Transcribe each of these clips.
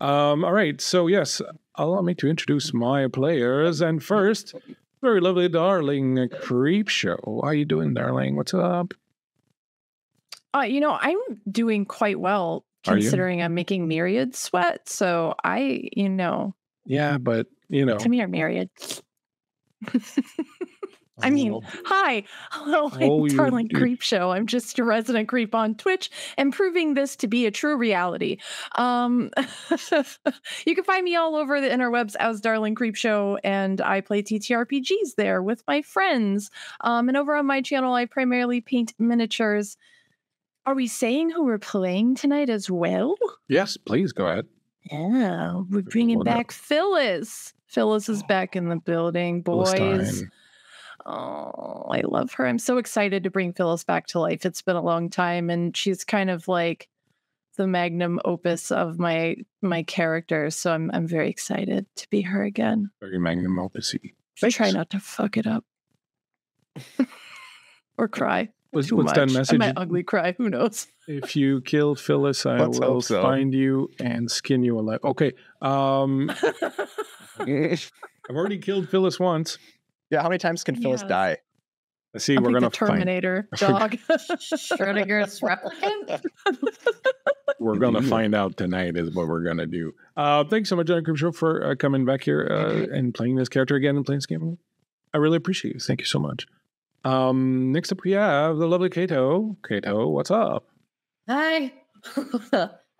All right. So, yes, allow me to introduce my players. And first, very lovely, darling Creep Show. How you doing, darling? What's up? I'm doing quite well considering I'm making Myriad sweat. So Yeah, but, come here, Myriad. I mean, hi, hello, darling Creep Show. I'm just a resident creep on Twitch and proving this to be a true reality. You can find me all over the interwebs as Darling Creep Show, and I play TTRPGs there with my friends. And over on my channel, I primarily paint miniatures. Are we saying who we're playing tonight as well? Yes, please go ahead. Yeah, we're bringing back Phyllis. Phyllis is back in the building, boys. Philistine. Oh, I love her. I'm so excited to bring Phyllis back to life. It's been a long time, and she's kind of like the magnum opus of my character. So I'm very excited to be her again. Very magnum opusy. Try not to fuck it up or cry. What's that message? I might ugly cry. Who knows? If you kill Phyllis, I will find you and skin you alive. Okay. I've already killed Phyllis once. Yeah, how many times can Phyllis die? Let's see. We're gonna Terminator dog. Schrodinger's replicant. We're gonna find out tonight. Is what we're gonna do. Thanks so much, John Show, for coming back here and playing this character again and playing this game. I really appreciate you. Thank you so much. Next up we have the lovely Kato. Kato, what's up? Hi.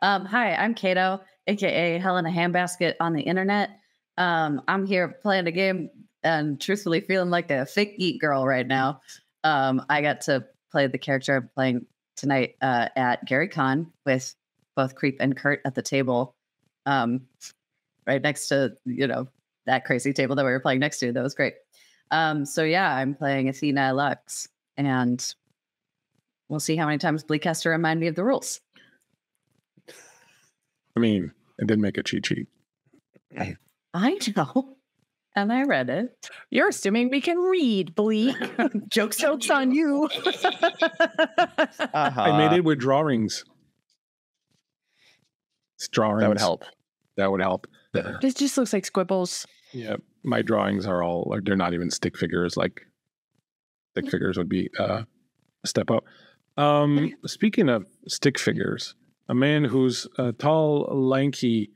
Hi, I'm Kato, aka Hell in a Handbasket on the internet. I'm here playing a game and truthfully feeling like a fake geek girl right now. I got to play the character I'm playing tonight at Gary Con with both Creep and Kurt at the table, right next to, that crazy table that we were playing next to. That was great. So yeah, I'm playing Athena Lux, and we'll see how many times Bleak has to remind me of the rules. I mean, it did make a cheat sheet. I know. And I read it. You're assuming we can read, Bleak. Joke's on you. I made it with drawings. It's drawings. That would help. That would help. This just looks like squibbles. Yeah, my drawings are all, they're not even stick figures. Like, stick figures would be a step up. Speaking of stick figures, a man whose tall, lanky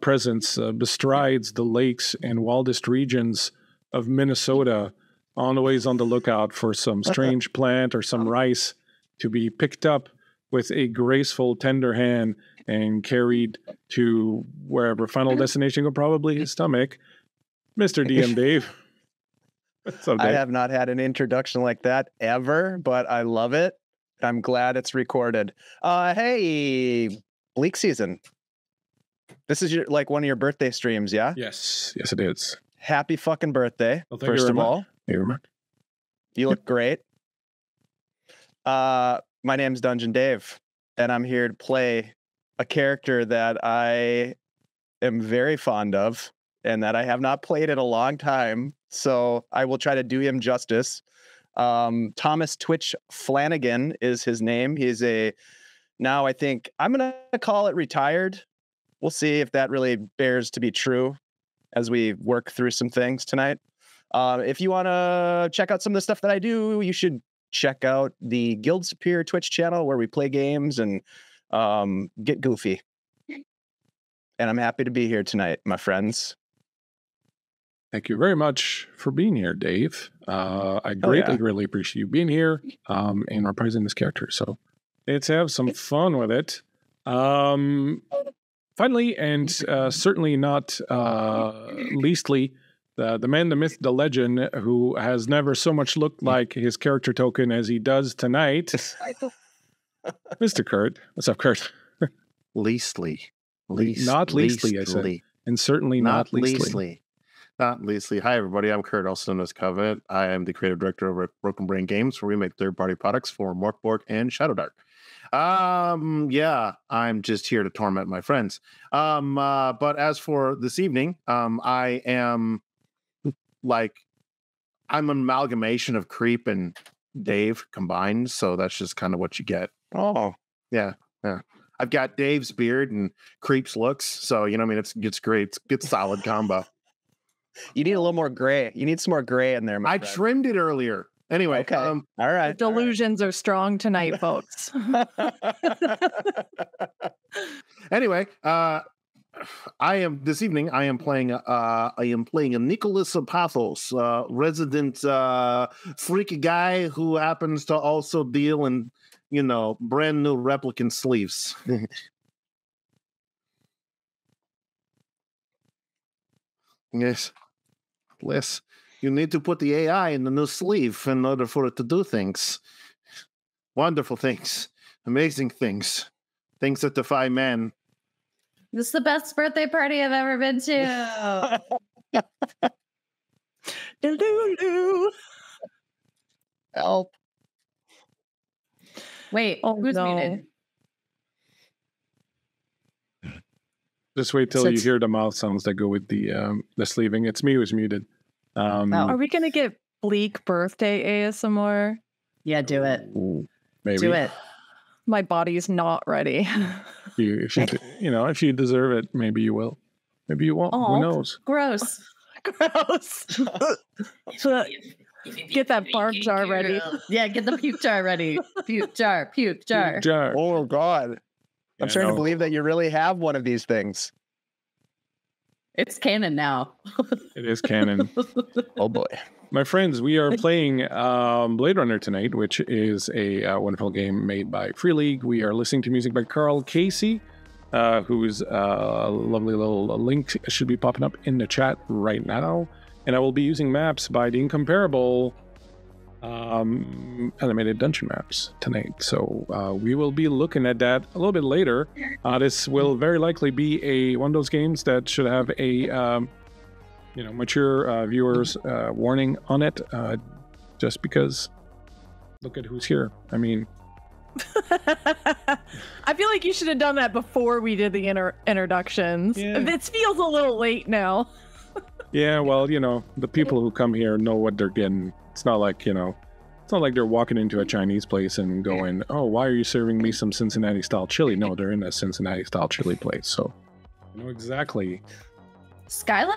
presence bestrides the lakes and wildest regions of Minnesota, always on the lookout for some strange plant or some rice to be picked up with a graceful, tender hand and carried to wherever final destination will probably his stomach. Mr. DM Dave. I have not had an introduction like that ever, but I love it. I'm glad it's recorded. Hey, Bleakseason. This is one of your birthday streams, yeah? Yes, it is. Happy fucking birthday, first of all. You look great. My name's Dungeon Dave, and I'm here to play a character that I am very fond of and that I have not played in a long time, so I will try to do him justice. Thomas Twitch Flanagan is his name. He's now I think I'm going to call it retired. We'll see if that really bears to be true as we work through some things tonight. If you want to check out some of the stuff that I do, you should check out the Guild Superior Twitch channel where we play games and get goofy. And I'm happy to be here tonight, my friends. Thank you very much for being here, Dave. I greatly, really appreciate you being here and reprising this character. So let's have some fun with it. Finally, and certainly not leastly, the man, the myth, the legend, who has never so much looked like his character token as he does tonight, Mr. Kurt. What's up, Kurt? Leastly. Not leastly, I said. And certainly not leastly. Not leastly. Hi, everybody. I'm Kurt, also known as Covet. I am the creative director over at Broken Brain Games, where we make third-party products for Morkborg and Shadow Dark. Yeah, I'm just here to torment my friends. But as for this evening, I am I'm an amalgamation of Creep and Dave combined, so that's just kind of what you get. Oh, yeah. I've got Dave's beard and Creep's looks. So, you know, I mean, it's great. It's a good solid combo. You need a little more gray. You need some more gray in there, my friend. Trimmed it earlier. Anyway. Okay. All right. The delusions are strong tonight, folks. Anyway, this evening I am playing a Nicholas Pathos, resident freaky guy who happens to also deal in, you know, brand new replicant sleeves. Yes. You need to put the AI in the new sleeve in order for it to do things. Wonderful things. Amazing things. Things that defy man. This is the best birthday party I've ever been to. Help. Wait, who's muted? Just wait till you hear the mouth sounds that go with the sleeving. It's me who's muted. Are we going to get Bleak birthday ASMR? Yeah, do it. Ooh, maybe. Do it. My body's not ready. If you deserve it, maybe you will. Maybe you won't. Aww, who knows? Gross. Get that barf jar ready. Yeah, get the puke jar ready. Puke jar. Oh, God. I'm starting to believe that you really have one of these things. It's canon now. It is canon. Oh, boy. My friends, we are playing Blade Runner tonight, which is a wonderful game made by Free League. We are listening to music by Carl Casey, whose lovely little link should be popping up in the chat right now. And I will be using maps by the incomparable animated dungeon maps tonight. So we will be looking at that a little bit later. This will very likely be one of those games that should have a mature viewers warning on it, just because look at who's here. I mean, I feel like you should have done that before we did the introductions. Yeah. This feels a little late now. Yeah, well, the people who come here know what they're getting. It's not like, it's not like they're walking into a Chinese place and going, oh, why are you serving me some Cincinnati-style chili? No, they're in a Cincinnati-style chili place, so I know exactly. Skyline?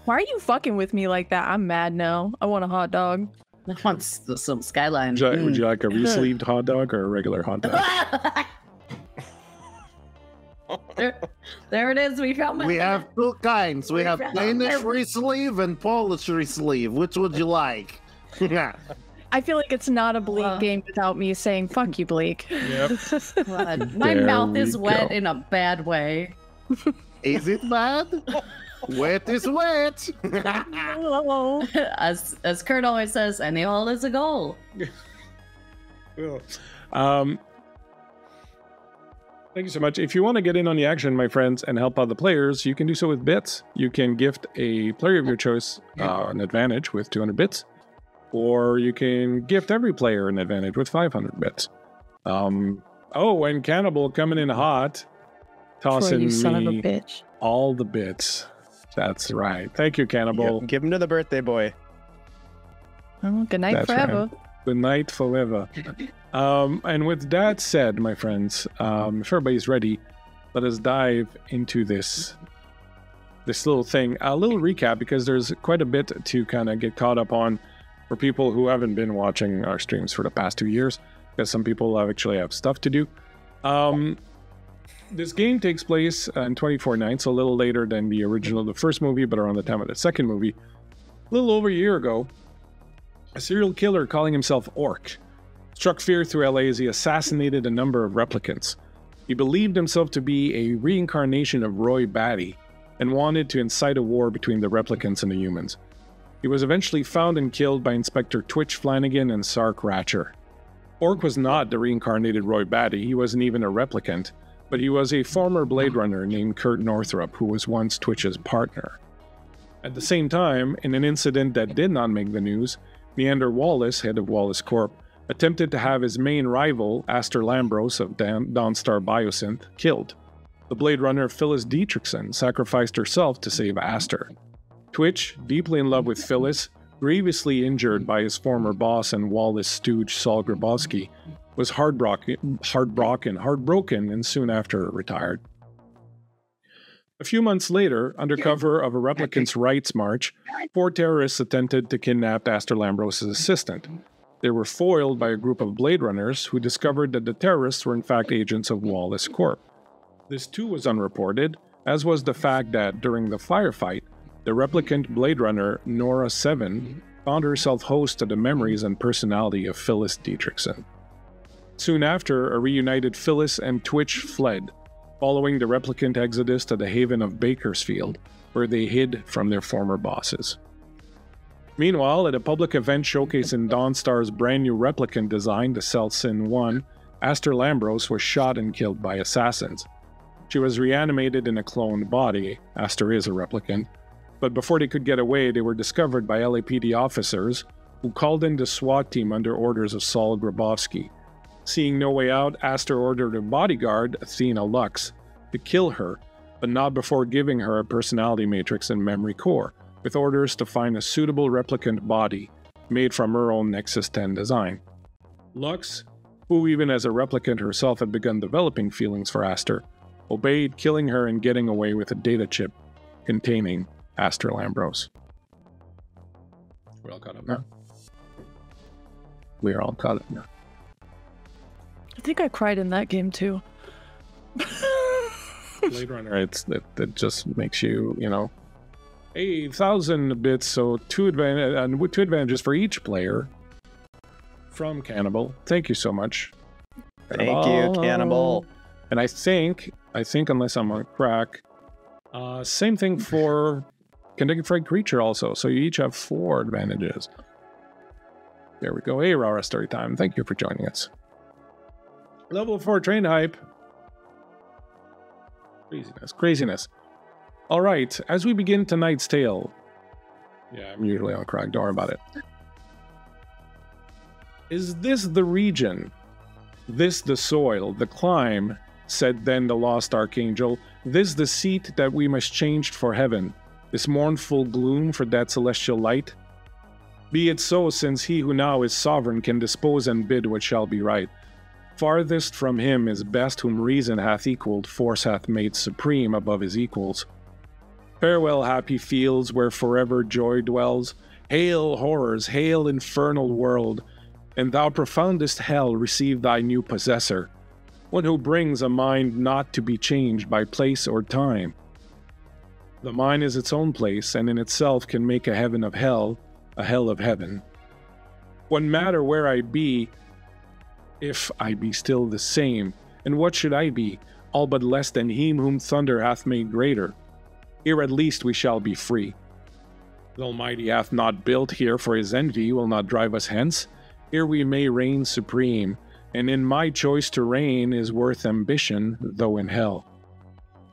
Why are you fucking with me like that? I'm mad now. I want a hot dog. I want some Skyline. Would you like a re-sleeved hot dog or a regular hot dog? There it is. We found We have two kinds. We have Danish re-sleeve and Polish re-sleeve. Which would you like? I feel like it's not a Bleak game without me saying, fuck you, Bleak. Yep. My mouth is wet in a bad way. Is it bad? Wet is wet. As Kurt always says, any hole is a goal. Thank you so much. If you want to get in on the action, my friends, and help out the players, you can do so with bits. You can gift a player of your choice an advantage with 200 bits, or you can gift every player an advantage with 500 bits. And Cannibal coming in hot, tossing you son me of a bitch. All the bits. That's right. Thank you, Cannibal. Give him to the birthday boy. Oh, good night That's forever. Right. Good night forever. And with that said, my friends, if everybody's ready, let us dive into this little thing. A little recap, because there's quite a bit to kind of get caught up on for people who haven't been watching our streams for the past 2 years, because some people actually have stuff to do. This game takes place in 24/9, so a little later than the first movie, but around the time of the second movie. A little over a year ago, a serial killer calling himself Orc struck fear through LA as he assassinated a number of replicants. He believed himself to be a reincarnation of Roy Batty and wanted to incite a war between the replicants and the humans. He was eventually found and killed by Inspector Twitch Flanagan and Sark Ratcher. Orc was not the reincarnated Roy Batty, he wasn't even a replicant, but he was a former Blade Runner named Kurt Northrup, who was once Twitch's partner. At the same time, in an incident that did not make the news, Neander Wallace, head of Wallace Corp, attempted to have his main rival, Aster Lambros of Dawnstar Biosynth, killed. The Blade Runner Phyllis Dietrichson sacrificed herself to save Aster. Twitch, deeply in love with Phyllis, grievously injured by his former boss and Wallace stooge Saul Grabowski, was heartbroken, and soon after retired. A few months later, under cover of a replicant's rights march, 4 terrorists attempted to kidnap Aster Lambros' assistant. They were foiled by a group of Blade Runners who discovered that the terrorists were in fact agents of Wallace Corp. This too was unreported, as was the fact that during the firefight, the replicant Blade Runner Nora 7 found herself host to the memories and personality of Phyllis Dietrichson. Soon after, a reunited Phyllis and Twitch fled, following the replicant exodus to the haven of Bakersfield, where they hid from their former bosses. Meanwhile, at a public event showcasing Dawnstar's brand new replicant design, the Celsin 1, Aster Lambros was shot and killed by assassins. She was reanimated in a cloned body. Aster is a replicant. But before they could get away, they were discovered by LAPD officers who called in the SWAT team under orders of Saul Grabowski. Seeing no way out, Aster ordered her bodyguard, Athena Lux, to kill her, but not before giving her a personality matrix and memory core, with orders to find a suitable replicant body made from her own Nexus 10 design. Lux, who even as a replicant herself had begun developing feelings for Aster, obeyed, killing her and getting away with a data chip containing Aster Lambros. We're all caught up now. We're all caught up now. I think I cried in that game too. Blade Runner, it just makes you, 1,000 bits, so two advantages for each player from Cannibal. Thank you so much. Thank you, Cannibal. And I think unless I'm on crack, same thing for Kentucky Fried Creature also. So you each have 4 advantages. There we go. Hey, Rara Story Time. Thank you for joining us. Level 4 train hype. Craziness. All right, as we begin tonight's tale. Yeah, I'm usually on crack. Don't worry about it. Is this the region? This the soil, the climb, said then the lost archangel. This the seat that we must change for heaven. This mournful gloom for that celestial light. Be it so, since he who now is sovereign can dispose and bid what shall be right. Farthest from him is best whom reason hath equalled, force hath made supreme above his equals. Farewell, happy fields where forever joy dwells. Hail, horrors, hail, infernal world. And thou profoundest hell, receive thy new possessor, one who brings a mind not to be changed by place or time. The mind is its own place, and in itself can make a heaven of hell, a hell of heaven. What matter where I be, if I be still the same, and what should I be, all but less than him whom thunder hath made greater? Here at least we shall be free. The Almighty hath not built here, for his envy will not drive us hence. Here we may reign supreme, and in my choice to reign is worth ambition, though in hell.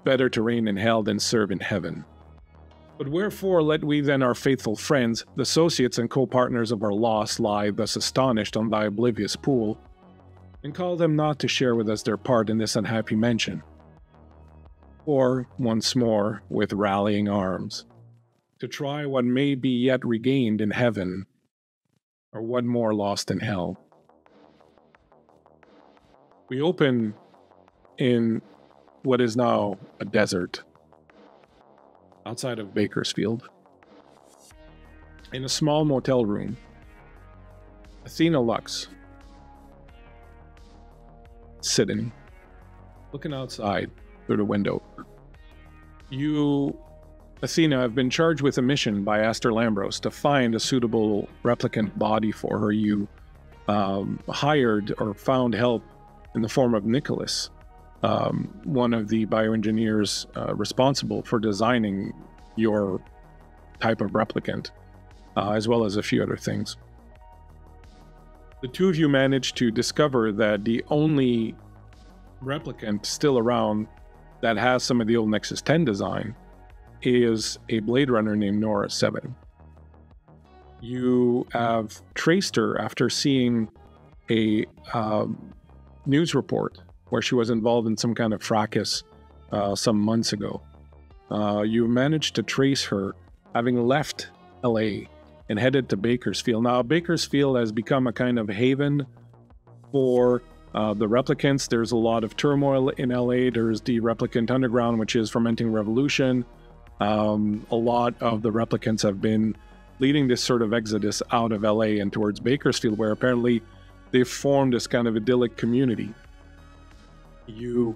Better to reign in hell than serve in heaven. But wherefore let we then our faithful friends, the associates and co-partners of our loss, lie thus astonished on thy oblivious pool, and call them not to share with us their part in this unhappy mention. Or, once more, with rallying arms, to try what may be yet regained in heaven, or what more lost in hell. We open in what is now a desert, outside of Bakersfield, in a small motel room. Athena Lux, sitting, looking outside through the window. You, Athena, have been charged with a mission by Aster Lambros to find a suitable replicant body for her. You hired or found help in the form of Nicholas, one of the bioengineers responsible for designing your type of replicant, as well as a few other things. The two of you managed to discover that the only replicant still around that has some of the old Nexus 10 design is a Blade Runner named Nora 7. You have traced her after seeing a news report where she was involved in some kind of fracas some months ago. You managed to trace her having left LA and headed to Bakersfield. Now, Bakersfield has become a kind of haven for The replicants, there's a lot of turmoil in LA. There's the replicant underground, which is fermenting revolution. A lot of the replicants have been leading this sort of exodus out of LA and towards Bakersfield, where apparently they've formed this kind of idyllic community. You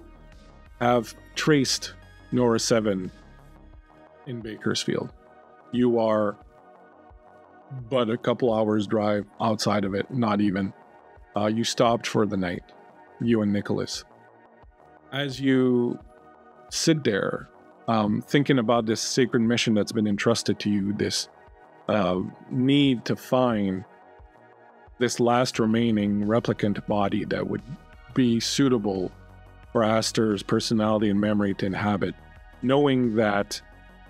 have traced Nora 7 in Bakersfield. You are but a couple hours drive outside of it, not even. You stopped for the night, you and Nicholas. As you sit there, thinking about this sacred mission that's been entrusted to you, this need to find this last remaining replicant body that would be suitable for Aster's personality and memory to inhabit, knowing that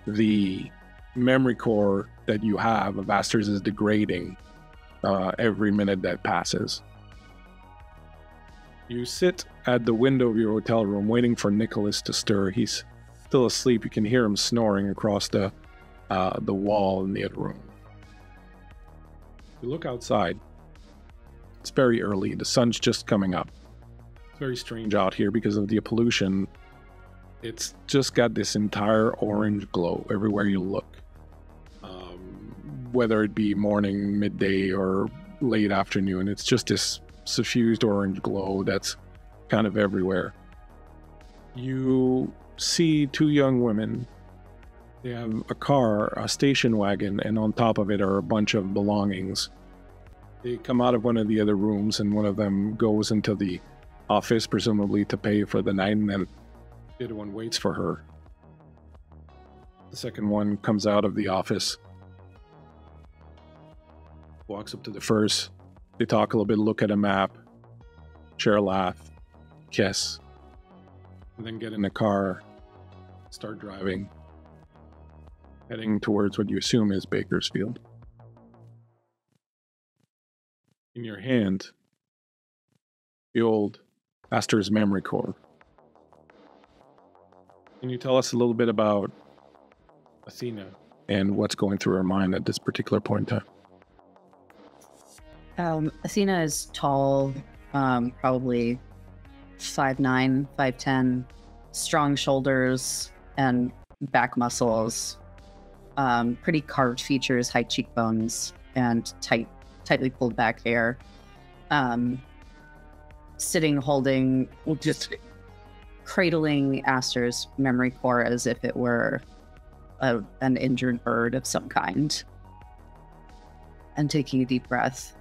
the memory core that you have of Aster's is degrading every minute that passes. You sit at the window of your hotel room waiting for Nicholas to stir. He's still asleep. You can hear him snoring across the wall in the other room. You look outside. It's very early. The sun's just coming up. It's very strange out here because of the pollution. It's just got this entire orange glow everywhere you look. Whether it be morning, midday, or late afternoon, it's just this suffused orange glow that's kind of everywhere. You see two young women. They have a car, a station wagon, and on top of it are a bunch of belongings. They come out of one of the other rooms, and one of them goes into the office, presumably to pay for the night, and then the other one waits for her. The second one comes out of the office, walks up to the first. They talk a little bit, look at a map, share a laugh, kiss, and then get in the car, start driving, heading towards what you assume is Bakersfield. In your hand, the old Aster's memory core. Can you tell us a little bit about Athena and what's going through her mind at this particular point in time? Athena is tall, probably 5'9", 5'10", strong shoulders and back muscles, pretty carved features, high cheekbones, and tightly pulled back hair. Sitting, holding, just cradling Aster's memory core as if it were an injured bird of some kind, and taking a deep breath.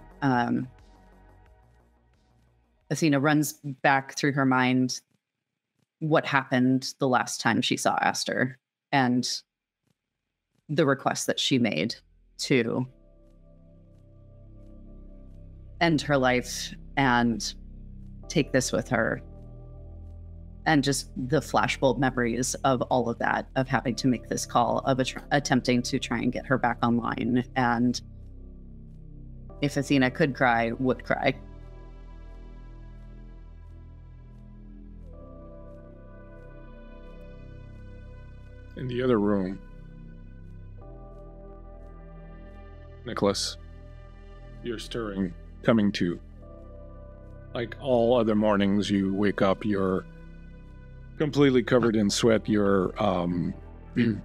Athena runs back through her mind what happened the last time she saw Aster and the request that she made to end her life and take this with her, and just the flashbulb memories of all of that, of having to make this call, of attempting to try and get her back online, and if Athena could cry, would cry. In the other room, Nicholas, you're stirring, coming to. Like all other mornings, you wake up, you're completely covered in sweat. You're the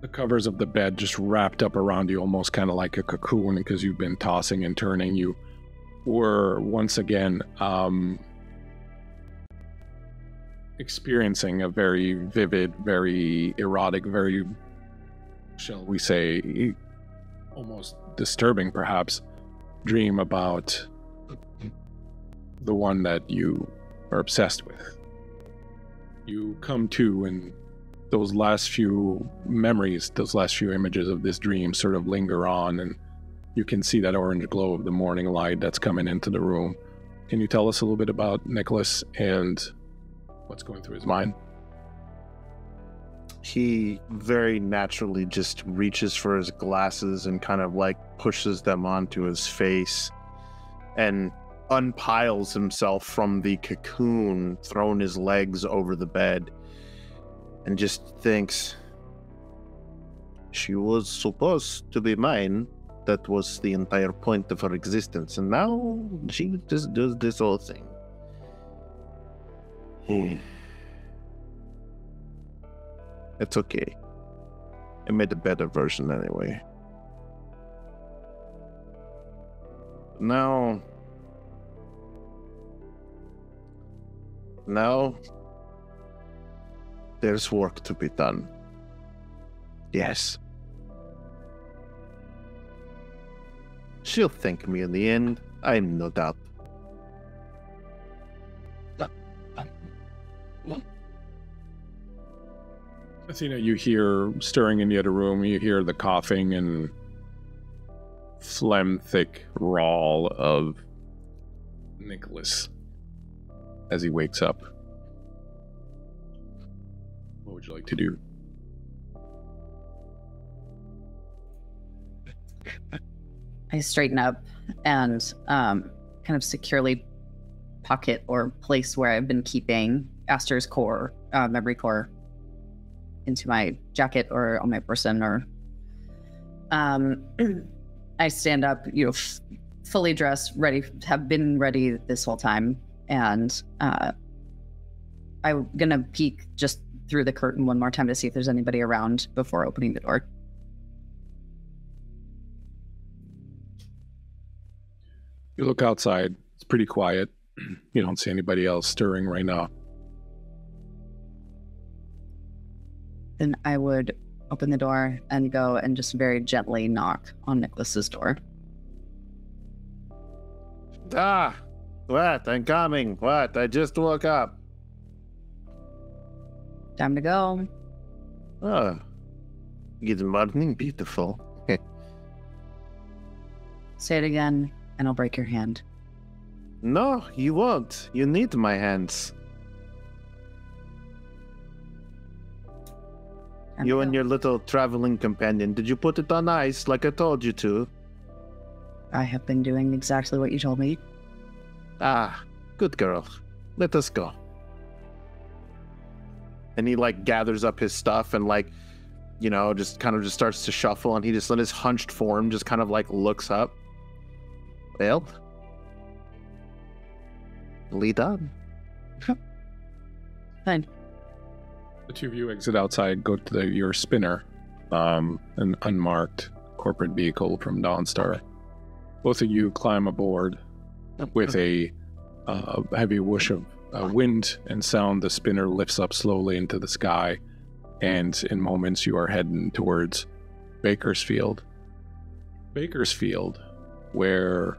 covers of the bed just wrapped up around you, almost kind of like a cocoon, because you've been tossing and turning. You were once again experiencing a very vivid, very erotic, very, shall we say, almost disturbing perhaps, dream about the one that you are obsessed with. You come to, and those last few memories, those last few images of this dream sort of linger on, and you can see that orange glow of the morning light that's coming into the room. Can you tell us a little bit about Nicholas and what's going through his mind? He very naturally just reaches for his glasses and kind of like pushes them onto his face and unpiles himself from the cocoon, throwing his legs over the bed, and just thinks, she was supposed to be mine, That was the entire point of her existence, and now she just does this whole thing. It's okay. I made a better version anyway. Now, there's work to be done. Yes. She'll thank me in the end, I'm no doubt. Athena, you hear stirring in the other room, you hear the coughing and phlegm-thick drawl of Nicholas as he wakes up. What would you like to do? I straighten up and kind of securely pocket or place where I've been keeping Aster's core, memory core, into my jacket or on my person, or I stand up, fully dressed, ready, have been ready this whole time, and I'm gonna peek just through the curtain one more time to see if there's anybody around before opening the door. You look outside, it's pretty quiet. You don't see anybody else stirring right now. Then I would open the door and go and just very gently knock on Nicholas's door. What? I'm coming. What? I just woke up. Time to go. Oh. Good morning, beautiful. Say it again, and I'll break your hand. No, you won't. You need my hands. You and your little traveling companion, did you put it on ice like I told you to? I have been doing exactly what you told me. Ah, good girl. Let us go. And he gathers up his stuff and just kind of just starts to shuffle, and he just in his hunched form just kind of looks up. Well, lead on. Fine. The two of you exit outside, go to your spinner, an unmarked corporate vehicle from Dawnstar. Both of you climb aboard with a heavy whoosh of wind and sound. The spinner lifts up slowly into the sky, and in moments you are heading towards Bakersfield. Bakersfield, where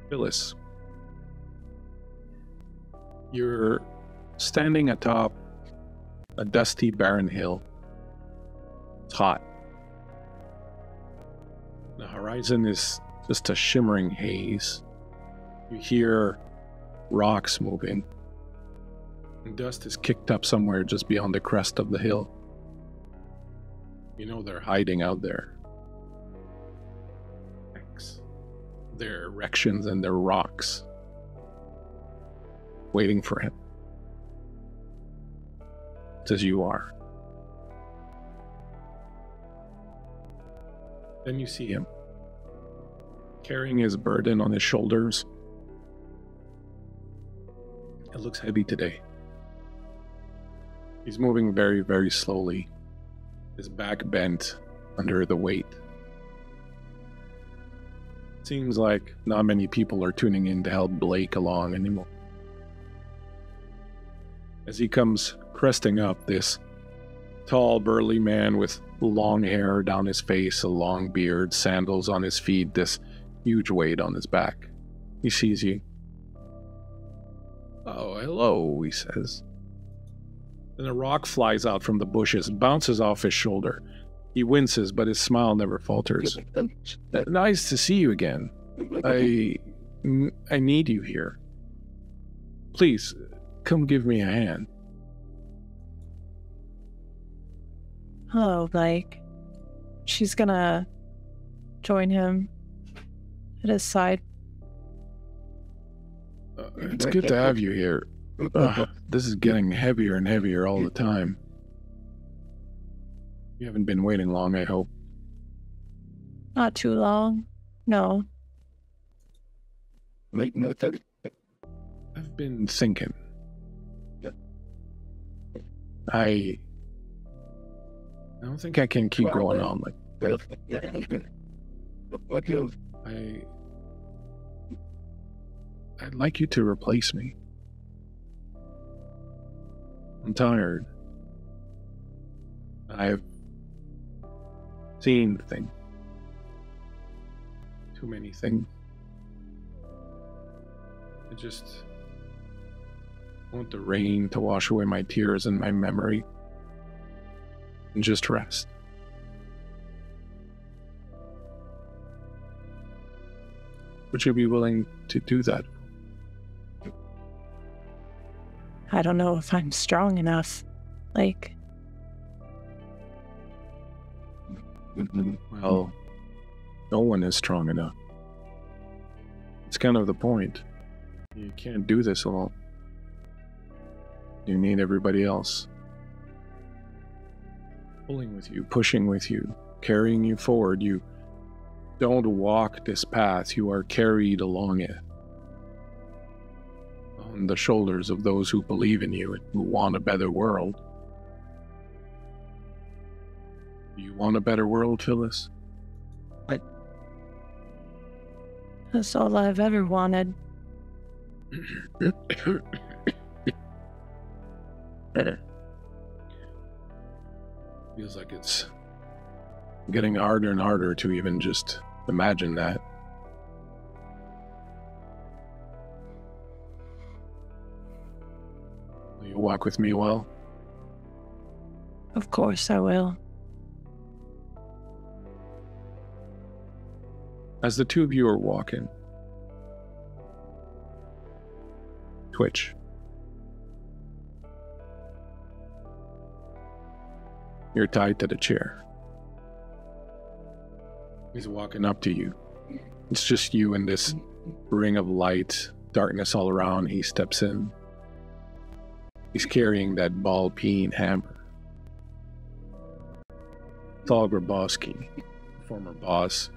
Phyllis, you're standing atop a dusty, barren hill. It's hot. The horizon is just a shimmering haze. You hear rocks moving. And dust is kicked up somewhere just beyond the crest of the hill. You know they're hiding out there. Their erections and their rocks, waiting for him. Just as you are. Then you see him, carrying his burden on his shoulders. It looks heavy today. He's moving very, very slowly, his back bent under the weight. Seems like not many people are tuning in to help Blake along anymore. As he comes cresting up, this tall, burly man with long hair down his face, a long beard, sandals on his feet, this huge weight on his back. He sees you. "Oh, hello," he says. Then a rock flies out from the bushes, bounces off his shoulder. He winces, but his smile never falters. "Nice to see you again. I need you here. Please, come give me a hand." Hello, Blake. She's gonna join him at his side. It's good to have you here. This is getting heavier and heavier all the time. You haven't been waiting long, I hope. Not too long. No. I've been thinking. I don't think I can keep going on like this. I'd like you to replace me. I'm tired. I've seen things. Too many things. I just want the rain to wash away my tears and my memory and just rest. Would you be willing to do that? I don't know if I'm strong enough. Like... Well, no one is strong enough. It's kind of the point. You can't do this alone. You need everybody else. Pulling with you, pushing with you, carrying you forward. You don't walk this path, you are carried along it. On the shoulders of those who believe in you and who want a better world. Do you want a better world, Phyllis? That's all I've ever wanted. Feels like it's getting harder and harder to even just imagine that. Will you walk with me well? Of course I will. As the two of you are walking, Twitch. You're tied to the chair. He's walking up to you. It's just you and this ring of light, darkness all around. He steps in. He's carrying that ball-peen hammer. Tall Grabowski, former boss,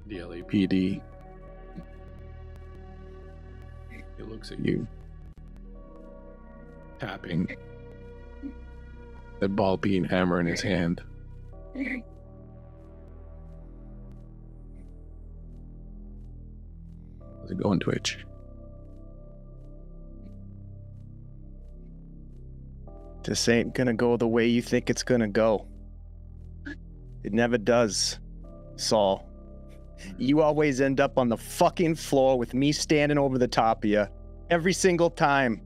the LAPD. He looks at you, tapping that ball-peen hammer in his hand. How's it going, Twitch? This ain't gonna go the way you think it's gonna go. It never does, Saul. You always end up on the fucking floor with me standing over the top of you. Every single time.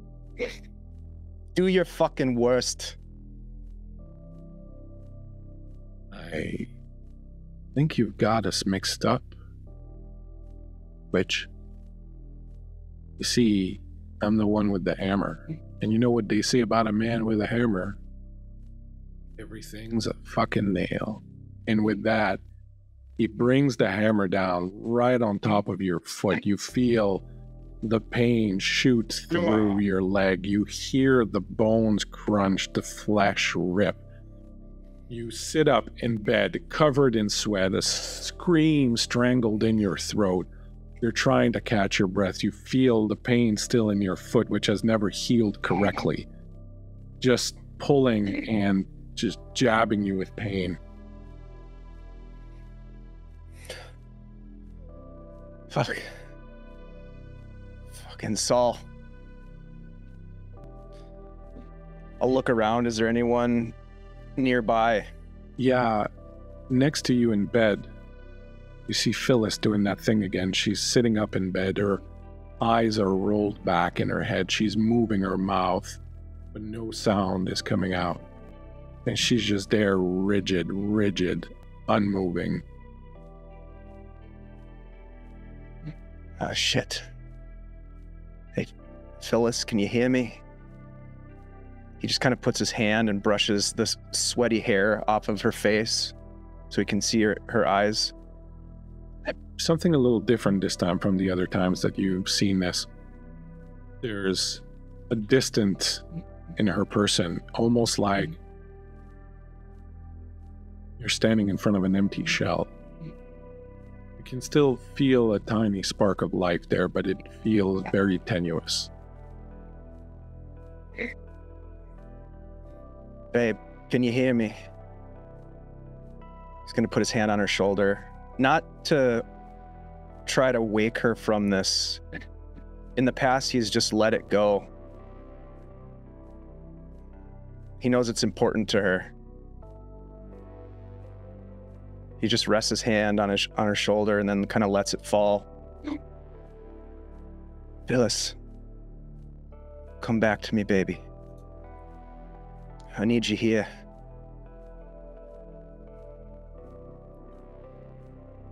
Do your fucking worst. I think you've got us mixed up. Which, you see, I'm the one with the hammer. And you know what they say about a man with a hammer? Everything's a fucking nail. And with that, he brings the hammer down right on top of your foot. You feel the pain shoot through your leg. You hear the bones crunch, the flesh rip. You sit up in bed, covered in sweat, a scream strangled in your throat. You're trying to catch your breath. You feel the pain still in your foot, which has never healed correctly. Just pulling and just jabbing you with pain. Fucking Saul. I'll look around. Is there anyone nearby? Yeah, next to you in bed, you see Phyllis doing that thing again. She's sitting up in bed. Her eyes are rolled back in her head. She's moving her mouth, but no sound is coming out. And she's just there, rigid, unmoving. Ah, shit. Hey, Phyllis, can you hear me? He just kind of puts his hand and brushes the sweaty hair off of her face so he can see her eyes. Something a little different this time from the other times that you've seen this. There's a distance in her person, almost like You're standing in front of an empty shell. You can still feel a tiny spark of life there, but it feels very tenuous. Babe, can you hear me? He's gonna put his hand on her shoulder, not to try to wake her from this. In the past, he's just let it go. He knows it's important to her. He just rests his hand on her shoulder and then kind of lets it fall. Phyllis, come back to me, baby. I need you here.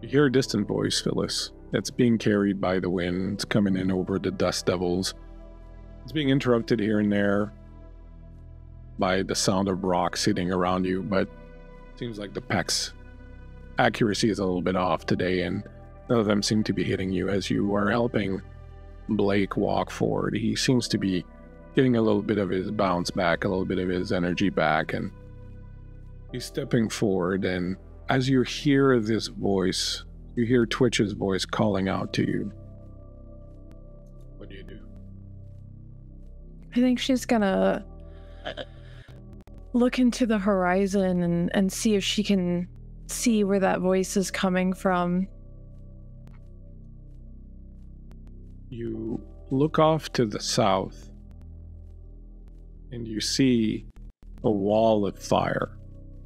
You hear a distant voice, Phyllis. It's being carried by the wind. It's coming in over the dust devils. It's being interrupted here and there by the sound of rocks hitting around you, but it seems like the pack's accuracy is a little bit off today, and none of them seem to be hitting you as you are helping Blake walk forward. He seems to be getting a little bit of his bounce back, a little bit of his energy back, and he's stepping forward, and as you hear this voice, you hear Twitch's voice calling out to you. What do you do? I think she's gonna look into the horizon and see if she can see where that voice is coming from. You look off to the south, and you see a wall of fire.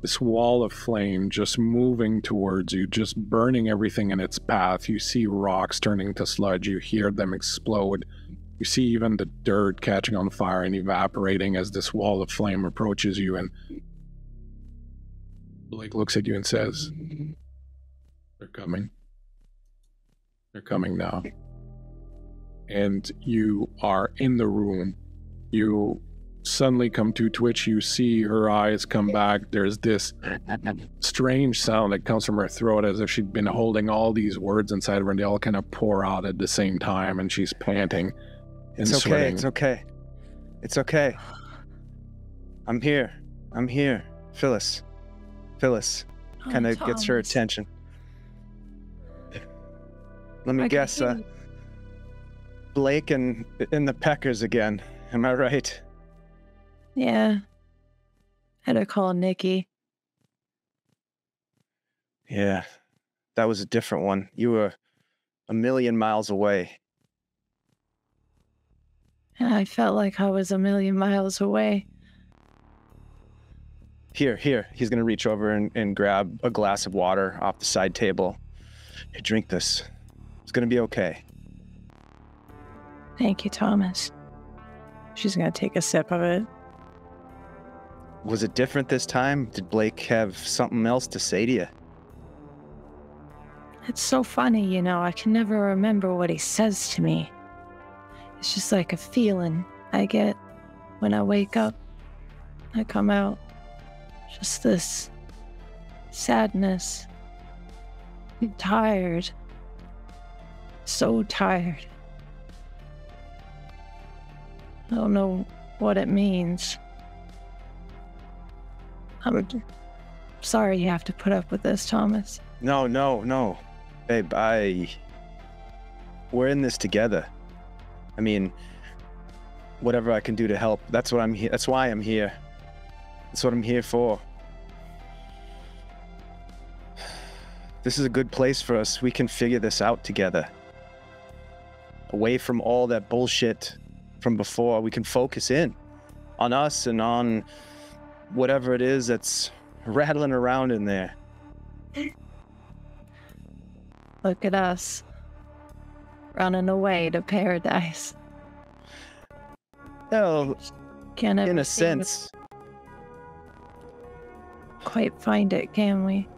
This wall of flame just moving towards you, just burning everything in its path. You see rocks turning to sludge. You hear them explode. You see even the dirt catching on fire and evaporating as this wall of flame approaches you. And Blake looks at you and says, "They're coming. They're coming now." And you are in the room. You suddenly come to Twitch. You see her eyes come back. There's this strange sound that comes from her throat as if she'd been holding all these words inside of her, and they all kind of pour out at the same time, and she's panting and sweating. It's okay. It's okay. I'm here. Phyllis. Kind of gets her attention. Let me guess, Blake and the Peckers again. Am I right? Yeah. Had to call Nikki. Yeah. That was a different one. You were a million miles away. And I felt like I was a million miles away. Here. He's going to reach over and grab a glass of water off the side table. Here, drink this. It's going to be okay. Thank you, Thomas. She's going to take a sip of it. Was it different this time? Did Blake have something else to say to you? It's so funny, you know, I can never remember what he says to me. It's just like a feeling I get when I wake up. I come out. Just this sadness. I'm tired. So tired. I don't know what it means. I'm sorry you have to put up with this, Thomas. No. Babe, we're in this together. I mean, whatever I can do to help, that's what I'm here. That's why I'm here. That's what I'm here for. This is a good place for us. We can figure this out together. Away from all that bullshit from before, we can focus in on us and on whatever it is that's rattling around in there. Look at us. Running away to paradise. Well, Can't ever in a sense. Quite find it, can we?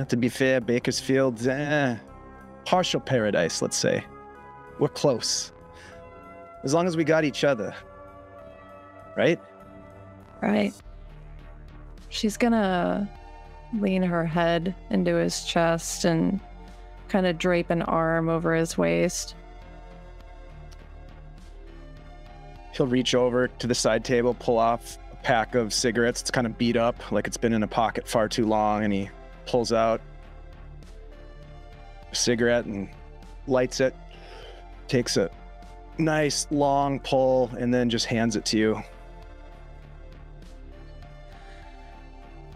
To be fair, Bakersfield's partial paradise, let's say. We're close. As long as we got each other. Right? Right. She's gonna lean her head into his chest and kind of drape an arm over his waist. He'll reach over to the side table, pull off a pack of cigarettes. It's kind of beat up, like it's been in a pocket far too long, and he pulls out a cigarette and lights it, takes a nice long pull, and then just hands it to you.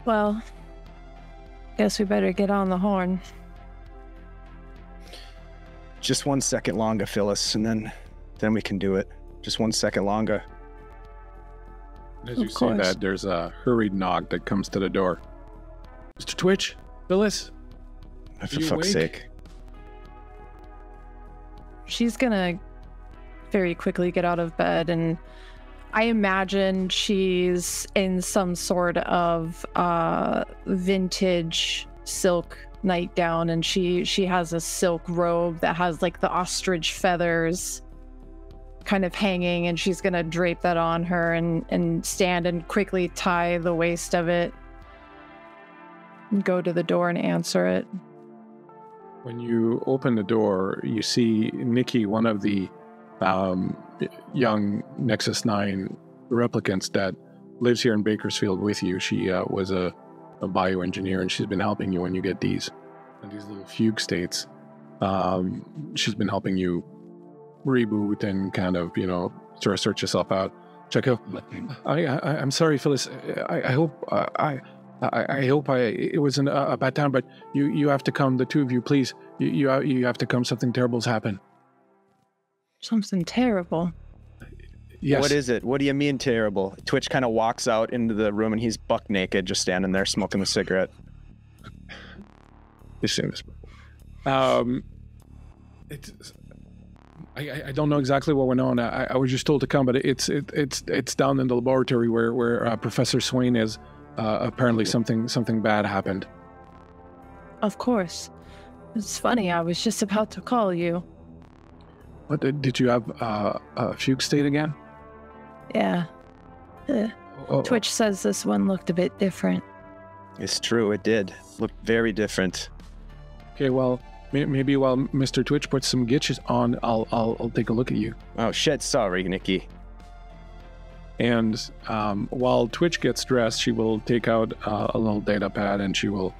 Well, guess we better get on the horn. Just 1 second longer, Phyllis, and then we can do it. Just 1 second longer. As you say that, there's a hurried knock that comes to the door. Mr. Twitch? Phyllis? For fuck's sake. She's gonna very quickly get out of bed, and I imagine she's in some sort of vintage silk nightgown, and she has a silk robe that has like the ostrich feathers kind of hanging, and she's gonna drape that on her and stand and quickly tie the waist of it and go to the door and answer it. When you open the door, you see Nikki, one of the young Nexus 9 replicants that lives here in Bakersfield with you. She was a bioengineer, and she's been helping you when you get these little fugue states. She's been helping you reboot and kind of, sort of search yourself out. Check out. I'm sorry, Phyllis. I hope it wasn't a bad time, but you have to come. The two of you, please. You have to come. Something terrible's happened. Something terrible? Yes. What is it? What do you mean terrible? Twitch kind of walks out into the room, and he's buck naked, just standing there smoking a cigarette. You've seen this before. I don't know exactly what went on. I was just told to come, but it's down in the laboratory where Professor Swain is. Apparently something bad happened. Of course. It's funny, I was just about to call you. What, did you have a fugue state again? Yeah. Twitch says this one looked a bit different. It's true, it did. Looked very different. Okay, well, maybe while Mr. Twitch puts some gitches on, I'll take a look at you. Oh shit, sorry, Nikki. And while Twitch gets dressed, she will take out a little data pad, and she will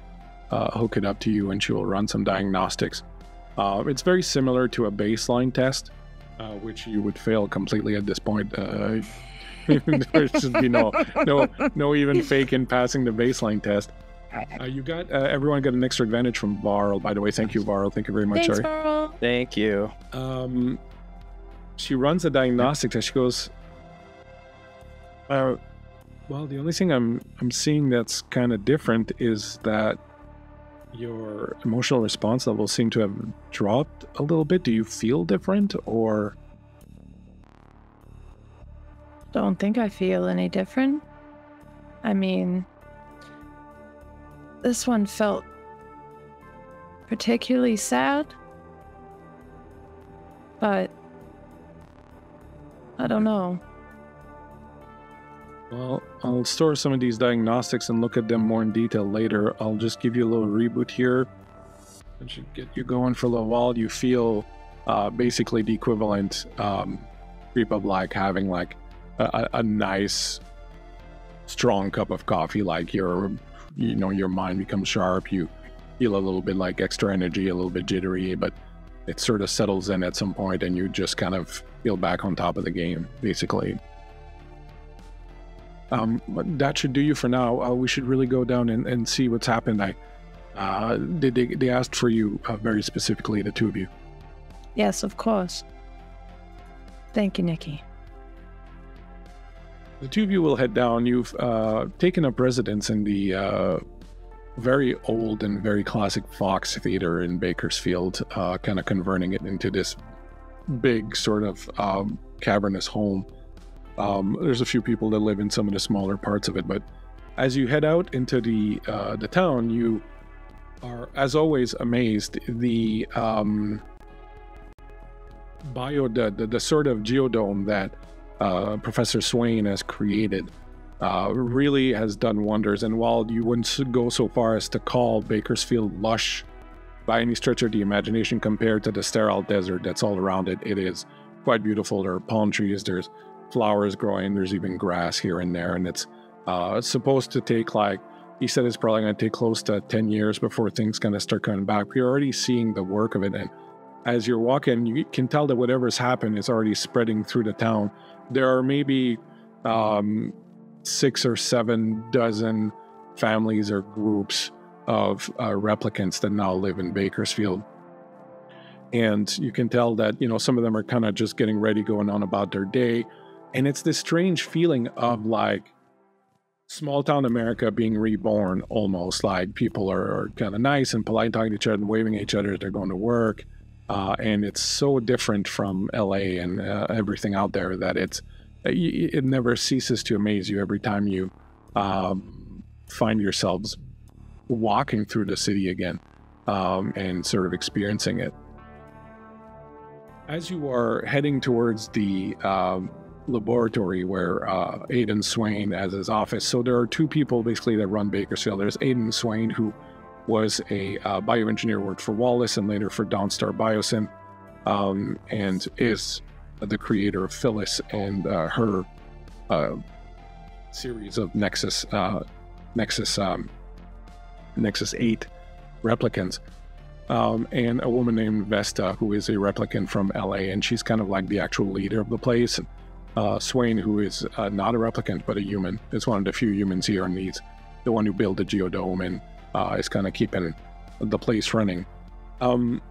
hook it up to you, and she will run some diagnostics. It's very similar to a baseline test, which you would fail completely at this point. There should be no even fake in passing the baseline test. You got everyone got an extra advantage from Varl, by the way. Thank you, Varl. Thank you very much. Thanks, Varl. Thank you. She runs a diagnostic test. She goes, well, the only thing I'm seeing that's kind of different is that your emotional response levels seem to have dropped a little bit. Do you feel different, or? Don't think I feel any different. I mean, this one felt particularly sad, but I don't know. Well, I'll store some of these diagnostics and look at them more in detail later. I'll just give you a little reboot here. That should get you going for a little while. You feel basically the equivalent creep of like having like a nice, strong cup of coffee. Like your mind becomes sharp. You feel a little bit like extra energy, a little bit jittery, but it sort of settles in at some point, and you just kind of feel back on top of the game, basically. That should do you for now. We should really go down and see what's happened. They asked for you very specifically, the two of you. Yes, of course. Thank you, Nikki. The two of you will head down. You've taken up residence in the very old and very classic Fox Theater in Bakersfield, kind of converting it into this big sort of cavernous home. There's a few people that live in some of the smaller parts of it, but as you head out into the town, you are, as always, amazed. The the sort of geodome that Professor Swain has created really has done wonders. And while you wouldn't go so far as to call Bakersfield lush by any stretch of the imagination compared to the sterile desert that's all around it, it is quite beautiful. There are palm trees, there's flowers growing, there's even grass here and there, and it's It's supposed to take he said it's probably going to take close to 10 years before things kind of start coming back. You're already seeing the work of it. And as you're walking, you can tell that whatever's happened is already spreading through the town. There are maybe 6 or 7 dozen families or groups of replicants that now live in Bakersfield. And you can tell that, some of them are kind of just getting ready, going on about their day. And it's this strange feeling of small town America being reborn, almost. Like people are kind of nice and polite, talking to each other and waving at each other as they're going to work. And it's so different from LA and everything out there that it never ceases to amaze you every time you find yourselves walking through the city again and sort of experiencing it. As you are heading towards the laboratory where Aidan Swain has his office, so there are 2 people basically that run Bakersfield. There's Aidan Swain, who was a bioengineer, worked for Wallace and later for Dawnstar Biosynth, and is the creator of Phyllis and her series of Nexus 8 replicants, and a woman named Vesta, who is a replicant from LA, and she's kind of like the actual leader of the place. Swain, who is not a replicant but a human, is one of the few humans here, and he's the one who built the geodome and is kind of keeping the place running.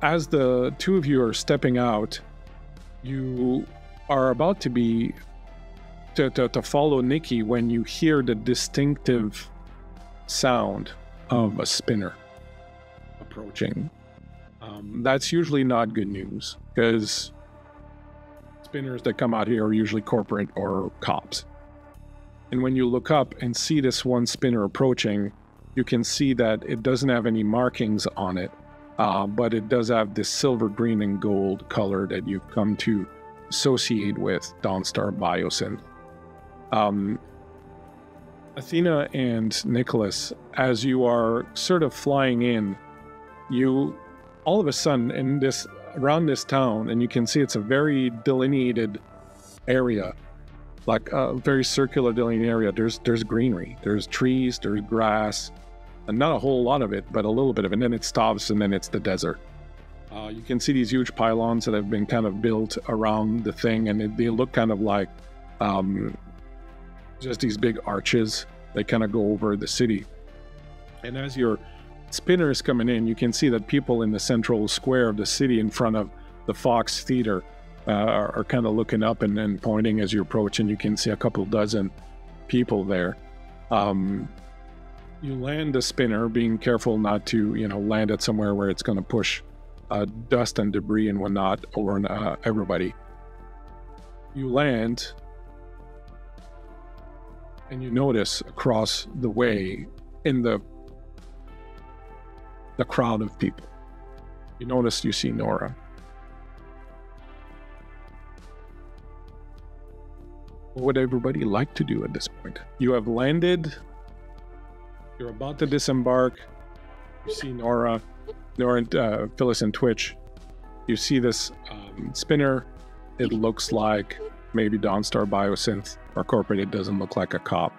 As the 2 of you are stepping out, you are about to follow Nikki when you hear the distinctive sound of a spinner approaching. That's usually not good news, because spinners that come out here are usually corporate or cops. And when you look up and see this one spinner approaching, you can see that it doesn't have any markings on it, but it does have this silver, green, and gold color that you've come to associate with Dawnstar Biosynth. Athena and Nicholas, as you are sort of flying in, you all of a sudden around this town, and you can see it's a very delineated area, like a very circular delineated area. There's greenery, there's trees, there's grass, and not a whole lot of it, but a little bit of it. And then it stops, and then it's the desert. You can see these huge pylons that have been kind of built around the thing, and they look kind of like just these big arches that kind of go over the city. And as your spinner is coming in, you can see that people in the central square of the city in front of the Fox Theater are kind of looking up and pointing as you approach, and you can see a couple dozen people there. You land the spinner, being careful not to, land it somewhere where it's going to push dust and debris and whatnot over everybody. You land, and you notice across the way in the crowd of people, you see Nora. What would everybody like to do at this point? You have landed. You're about to disembark. You see Nora and Phyllis and Twitch. You see this spinner. It looks like maybe Dawnstar Biosynth or corporate. It doesn't look like a cop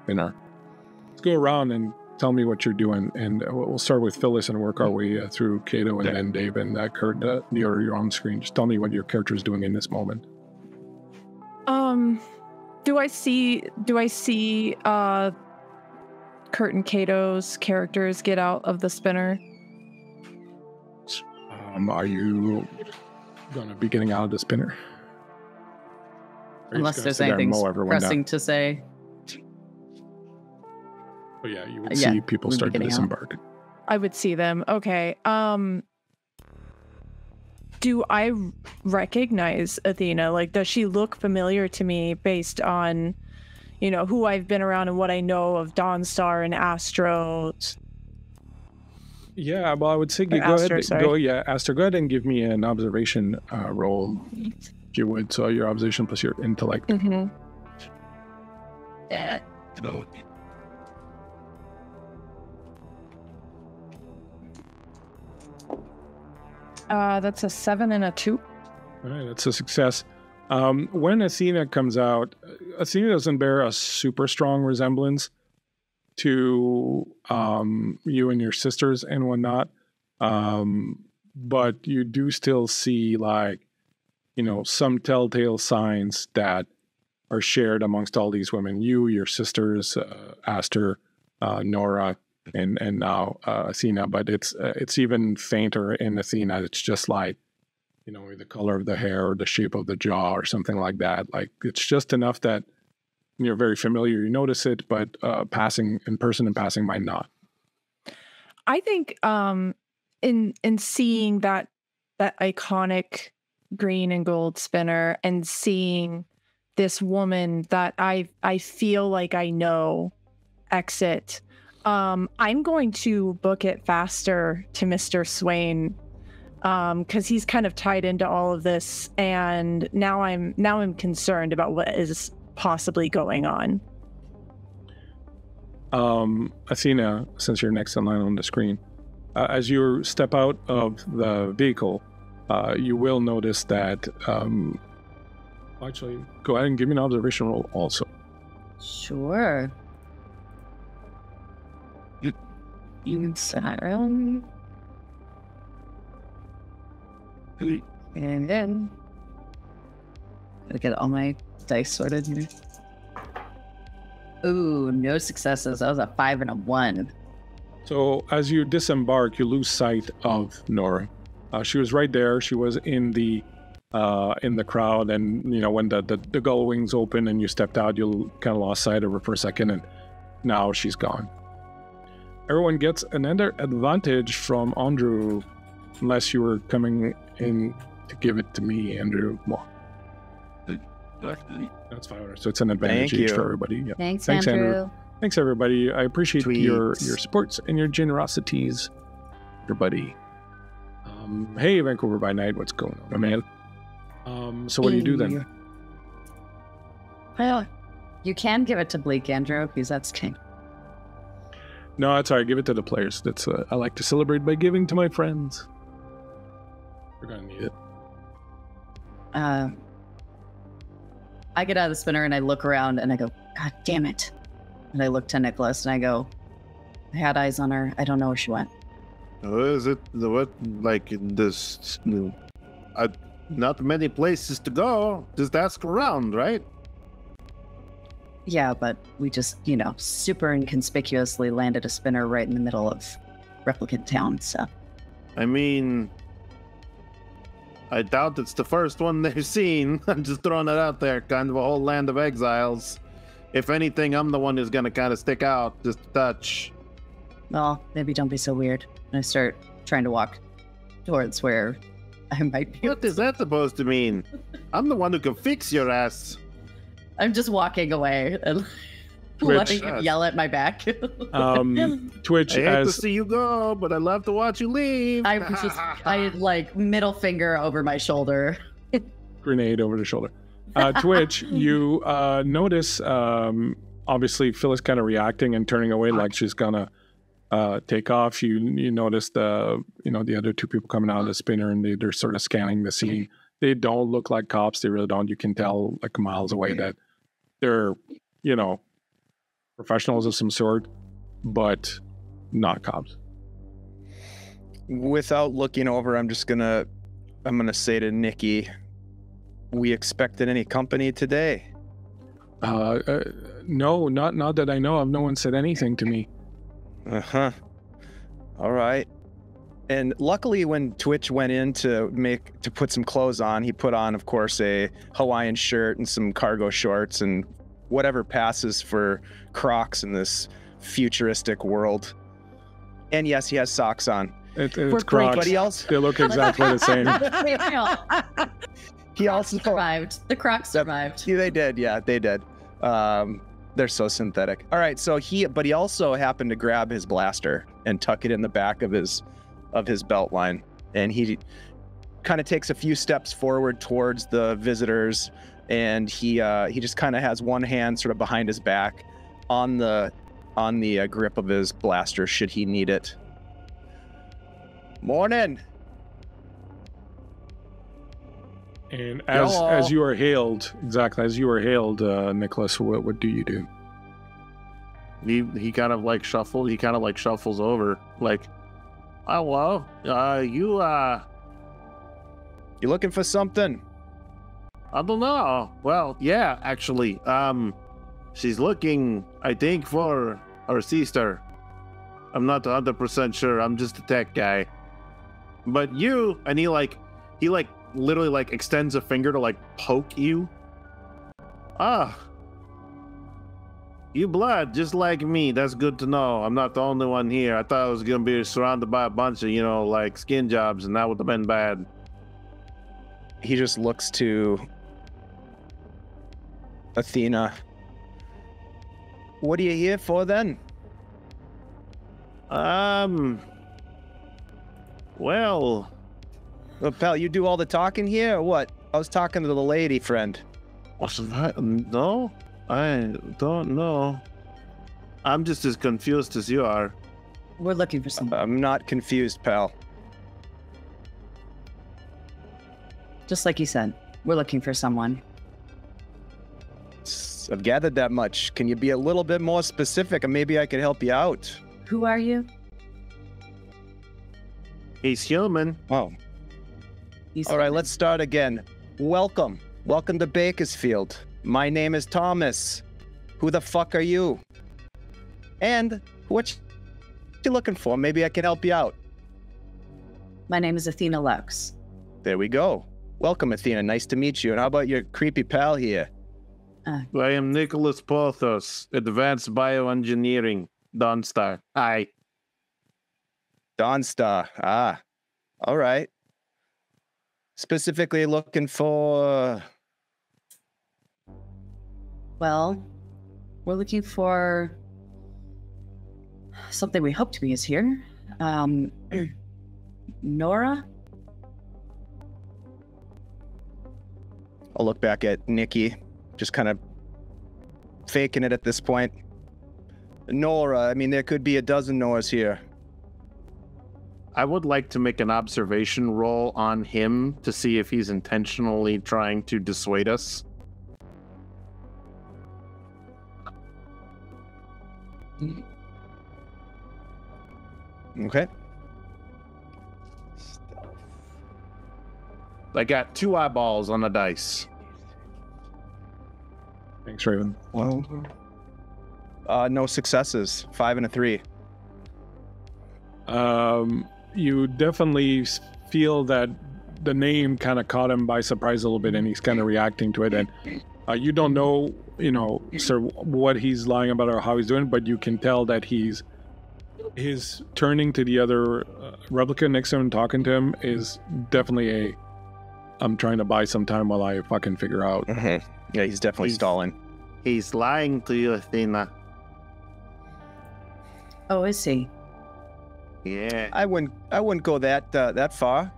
spinner. Let's go around and tell me what you're doing, and we'll start with Phyllis and work our way through Cato and then Dave and Kurt. You're on screen. Just tell me what your character is doing in this moment. Do I see Kurt and Cato's characters get out of the spinner? Are you gonna be getting out of the spinner? Unless there's anything pressing to say. Oh yeah, you would see people start to disembark. I would see them. Okay. Do I recognize Athena? Like, does she look familiar to me based on, who I've been around and what I know of Dawnstar and Astro? Yeah, well, I would say go ahead. Aster, go ahead and give me an observation roll, if you would. So your observation plus your intellect. Mm-hmm. That's a 7 and a 2. All right, that's a success. When Athena comes out, Athena doesn't bear a super strong resemblance to you and your sisters and whatnot. But you do still see, like, you know, some telltale signs that are shared amongst all these women. You, your sisters, Aster, Nora, and now Athena. But it's even fainter in Athena. It's just like, you know, the color of the hair or the shape of the jaw or something like that. Like, it's just enough that you're very familiar, you notice it, but passing in person and passing might not. I think in seeing that iconic green and gold spinner and seeing this woman that I feel like I know exit, I'm going to book it faster to Mr. Swain, because he's kind of tied into all of this, and now I'm concerned about what is possibly going on. Athena, since you're next in line on the screen, as you step out of the vehicle, you will notice that. Actually, go ahead and give me an observation roll also. Sure. And then gotta get all my dice sorted here. Ooh, no successes. That was a 5 and a 1. So as you disembark, you lose sight of Nora. She was right there. She was in the crowd, and you know, when the gull wings open and you stepped out, you kind of lost sight of her for a second, and now she's gone. Everyone gets another advantage from Andrew, unless you were coming in to give it to me, Andrew. Well, that's 500, so it's an advantage each for everybody. Yeah. Thanks, Andrew. Thanks, everybody. I appreciate your supports and your generosities, everybody. Hey, Vancouver by Night, what's going on, man? So what do you do then? Well, you can give it to Bleak, Andrew, because that's king. No, that's all right. Give it to the players. That's I like to celebrate by giving to my friends. We're gonna need it. I get out of the spinner and I look around and I go, God damn it. And I look to Nicholas and I go, I had eyes on her. I don't know where she went. Is it what, like, this? Not many places to go. Just ask around, right? Yeah, but we just, you know, super inconspicuously landed a spinner right in the middle of replicant town, so. I mean, I doubt it's the first one they've seen. I'm just throwing it out there. Kind of a whole land of exiles. If anything, I'm the one who's going to kind of stick out, just a touch. Well, maybe don't be so weird. And I start trying to walk towards where I might be. What is that supposed to mean? I'm the one who can fix your ass. I'm just walking away and letting him yell at my back. Twitch, I hate to see you go, but I love to watch you leave. I like middle finger over my shoulder. Grenade over the shoulder. Twitch, you notice, obviously, Phyllis kind of reacting and turning away like she's gonna take off. You notice the other two people coming out of the spinner, and they're sort of scanning the scene. They don't look like cops. They really don't. You can tell like miles away that they're, professionals of some sort, but not cops. Without looking over, I'm gonna say to Nikki, we expected any company today? No, not that I know of. No one said anything to me. Uh-huh. All right. And luckily when Twitch went in to put some clothes on, he put on, of course, a Hawaiian shirt and some cargo shorts and whatever passes for Crocs in this futuristic world. And yes, he has socks on. It's Crocs, but they look exactly the same. He also survived. The Crocs survived. Yeah, they did. Yeah, they did. They're so synthetic. All right, so he also happened to grab his blaster and tuck it in the back of his belt line, and he kind of takes a few steps forward towards the visitors, and he just kind of has one hand sort of behind his back on the grip of his blaster should he need it. And as you are hailed, Nicholas, what do you do? He kind of like shuffled. He kind of like shuffles over, like, "Hello, you looking for something?" I don't know. Well, yeah, actually, she's looking, I think, for her sister. I'm not 100% sure. I'm just a tech guy. But you, and he literally like extends a finger to like poke you. You blood, just like me. That's good to know. I'm not the only one here. I thought I was gonna be surrounded by a bunch of, like skin jobs, and that would have been bad. He just looks to Athena. What are you here for then? Well, pal, you do all the talking here, or what? I was talking to the lady friend. No, I don't know. I'm just as confused as you are. We're looking for someone. I'm not confused, pal. Just like you said, we're looking for someone. I've gathered that much. Can you be a little bit more specific, and maybe I could help you out? Who are you? He's human. Oh. All right, let's start again. Welcome to Bakersfield. My name is Thomas. Who the fuck are you? And what you looking for? Maybe I can help you out. My name is Athena Lux. There we go. Welcome, Athena. Nice to meet you. And how about your creepy pal here? I am Nicholas Porthos, Advanced Bioengineering, Dawnstar. Hi. Dawnstar. Ah. All right. Specifically looking for... Well, we're looking for something we hope to be is here. Nora? I'll look back at Nikki, just kind of faking it at this point. Nora, I mean, there could be a dozen Noras here. I would like to make an observation roll on him to see if he's intentionally trying to dissuade us. Okay. I got 2 eyeballs on the dice. Thanks, Raven. Well, no successes. 5 and a 3. You definitely feel that the name kind of caught him by surprise a little bit, and he's kind of reacting to it. And you don't know, sir, what he's lying about or how he's doing, but you can tell that he's turning to the other replicant next to him and talking to him is definitely I'm trying to buy some time while I fucking figure out. Mm-hmm. Yeah, he's definitely stalling. He's lying to you, Athena. Oh, is he? Yeah. I wouldn't go that far.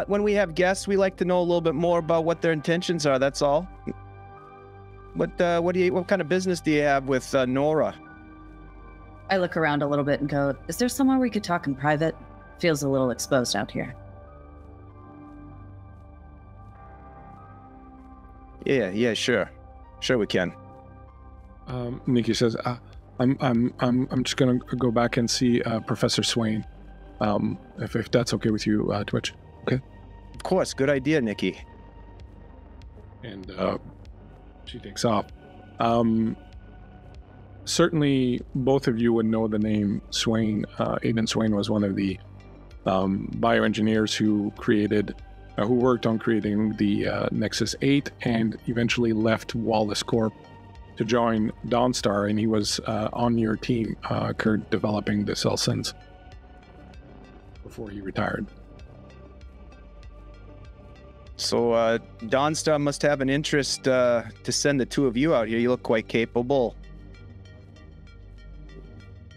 When we have guests, we like to know a little bit more about what their intentions are. That's all. What kind of business do you have with Nora? I look around a little bit and go, "Is there somewhere we could talk in private? Feels a little exposed out here." Yeah, sure we can. Nikki says, I'm just gonna go back and see Professor Swain, if that's okay with you, Twitch. Okay. Of course, good idea, Nikki. And she takes off. Certainly, both of you would know the name Swain. Aiden Swain was one of the bioengineers who worked on creating the Nexus 8 and eventually left Wallace Corp to join Dawnstar, and he was on your team, Kurt, developing the cell sense before he retired. So Dawnstar must have an interest to send the two of you out here. You look quite capable.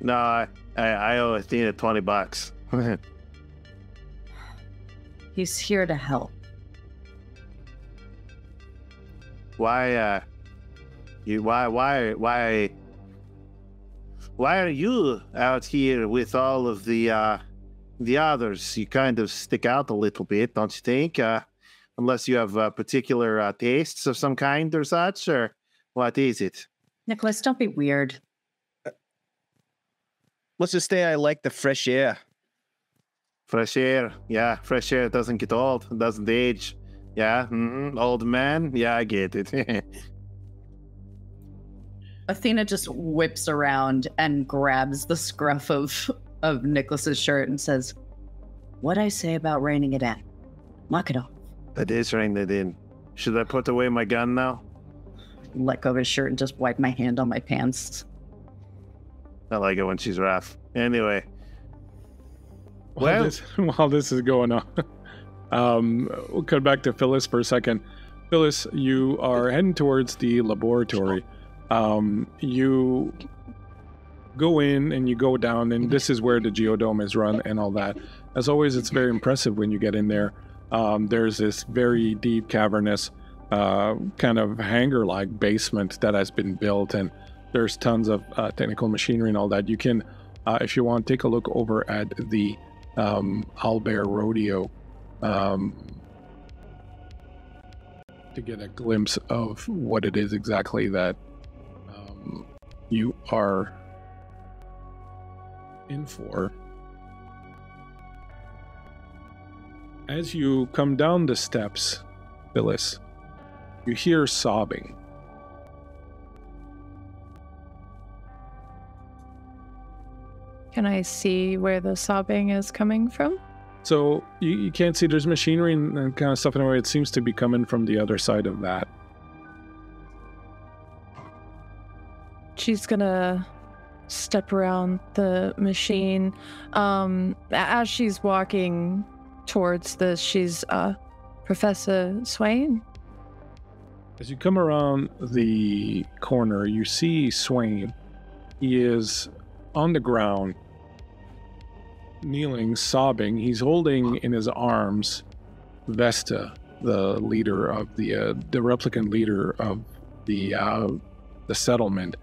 No, I owe Athena $20. He's here to help. Why are you out here with all of the the others, you kind of stick out a little bit, don't you think? Unless you have particular tastes of some kind or such, or what is it? Nicholas, don't be weird. Let's just say I like the fresh air. Fresh air. Yeah, fresh air doesn't get old. It doesn't age. Yeah, old man. Yeah, I get it. Athena just whips around and grabs the scruff of Nicholas's shirt and says, "What'd I say about reining it in? Knock it off." That is reining it in. Should I put away my gun now? Let go of his shirt and just wipe my hand on my pants. I like it when she's rough. Anyway. While this is going on, we'll cut back to Phyllis for a second. Phyllis, you are heading towards the laboratory. You go in and you go down, and this is where the geodome is run and all that. As always, it's very impressive when you get in there. There's this very deep, cavernous, kind of hangar-like basement that has been built, and there's tons of technical machinery and all that. You can, if you want, take a look over at the Owlbear Rodeo to get a glimpse of what it is exactly that you are in for. As you come down the steps, Phyllis, you hear sobbing. Can I see where the sobbing is coming from? So you can't see, there's machinery and kind of stuff in a way. It seems to be coming from the other side of that. She's gonna step around the machine. As she's walking towards this, she's Professor Swain. As you come around the corner, you see Swain. He is on the ground, kneeling, sobbing. He's holding in his arms Vesta, the leader of the replicant leader of the settlement.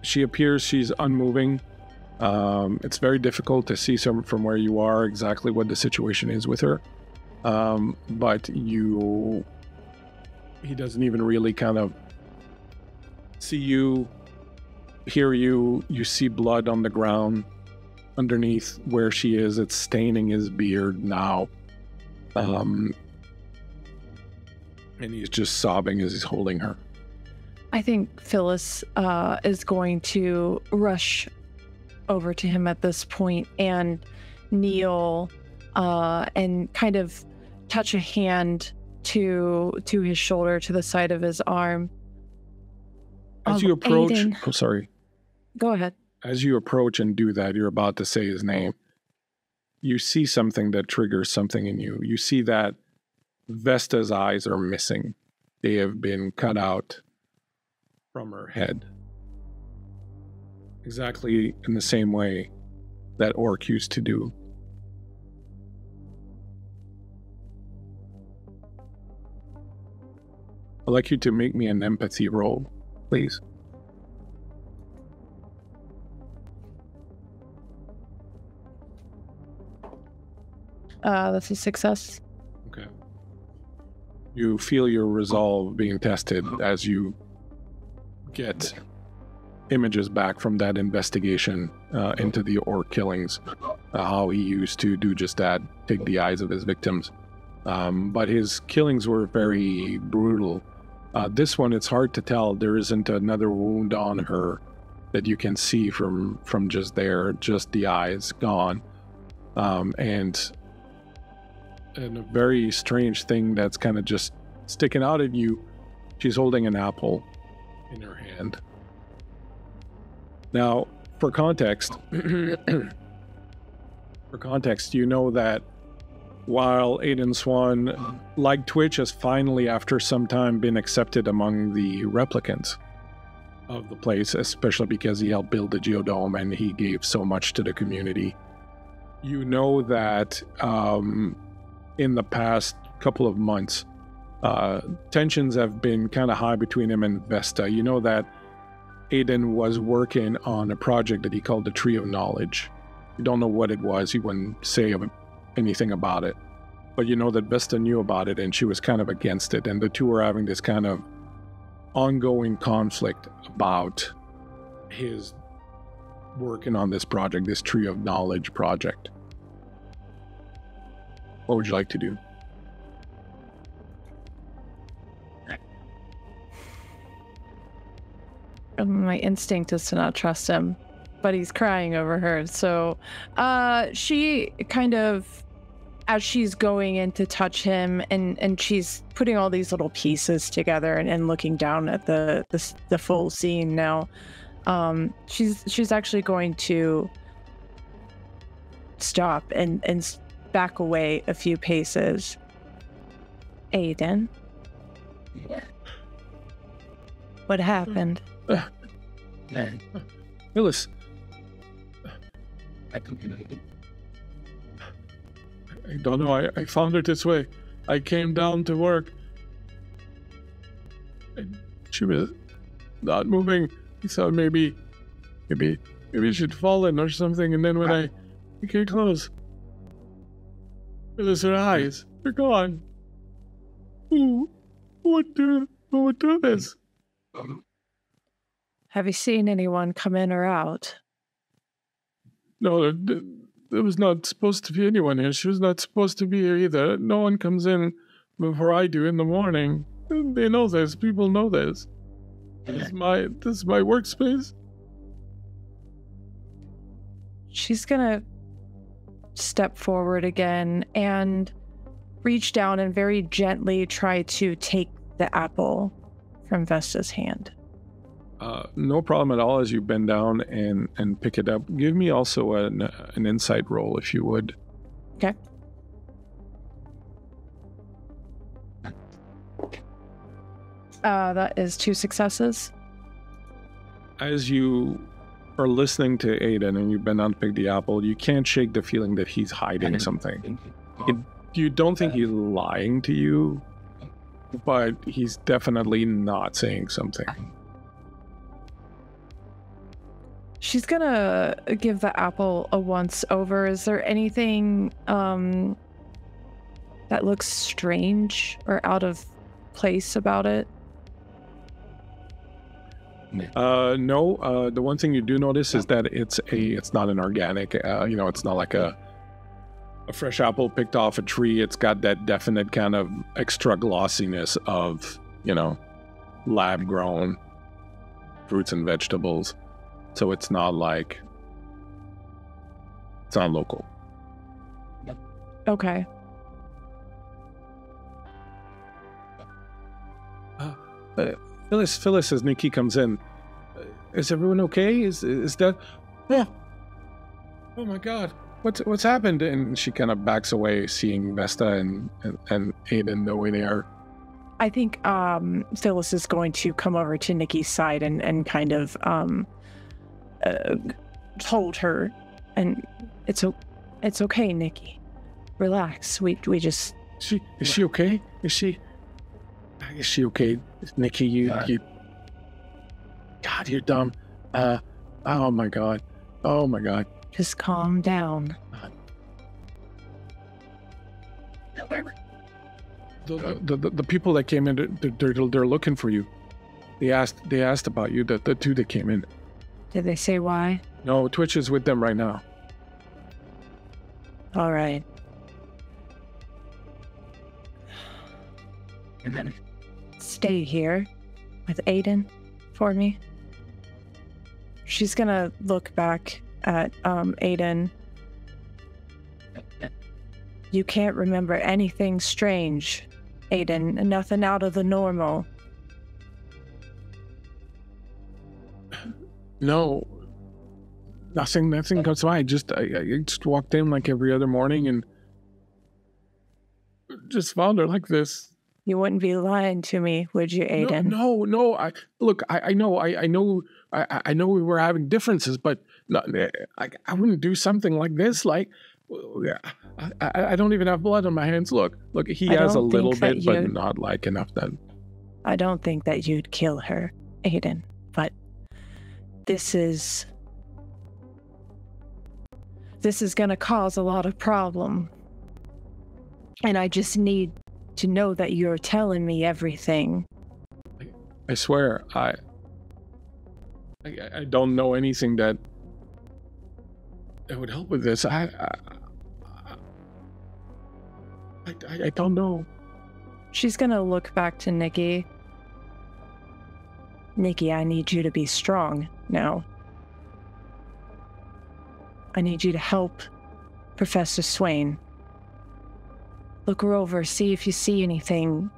She appears, she's unmoving. It's very difficult to see from where you are exactly what the situation is with her. But he doesn't even really kind of see you, hear you. You see blood on the ground underneath where she is. It's staining his beard now. And he's just sobbing as he's holding her. I think Phyllis is going to rush over to him at this point and kneel and kind of touch a hand to his shoulder, to the side of his arm. As you approach, Aiden. oh, sorry. Go ahead. As you approach and do that, you're about to say his name. You see something that triggers something in you. You see that Vesta's eyes are missing. They have been cut out from her head. Exactly in the same way that Orc used to do. I'd like you to make me an empathy roll, please. That's a success. Okay. You feel your resolve being tested as you get images back from that investigation into the Orc killings, how he used to do just that, take the eyes of his victims. But his killings were very brutal. This one, it's hard to tell. There isn't another wound on her that you can see from just there, just the eyes gone. And a very strange thing that's kind of just sticking out at you, she's holding an apple in her hand. Now, for context, you know that while Aiden Swan, like Twitch, has finally, after some time, been accepted among the replicants of the place, especially because he helped build the geodome and he gave so much to the community. You know that in the past couple of months, tensions have been kind of high between him and Vesta. You know that Aiden was working on a project that he called the Tree of Knowledge. You don't know what it was. He wouldn't say anything about it. But you know that Vesta knew about it, and she was kind of against it. And the two were having this kind of ongoing conflict about his working on this project, this Tree of Knowledge project. What would you like to do? My instinct is to not trust him, but he's crying over her. So she kind of, as she's going in to touch him, and she's putting all these little pieces together and looking down at the full scene now, she's actually going to stop and back away a few paces. Aiden? What happened? Phyllis. I don't know. I found her this way. I came down to work. And she was not moving. I thought maybe she'd fallen or something. And then when I came close, Phyllis, her eyes, they're gone. Who would do this? Have you seen anyone come in or out? No, there was not supposed to be anyone here. She was not supposed to be here either. No one comes in before I do in the morning. They know this. People know this. This is my workspace. She's gonna step forward again and reach down and very gently try to take the apple from Vesta's hand. No problem at all as you bend down and pick it up. Give me also an insight roll, if you would. Okay. That is 2 successes. As you are listening to Aiden and you bend down to pick the apple, you can't shake the feeling that he's hiding something. You don't think he's lying to you, but he's definitely not saying something. She's gonna give the apple a once over. Is there anything that looks strange or out of place about it? No. The one thing you do notice is that it's not an organic. It's not like a fresh apple picked off a tree. It's got that definite kind of extra glossiness of lab grown fruits and vegetables. So it's not local. Okay. Phyllis, as Nikki comes in, is everyone okay? Is that? Oh my God! What's happened? And she kind of backs away, seeing Vesta and Aiden the way they are. I think Phyllis is going to come over to Nikki's side and kind of hold her, and it's okay, Nikki. Relax. We just. Is she okay? Is she okay, Nikki? You. God, you're dumb. Oh my God. Just calm down. The people that came in, they're looking for you. They asked about you. The two that came in. Did they say why? No, Twitch is with them right now. All right. And then stay here with Aiden for me. She's gonna look back at Aiden. You can't remember anything strange, Aiden. Nothing out of the normal. No, nothing comes to mind. I just walked in like every other morning and just found her like this. You wouldn't be lying to me, would you, Aiden? No. I know we were having differences, but I wouldn't do something like this. Like, I don't even have blood on my hands. Look, he has a little bit, but not like enough. Then I don't think that you'd kill her, Aiden. But This is going to cause a lot of problem. And I just need to know that you're telling me everything. I swear, I don't know anything that would help with this. I don't know. She's gonna look back to Nikki. Nikki, I need you to be strong now. I need you to help Professor Swain. Look her over, see if you see anything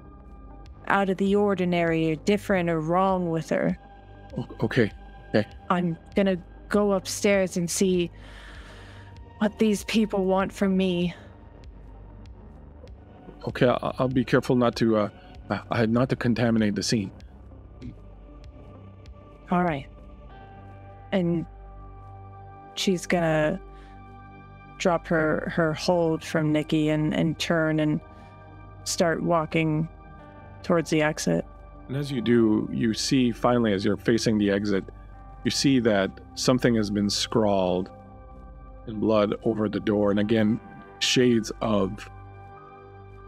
out of the ordinary or different or wrong with her. Okay. I'm gonna go upstairs and see what these people want from me. Okay, I'll be careful not to contaminate the scene. All right. And she's gonna drop her hold from Nikki and turn and start walking towards the exit. And as you do, you see finally, as you're facing the exit, you see that something has been scrawled in blood over the door. And again, shades of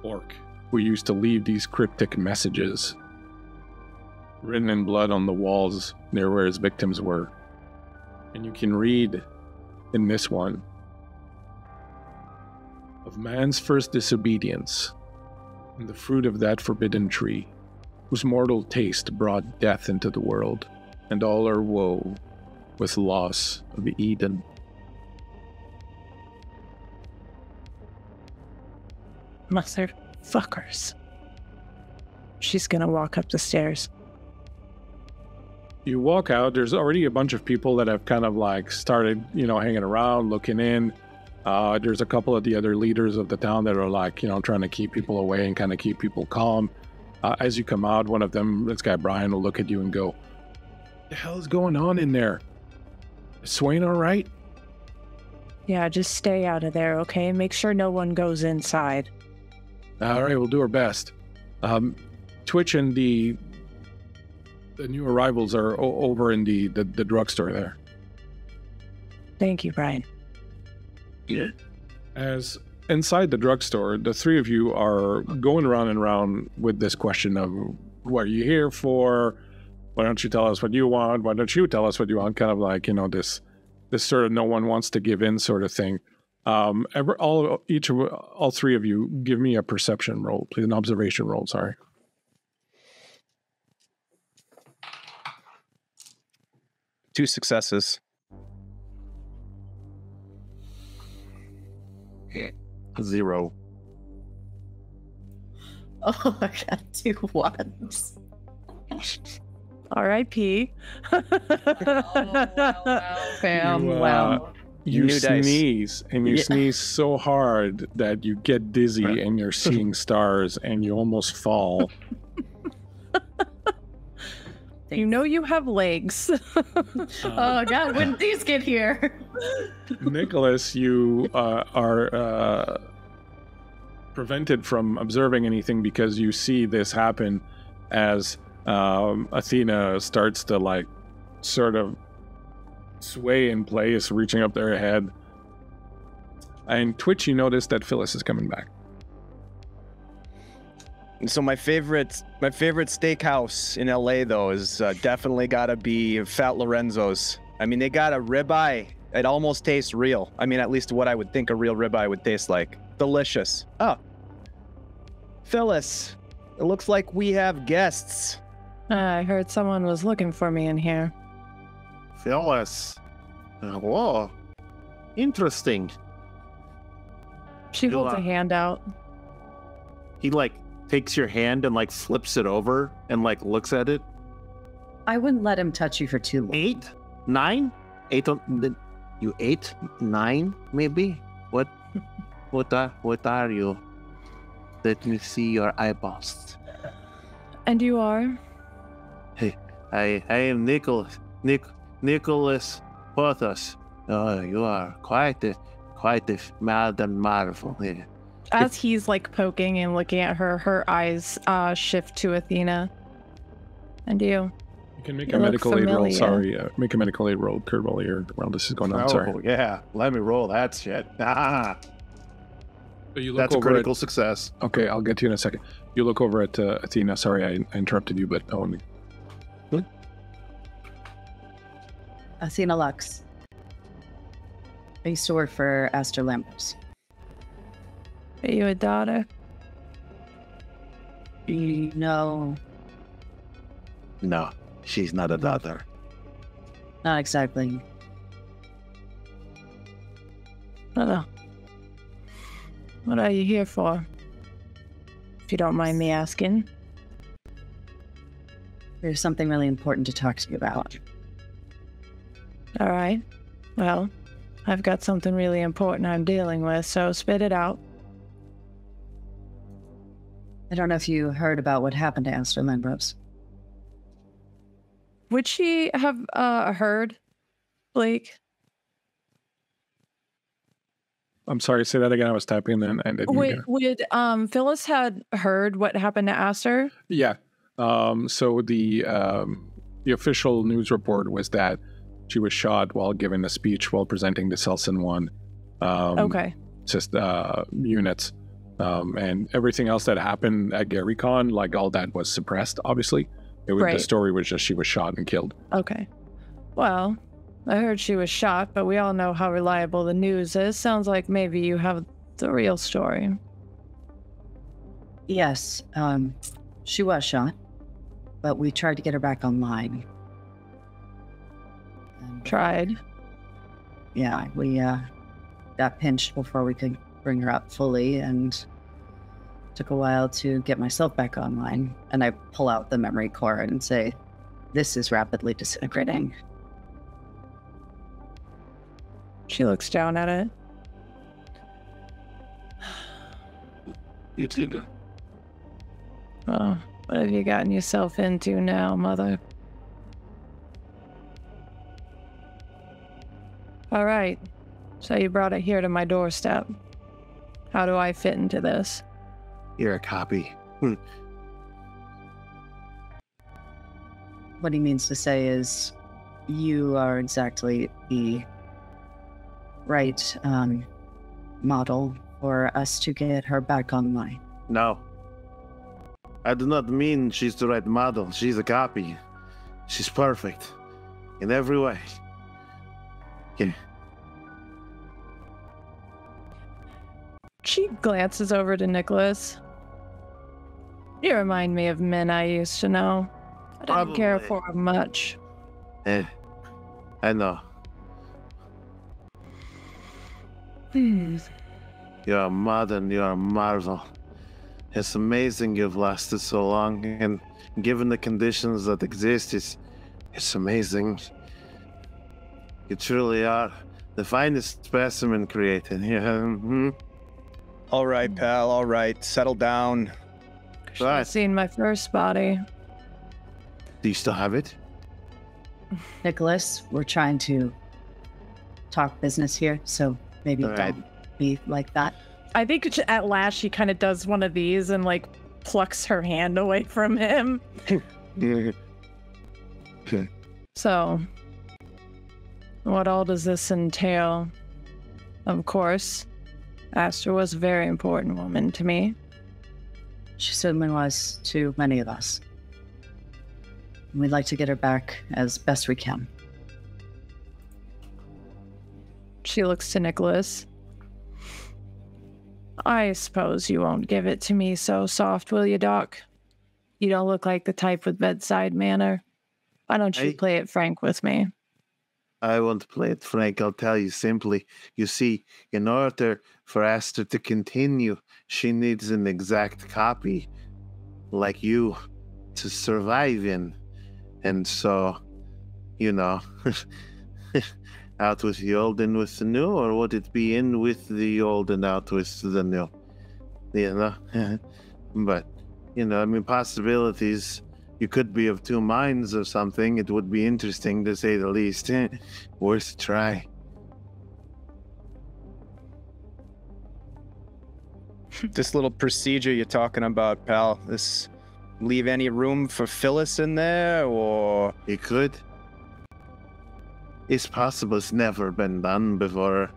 Orc, who used to leave these cryptic messages written in blood on the walls near where his victims were. And you can read in this one, of man's first disobedience, and the fruit of that forbidden tree, whose mortal taste brought death into the world, and all our woe with loss of Eden. Motherfuckers. She's gonna walk up the stairs. You walk out, there's already a bunch of people that have kind of like started, hanging around, looking in. There's a couple of the other leaders of the town that are like, trying to keep people away and kind of keep people calm. As you come out, one of them, this guy Brian, will look at you and go, "What the hell is going on in there? Is Swain all right?" Yeah, just stay out of there, okay? Make sure no one goes inside. All right, we'll do our best. Twitch and the new arrivals are over in the drugstore there. Thank you, Brian. Yeah. As inside the drugstore, the three of you are going around and around with this question of, what are you here for? Why don't you tell us what you want? Why don't you tell us what you want? Kind of like, this sort of no one wants to give in sort of thing. All three of you, give me a perception roll, please, an observation roll, sorry. Two successes. Zero. Oh, I got 2 ones. R.I.P. Fam. Wow. You New sneeze, and you sneeze so hard that you get dizzy and you're seeing stars and you almost fall. You know you have legs. Oh, God, when did these get here? Nicholas, you are prevented from observing anything because you see this happen as Athena starts to sort of sway in place, reaching up their head. And Twitch, you notice that Phyllis is coming back. So my favorite steakhouse in LA though is definitely gotta be Fat Lorenzo's. I mean, they got a ribeye. It almost tastes real. I mean, at least what I would think a real ribeye would taste like. Delicious. Oh, Phyllis, it looks like we have guests. I heard someone was looking for me in here. Phyllis. Whoa. Interesting. She holds a hand out. He takes your hand and flips it over and looks at it. I wouldn't let him touch you for too long. 8? 9? 8 on you 8? 9 maybe? What are you? Let me see your eyeballs. And you are? Hey, I am Nicholas Porthos. Oh, you are quite a mild and marvel. Yeah. As he's poking and looking at her, her eyes shift to Athena. And you? Can make a medical aid roll. Sorry, make a medical aid roll, Kurt, while this is going on. Sorry. Oh, yeah. Let me roll that shit. Ah. So you look That's a over critical success. Okay, I'll get to you in a second. You look over at Athena. Sorry, I interrupted you, but only. Athena Lux. I used to work for Aster Lambros. Are you a daughter? No. No, she's not a daughter. Not exactly. No. What are you here for? If you don't mind me asking. There's something really important to talk to you about. All right. Well, I've got something really important I'm dealing with, so spit it out. I don't know if you heard about what happened to Aster Lambros. Would she have heard, Blake? I'm sorry, say that again. I was typing then and didn't hear. Would Phyllis had heard what happened to Aster? Yeah. So the official news report was that she was shot while giving a speech while presenting the Celsin 1 units. And everything else that happened at GaryCon, like all that was suppressed, obviously. The story was just she was shot and killed. Okay. Well, I heard she was shot, but we all know how reliable the news is. Sounds like maybe you have the real story. Yes, she was shot, but we tried to get her back online. Tried? Yeah, we got pinched before we could bring her up fully, and took a while to get myself back online. And I pull out the memory core and say, this is rapidly disintegrating. She looks down at it. Oh, what have you gotten yourself into now, Mother? All right, so you brought it here to my doorstep. How do I fit into this? You're a copy. What he means to say is, you are exactly the right model for us to get her back online. No. I do not mean she's the right model. She's a copy. She's perfect. In every way. Yeah. She glances over to Nicholas. You remind me of men I used to know. I didn't care for them much. I know. You're modern, you're a marvel. It's amazing you've lasted so long, and given the conditions that exist, it's amazing. You truly are the finest specimen created. Yeah. All right, pal, all right. Settle down. Should have seen my first body. Do you still have it? Nicholas, we're trying to talk business here, so maybe don't be like that. I think at last she kind of does one of these and like plucks her hand away from him. So, what all does this entail? Of course, Aster was a very important woman to me. She certainly was to many of us. We'd like to get her back as best we can. She looks to Nicholas. I suppose you won't give it to me so soft, will you, Doc? You don't look like the type with bedside manner. Why don't you play it frank with me? I won't play it frank. I'll tell you simply. You see, in order for Aster to continue, she needs an exact copy, like you, to survive in. And so, you know, out with the old, in with the new, or would it be in with the old and out with the new? You know? But, you know, I mean, possibilities. You could be of two minds or something. It would be interesting, to say the least. Worth a try. This little procedure you're talking about, pal, this leave any room for Phyllis in there, or It could. It's possible. It's never been done before.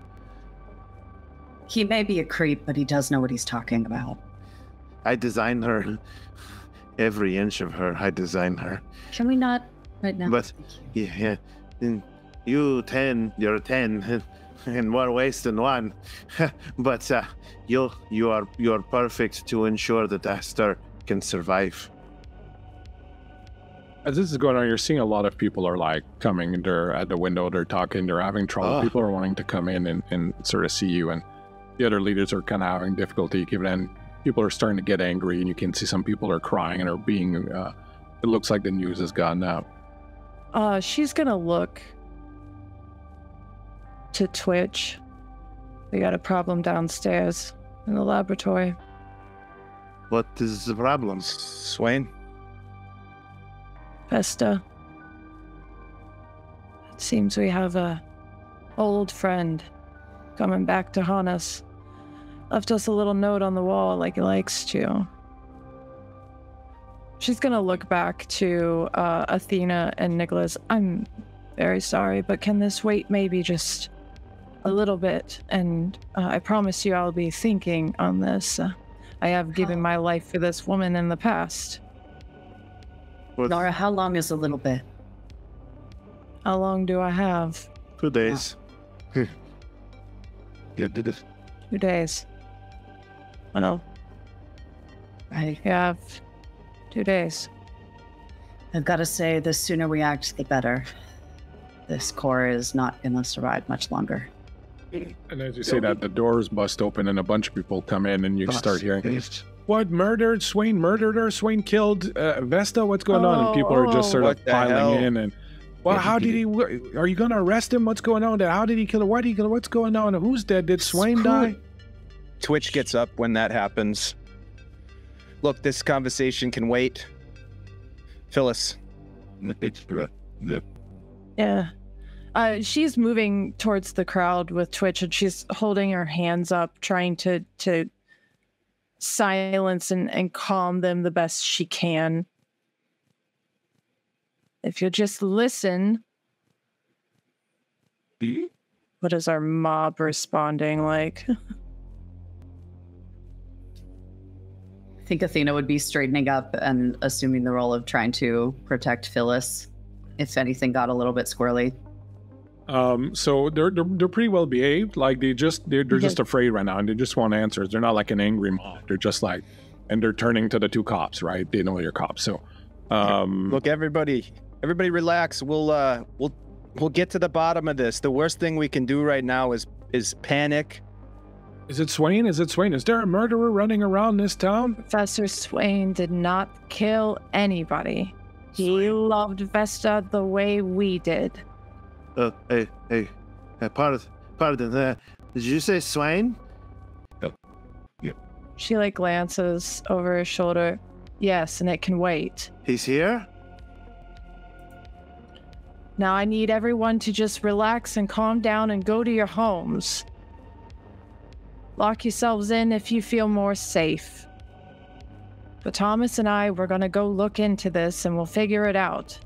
He may be a creep, but he does know what he's talking about. I designed her. Every inch of her, I designed her. Can we not right now? But yeah, you're 10 in more ways than one. But you're perfect to ensure that Aster can survive. As this is going on, you're seeing a lot of people are like coming, and they're at the window, they're talking, they're having trouble. People are wanting to come in and sort of see you, and the other leaders are kind of having difficulty given in. People are starting to get angry, and you can see some people are crying and are being, it looks like the news has gotten out. She's gonna look to Twitch. We got a problem downstairs in the laboratory. What is the problem? Swain? Vesta. It seems we have a old friend coming back to haunt us. Left us a little note on the wall like he likes to. She's gonna look back to Athena and Nicholas. I'm very sorry, but can this wait maybe just a little bit? And I promise you I'll be thinking on this. I have given my life for this woman in the past. Nora, how long is a little bit? How long do I have? 2 days. 2 days. Well, I have 2 days. I've got to say, the sooner we act, the better. This core is not going to survive much longer. And as you say that, the doors bust open and a bunch of people come in, and you start hearing, what, murdered? Swain murdered her? Swain killed Vesta? What's going on? And people are just sort of piling in. And, well, how did he, are you going to arrest him? What's going on? How did he kill her? Why did he kill her? What's going on? Who's dead? Did Swain die? Twitch gets up when that happens. Look, this conversation can wait. Phyllis. Yeah. She's moving towards the crowd with Twitch, and she's holding her hands up, trying to silence and calm them the best she can. If you'll just listen. What is our mob responding like? I think Athena would be straightening up and assuming the role of trying to protect Phyllis if anything got a little bit squirrely. So they're pretty well behaved. Like they're just afraid right now, and they just want answers. They're not like an angry mob. They're just like, and they're turning to the two cops, right? They know you're cops. So, look, everybody relax. We'll get to the bottom of this. The worst thing we can do right now is panic. Is it Swain? Is there a murderer running around this town? Professor Swain did not kill anybody. He loved Vesta the way we did. Hey, pardon. Did you say Swain? Yeah. She glances over her shoulder. Yes, and it can wait. He's here? Now I need everyone to just relax and calm down and go to your homes. Lock yourselves in if you feel more safe. But Thomas and I, we're gonna go look into this and we'll figure it out.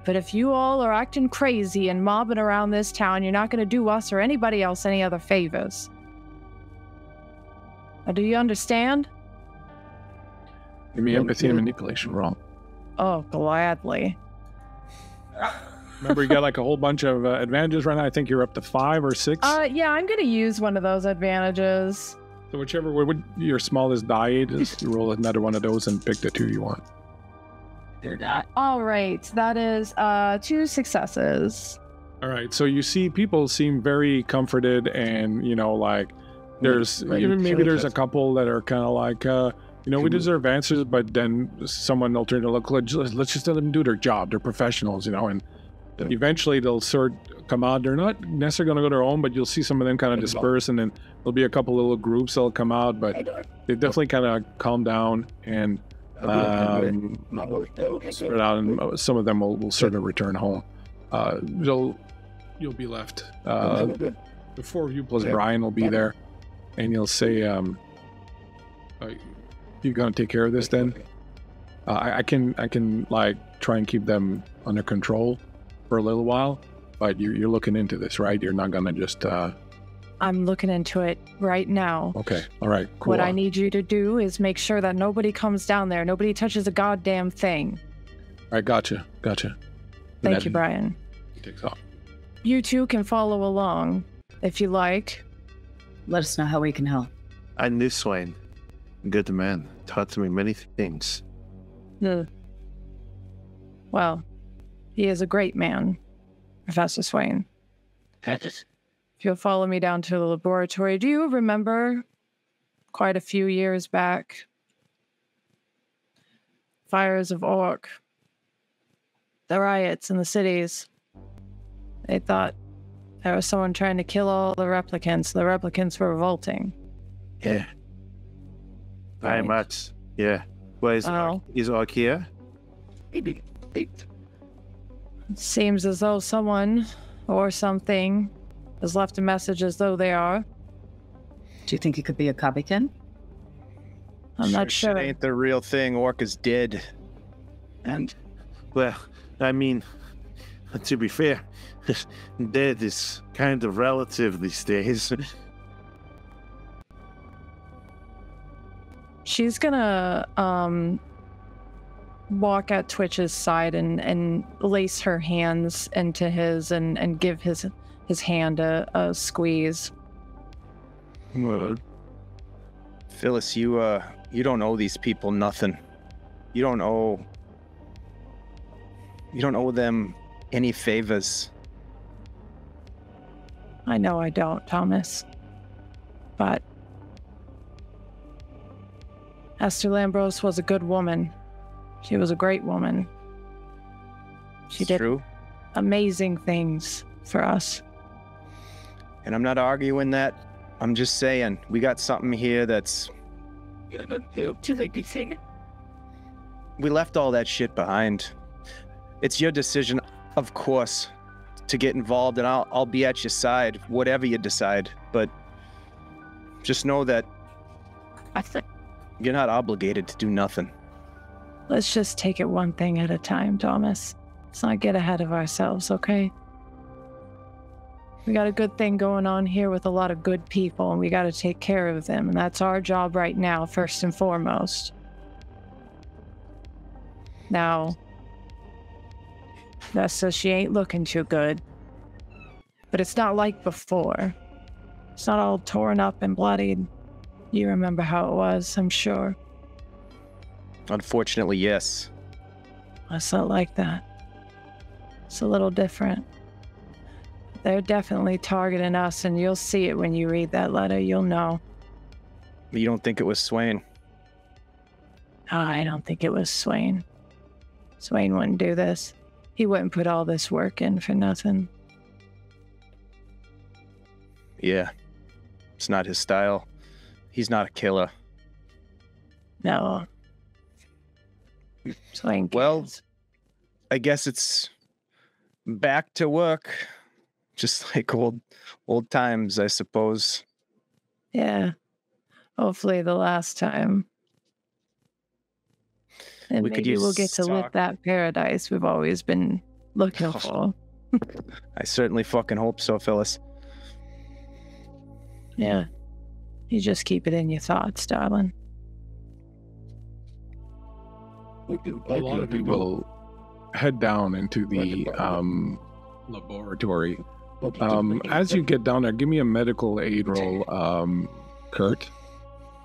But if you all are acting crazy and mobbing around this town, you're not gonna do us or anybody else any other favors. Now, do you understand? Give me empathy and manipulation wrong. Oh, gladly. Remember, you got a whole bunch of advantages right now. I think you're up to 5 or 6. Yeah, I'm gonna use one of those advantages. So whichever would your smallest die, just roll another one of those and pick the 2 you want. They're not. All right, that is 2 successes. All right, so you see people seem very comforted, and there's maybe there's a couple that are kind of we deserve answers, but then someone will turn to look, let's just let them do their job. They're professionals, and eventually they'll sort of come out. They're not necessarily going to go their own, but you'll see some of them kind of disperse, and then there'll be a couple little groups that'll come out, but they definitely kind of calm down and spread out, and some of them will sort of return home. You'll be left. The 4 of you plus Brian will be there, and you'll say, you gonna take care of this then? I can like try and keep them under control for a little while, but you're looking into this, right? You're not gonna just. I'm looking into it right now. Okay. All right. Cool. What I need you to do is make sure that nobody comes down there. Nobody touches a goddamn thing. All right. Gotcha. Thank you, Brian. He takes off. You two can follow along if you like. Let us know how we can help. I knew Swain. Good man. Taught me many things. Well, he is a great man, Professor Swain. If you'll follow me down to the laboratory, do you remember quite a few years back? Fires of Orc. The riots in the cities. They thought there was someone trying to kill all the replicants. The replicants were revolting. Yeah. Very much. Yeah. Well, is Orc here? It seems as though someone or something has left a message as though they are. Do you think it could be a copycat? I'm not sure. It ain't the real thing. Orc is dead. And, well, I mean, to be fair, dead is kind of relative these days. She's gonna walk at Twitch's side and lace her hands into his and give his hand a squeeze. Phyllis, you don't owe these people nothing. You don't owe them any favors. I know I don't, Thomas. But Aster Lambros was a good woman. She was a great woman. She did amazing things for us. And I'm not arguing that. I'm just saying, we got something here that's... We left all that shit behind. It's your decision, of course, to get involved, and I'll be at your side, whatever you decide. But just know that you're not obligated to do nothing. Let's just take it one thing at a time, Thomas. Let's not get ahead of ourselves, okay? We got a good thing going on here with a lot of good people, and we got to take care of them, and that's our job right now, first and foremost. Now, Nessa, she ain't looking too good, but it's not like before. It's not all torn up and bloodied. You remember how it was, I'm sure. Unfortunately, yes. It's not like that. It's a little different. They're definitely targeting us, and you'll see it when you read that letter. You'll know. You don't think it was Swain? Oh, I don't think it was Swain. Swain wouldn't do this. He wouldn't put all this work in for nothing. Yeah. It's not his style. He's not a killer. No. Swain Well, cares. I guess it's back to work. Just like old times, I suppose. Yeah. Hopefully the last time. And We could maybe we'll use get to live talk. that paradise we've always been looking for. I certainly fucking hope so, Phyllis. Yeah. You just keep it in your thoughts, darling. A lot of people head down into the laboratory. As you get down there, give me a medical aid roll, Kurt.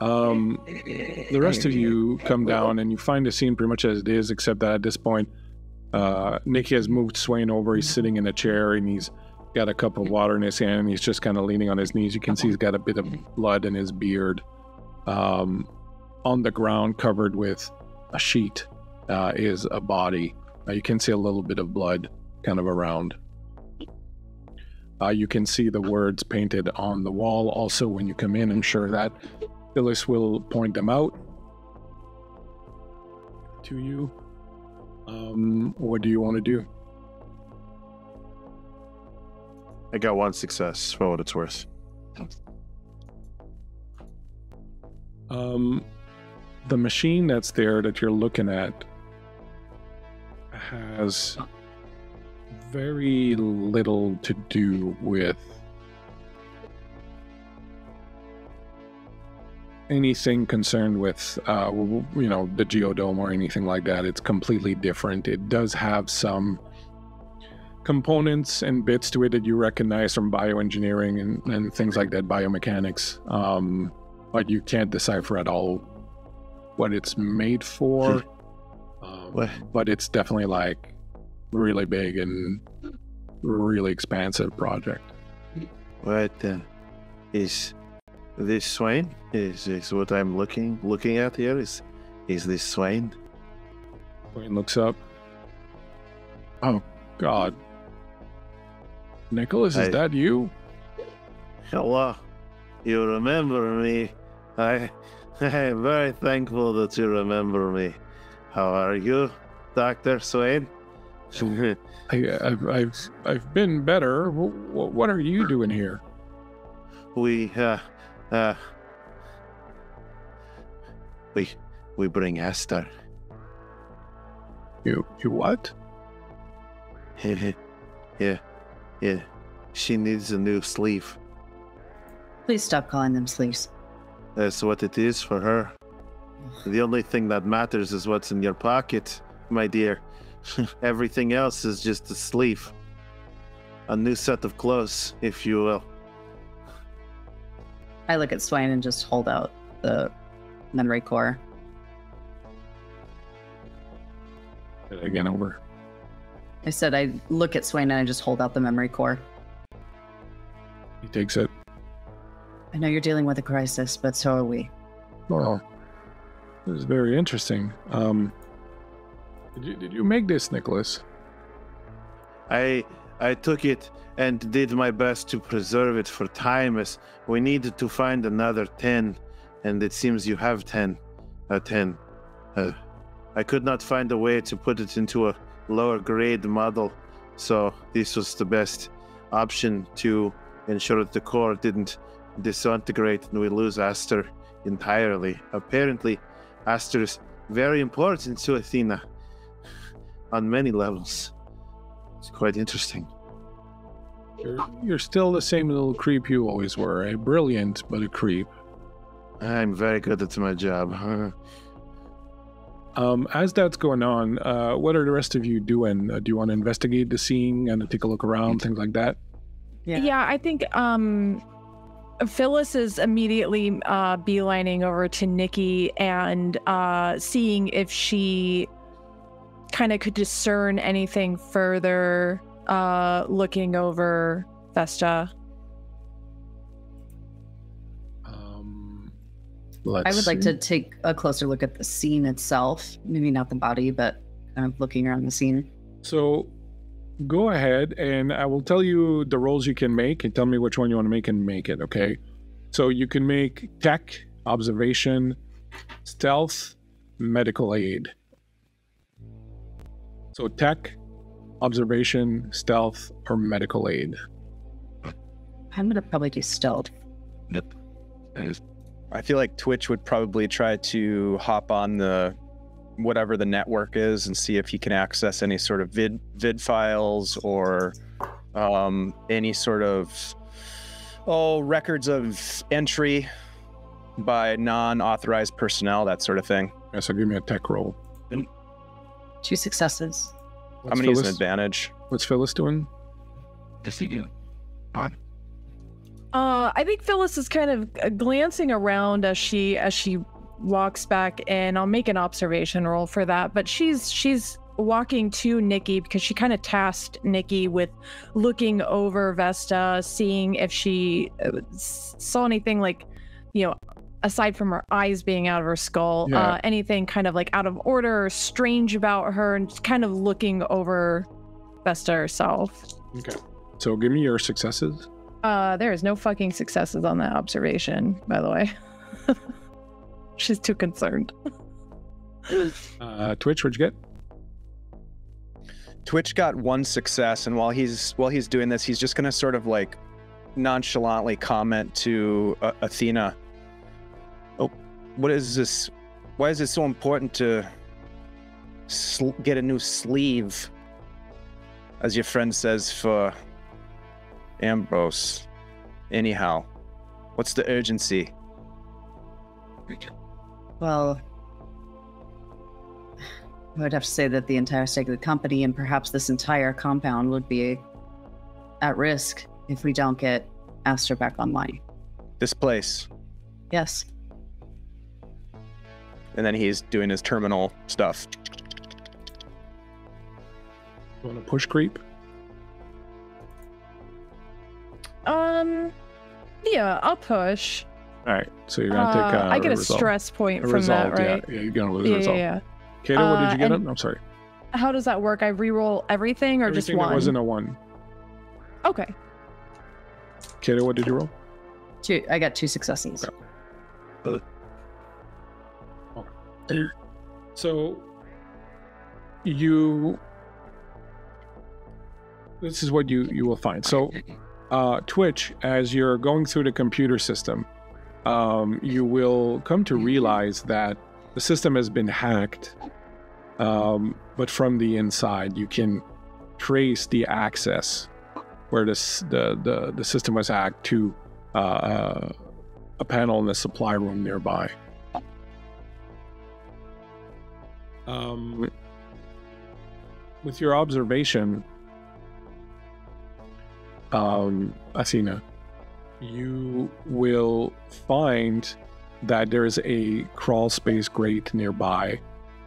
The rest of you come down and you find the scene pretty much as it is, except that at this point, Nicky has moved Swain over. He's sitting in a chair and he's got a cup of water in his hand and he's just kind of leaning on his knees. You can see he's got a bit of blood in his beard. On the ground, covered with a sheet, is a body. You can see a little bit of blood kind of around. You can see the words painted on the wall. Also, when you come in, I'm sure that Phyllis will point them out to you. What do you want to do? I got one success for what it's worth. The machine that's there that you're looking at, has very little to do with anything concerned with, the geodome or anything like that. It's completely different. It does have some components and bits to it that you recognize from bioengineering and things like that, biomechanics. But you can't decipher at all what it's made for. But it's definitely like really big and really expansive project. What is this Swain? Is what I'm looking at here? Is this Swain? Wayne looks up. Oh God, Nicholas, is that you? Hello, you remember me? I am very thankful that you remember me. How are you, Dr. Swain? I've been better. What are you doing here? We bring Aster. You what? Yeah. She needs a new sleeve. Please stop calling them sleeves. That's what it is for her. The only thing that matters is what's in your pocket, my dear. Everything else is just a sleeve. A new set of clothes, if you will. I look at Swain and just hold out the memory core. Again, over. I said I look at Swain and I just hold out the memory core. He takes it. I know you're dealing with a crisis, but so are we. Well, this is very interesting. Did you make this, Nicholas? I took it and did my best to preserve it for time, as we needed to find another 10, and it seems you have 10. I could not find a way to put it into a lower grade model, so this was the best option to ensure that the core didn't disintegrate and we lose Aster entirely. Apparently, Aster is very important to Athena on many levels. It's quite interesting. You're still the same little creep you always were. A brilliant, but a creep. I'm very good at my job. As that's going on, what are the rest of you doing? Do you want to investigate the scene and take a look around, things like that? Yeah, I think Phyllis is immediately beelining over to Nikki and seeing if she kind of could discern anything further, looking over Vesta. I would like to take a closer look at the scene itself. Maybe not the body, but kind of looking around the scene. So go ahead and I will tell you the rolls you can make and tell me which one you want to make and make it, okay? So you can make tech, observation, stealth, medical aid. So tech, observation, stealth, or medical aid. I'm going to probably do stealth. Yep. I feel like Twitch would probably try to hop on the whatever the network is and see if he can access any sort of vid files or any sort of records of entry by non-authorized personnel, that sort of thing. Yeah, so give me a tech roll. 2 successes. I'm going to use an advantage. What's Phyllis doing? I think Phyllis is kind of glancing around as she walks back, and I'll make an observation roll for that. But she's walking to Nikki because she kind of tasked Nikki with looking over Vesta, seeing if she saw anything like, aside from her eyes being out of her skull, anything kind of like out of order or strange about her, and just kind of looking over Vesta herself. Okay. So give me your successes. There is no fucking successes on that observation, by the way. She's too concerned. Twitch, what'd you get? Twitch got 1 success, and while he's doing this, he's just gonna sort of like nonchalantly comment to Athena. Oh, what is this? Why is it so important to get a new sleeve, as your friend says, for Ambrose. Anyhow, what's the urgency? Well, I would have to say that the entire state of the company and perhaps this entire compound would be at risk if we don't get Aster back online. This place. Yes. And then he's doing his terminal stuff. You want to push creep? Yeah, I'll push. All right, so you're gonna take. I get a resolve. stress point A from resolve, that, right? Yeah, you're gonna lose a resolve. Yeah. Kato, what did you get? And- I'm sorry. How does that work? I reroll everything or Everything just that one? wasn't a 1. Okay. Kato, what did you roll? 2. I got 2 successes. Okay. So this is what you will find. So Twitch, as you're going through the computer system, you will come to realize that the system has been hacked, but from the inside you can trace the access where the system was hacked to a panel in the supply room nearby. With your observation, Athena, you will find that there's a crawl space grate nearby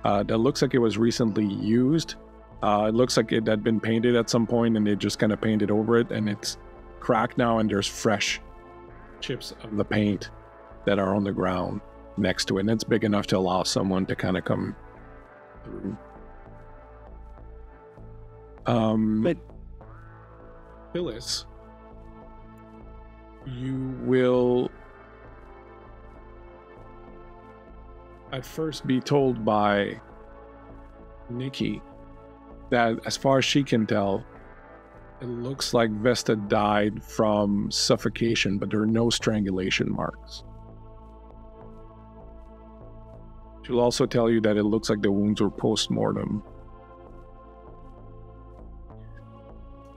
that looks like it was recently used. It looks like it had been painted at some point and they just kind of painted over it, and it's cracked now, and there's fresh chips of the paint that are on the ground next to it, and it's big enough to allow someone to kind of come through. But Phyllis, you will at first be told by Nikki that, as far as she can tell, it looks like Vesta died from suffocation, but there are no strangulation marks. She'll also tell you that it looks like the wounds were post-mortem.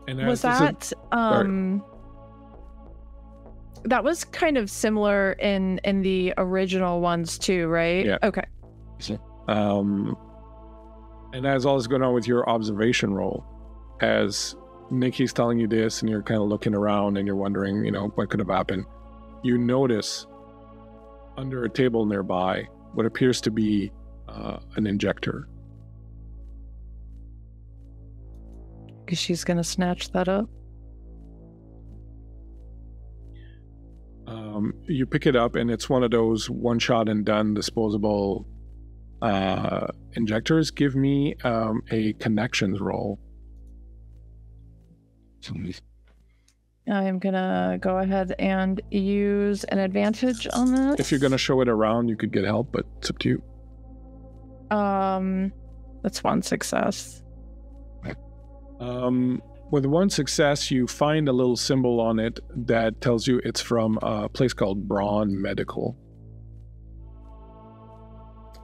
And Was that that was kind of similar in the original ones too, right? Yeah. Okay. And as all is going on with your observation roll, as Nikki's telling you this and you're kind of looking around and you're wondering, what could have happened, you notice under a table nearby what appears to be an injector. Because she's gonna snatch that up. You pick it up, and it's one of those one-shot and done disposable injectors. Give me a connections roll. I am gonna go ahead and use an advantage on this. If you're gonna show it around, you could get help, but it's up to you. That's one success. With one success, you find a little symbol on it that tells you it's from a place called Braun Medical.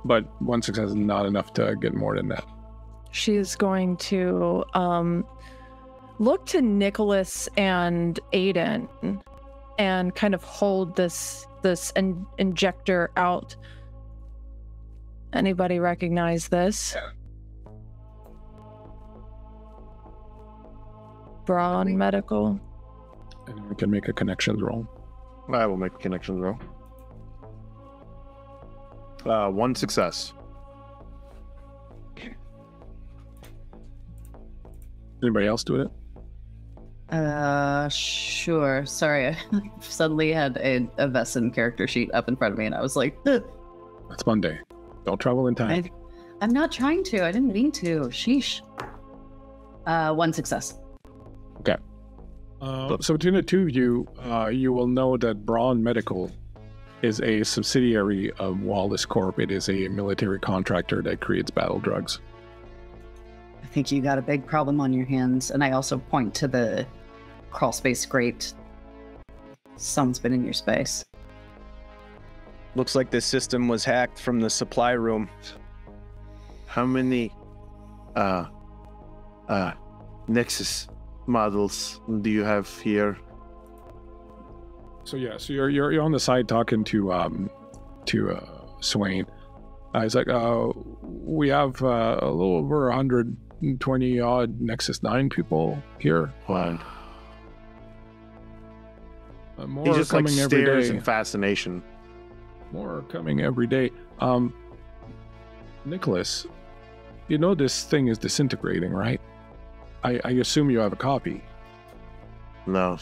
But one success is not enough to get more than that. She's going to look to Nicholas and Aiden and kind of hold this injector out. Anybody recognize this? Yeah. Braun Medical. And we can make a connections roll. I will make a connections roll. One success. Anybody else do it? Sure. Sorry, I suddenly had a Vesson character sheet up in front of me, and I was like, "Ugh." It's Monday. Don't travel in time. I'm not trying to. I didn't mean to. Sheesh. One success. Okay. So between the two of you, you will know that Braun Medical is a subsidiary of Wallace Corp. It is a military contractor that creates battle drugs. I think you got a big problem on your hands. And I also point to the crawl space grate. Someone's been in your space. looks like this system was hacked from the supply room. How many Nexus models do you have here? So you're on the side talking to Swain. He's like, we have a little over 120 odd Nexus 9 people here. Wow. More He just like coming every stares day. in fascination. More coming every day. Nicholas, you know this thing is disintegrating, right? I assume you have a copy. No,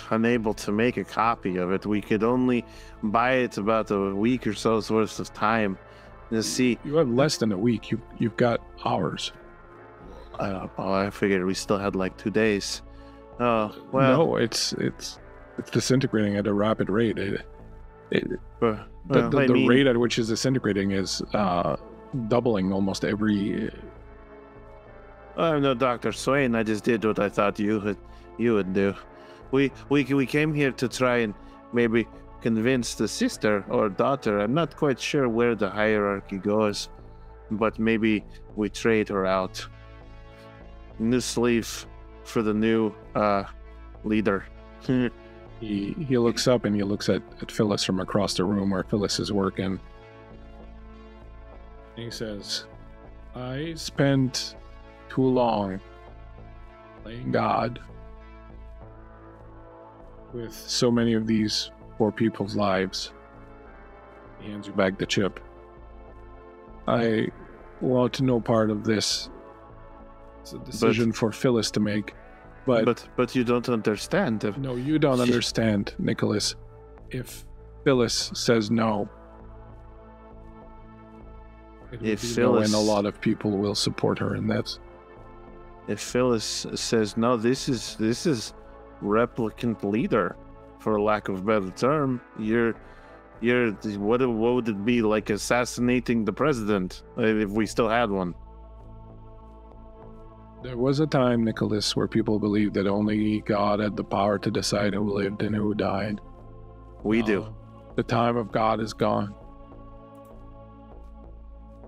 unable to make a copy of it. We could only buy it about a week or so's worth of time. You see, You have less than a week. You've got hours. I figured we still had like 2 days. Oh well. No, it's disintegrating at a rapid rate. The rate at which it's disintegrating is doubling almost every. I'm no Dr. Swain. I just did what I thought you would do. We came here to try and maybe convince the sister or daughter. I'm not quite sure where the hierarchy goes, but maybe we trade her out. New sleeve for the new leader. He looks up and he looks at Phyllis from across the room where Phyllis is working. And he says, I spent too long playing God with so many of these poor people's lives. He hands you back the chip. I want no part of this. It's a decision for Phyllis to make. But you don't understand. No, you don't understand, Nicholas. If Phyllis says no, it will be no, and a lot of people will support her in that. If Phyllis says no, this is replicant leader, for lack of a better term. You're what would it be like assassinating the president if we still had one? There was a time, Nicholas, where people believed that only God had the power to decide who lived and who died. We do. The time of God is gone.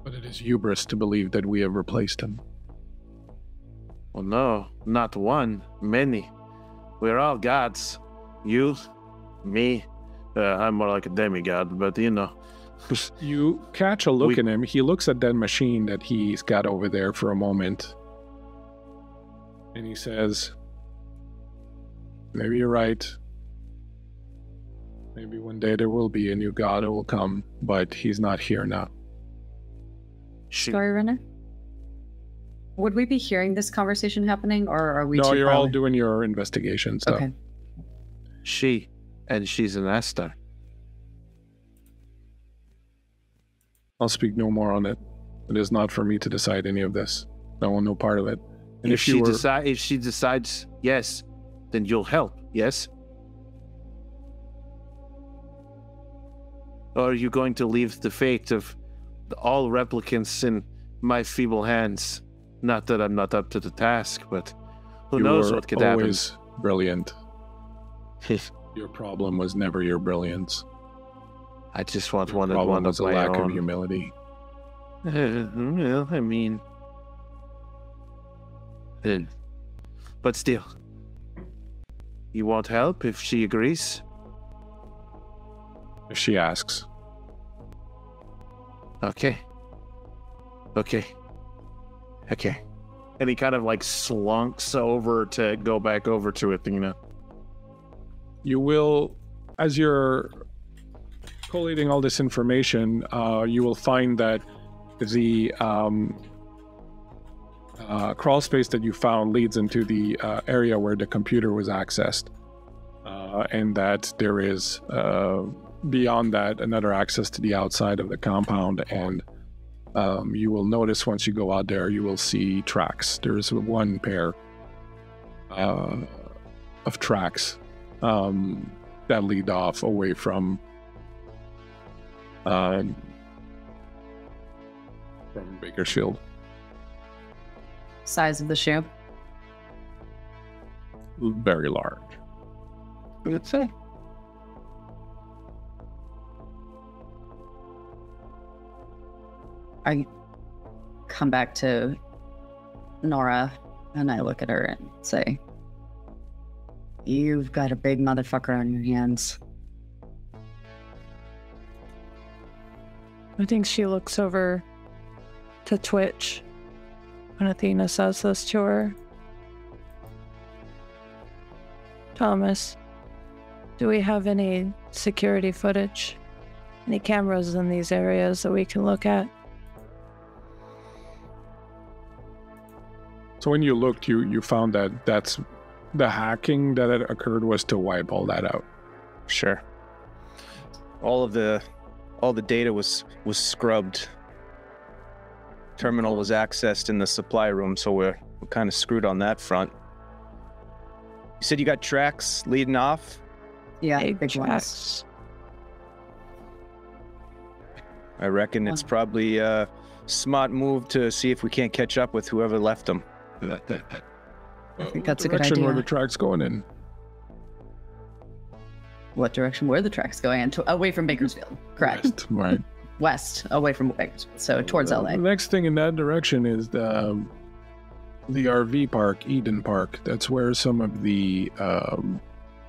But it is hubris to believe that we have replaced him. Well, no, not one, many. We're all gods. You, me, I'm more like a demigod, but you know. You catch a look at him. He looks at that machine that he's got over there for a moment. And he says, maybe you're right. Maybe one day there will be a new god who will come, but he's not here now. Story runner? Would we be hearing this conversation happening, or are we? No, too you're far all away? doing your investigation stuff. Okay. She's an Aster. I'll speak no more on it. It is not for me to decide any of this. I want no part of it. And if she decides yes, then you'll help, yes? Or are you going to leave the fate of all replicants in my feeble hands? Not that I'm not up to the task, but who knows what could happen. You were always brilliant. Your problem was never your brilliance. I just want one of my a lack own. of humility. Well, I mean... But still, you won't help if she agrees? If she asks. Okay. And he kind of like slunks over to go back over to Athena. You will, as you're collating all this information, you will find that the crawl space that you found leads into the area where the computer was accessed, and that there is beyond that another access to the outside of the compound. And you will notice once you go out there, you will see tracks. There's one pair of tracks that lead off away from Bakersfield. Size of the shoe? Very large. Let's say. I come back to Nora and I look at her and say, "You've got a big motherfucker on your hands." I think she looks over to Twitch when Athena says this to her. Thomas, do we have any security footage? Any cameras in these areas that we can look at? So when you looked, you found that that's the hacking that had occurred was to wipe all that out. Sure. All the data was scrubbed. Terminal was accessed in the supply room, so we're kind of screwed on that front. You said you got tracks leading off? Yeah, Big big ones. tracks. I reckon it's probably a smart move to see if we can't catch up with whoever left them. I think that's a good Direction idea. where the track's going in. What direction were the tracks going in? Away from Bakersfield, correct? West, right. West, away from Bakersfield, so towards The LA. next thing in that direction is the RV park, Eden Park. That's where some of the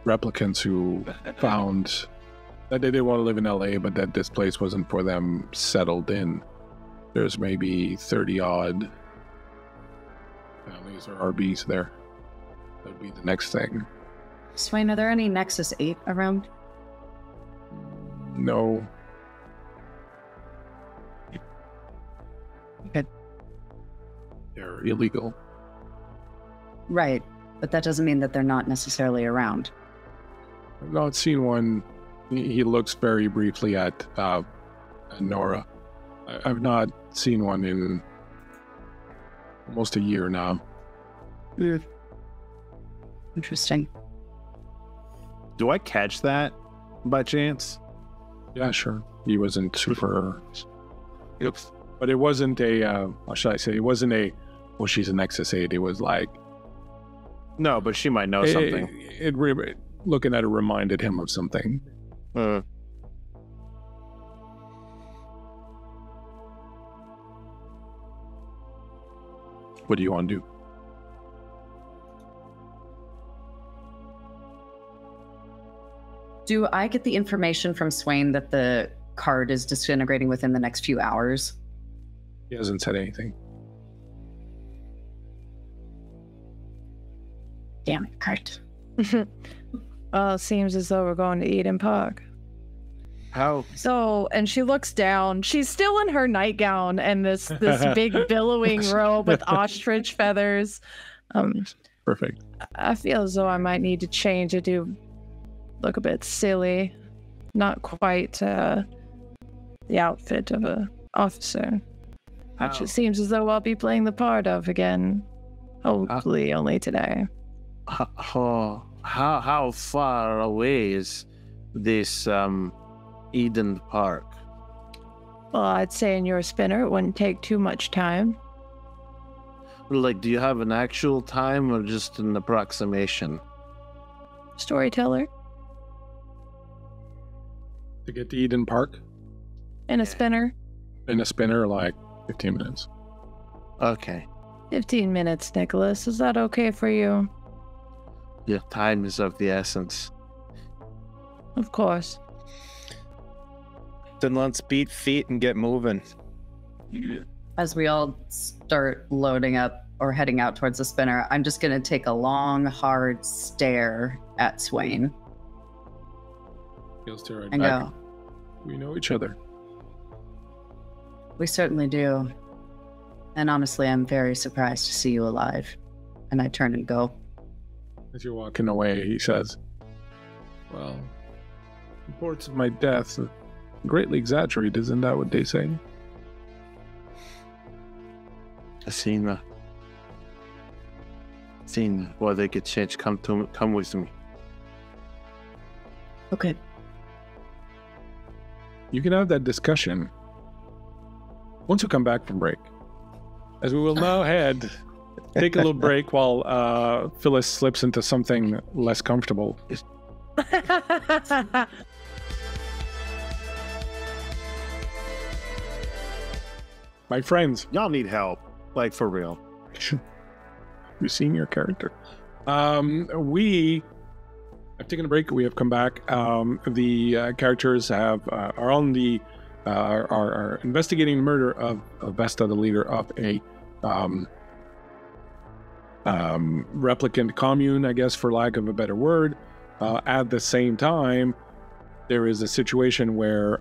replicants who found that they didn't want to live in LA, but that this place wasn't for them, settled in. There's maybe 30 odd families or RBs there. That'd be the next thing. Swain, are there any Nexus 8 around? No. Okay. They're illegal. Right, but that doesn't mean that they're not necessarily around. I've not seen one. He looks very briefly at Nora. I've not seen one in almost a year now. Interesting. Do I catch that by chance? Yeah, sure. He wasn't super... But it wasn't a, how should I say, it wasn't a, well, she's an Nexus 8. It was like... No, but she might know something. Looking at it reminded him of something. What do you want to do? Do I get the information from Swain that the card is disintegrating within the next few hours? He hasn't said anything. Damn it, Kurt. Well, it seems as though we're going to Eden Park. How? So, and she looks down. She's still in her nightgown and this big billowing robe with ostrich feathers. Perfect. I feel as though I might need to change. I do look a bit silly. Not quite the outfit of a officer. Which it seems as though I'll be playing the part of again. Hopefully only today. How far away is this Eden Park? Well, I'd say in your spinner it wouldn't take too much time. Like, do you have an actual time or just an approximation? Storyteller To get to Eden Park? in a spinner. In a spinner, like 15 minutes. Okay. 15 minutes, Nicholas. Is that okay for you? Yeah, time is of the essence. Of course. Then let's beat feet and get moving. As we all start loading up or heading out towards the spinner, I'm just going to take a long, hard stare at Swain. He'll stare right and back. go, We know each other. "We certainly do. And honestly, I'm very surprised to see you alive." And I turn and go. As you're walking away, he says, well, reports of my death are greatly exaggerated. Isn't that what they say? Athena. While they get changed, come with me. Okay. You can have that discussion once you come back from break. As we will now take a little break while Phyllis slips into something less comfortable. My friends, Y'all need help. Like, for real. be seeing your character. We have taken a break. We have come back. The characters are on the are investigating the murder of Vesta, the leader of a replicant commune, I guess, for lack of a better word. At the same time, there is a situation where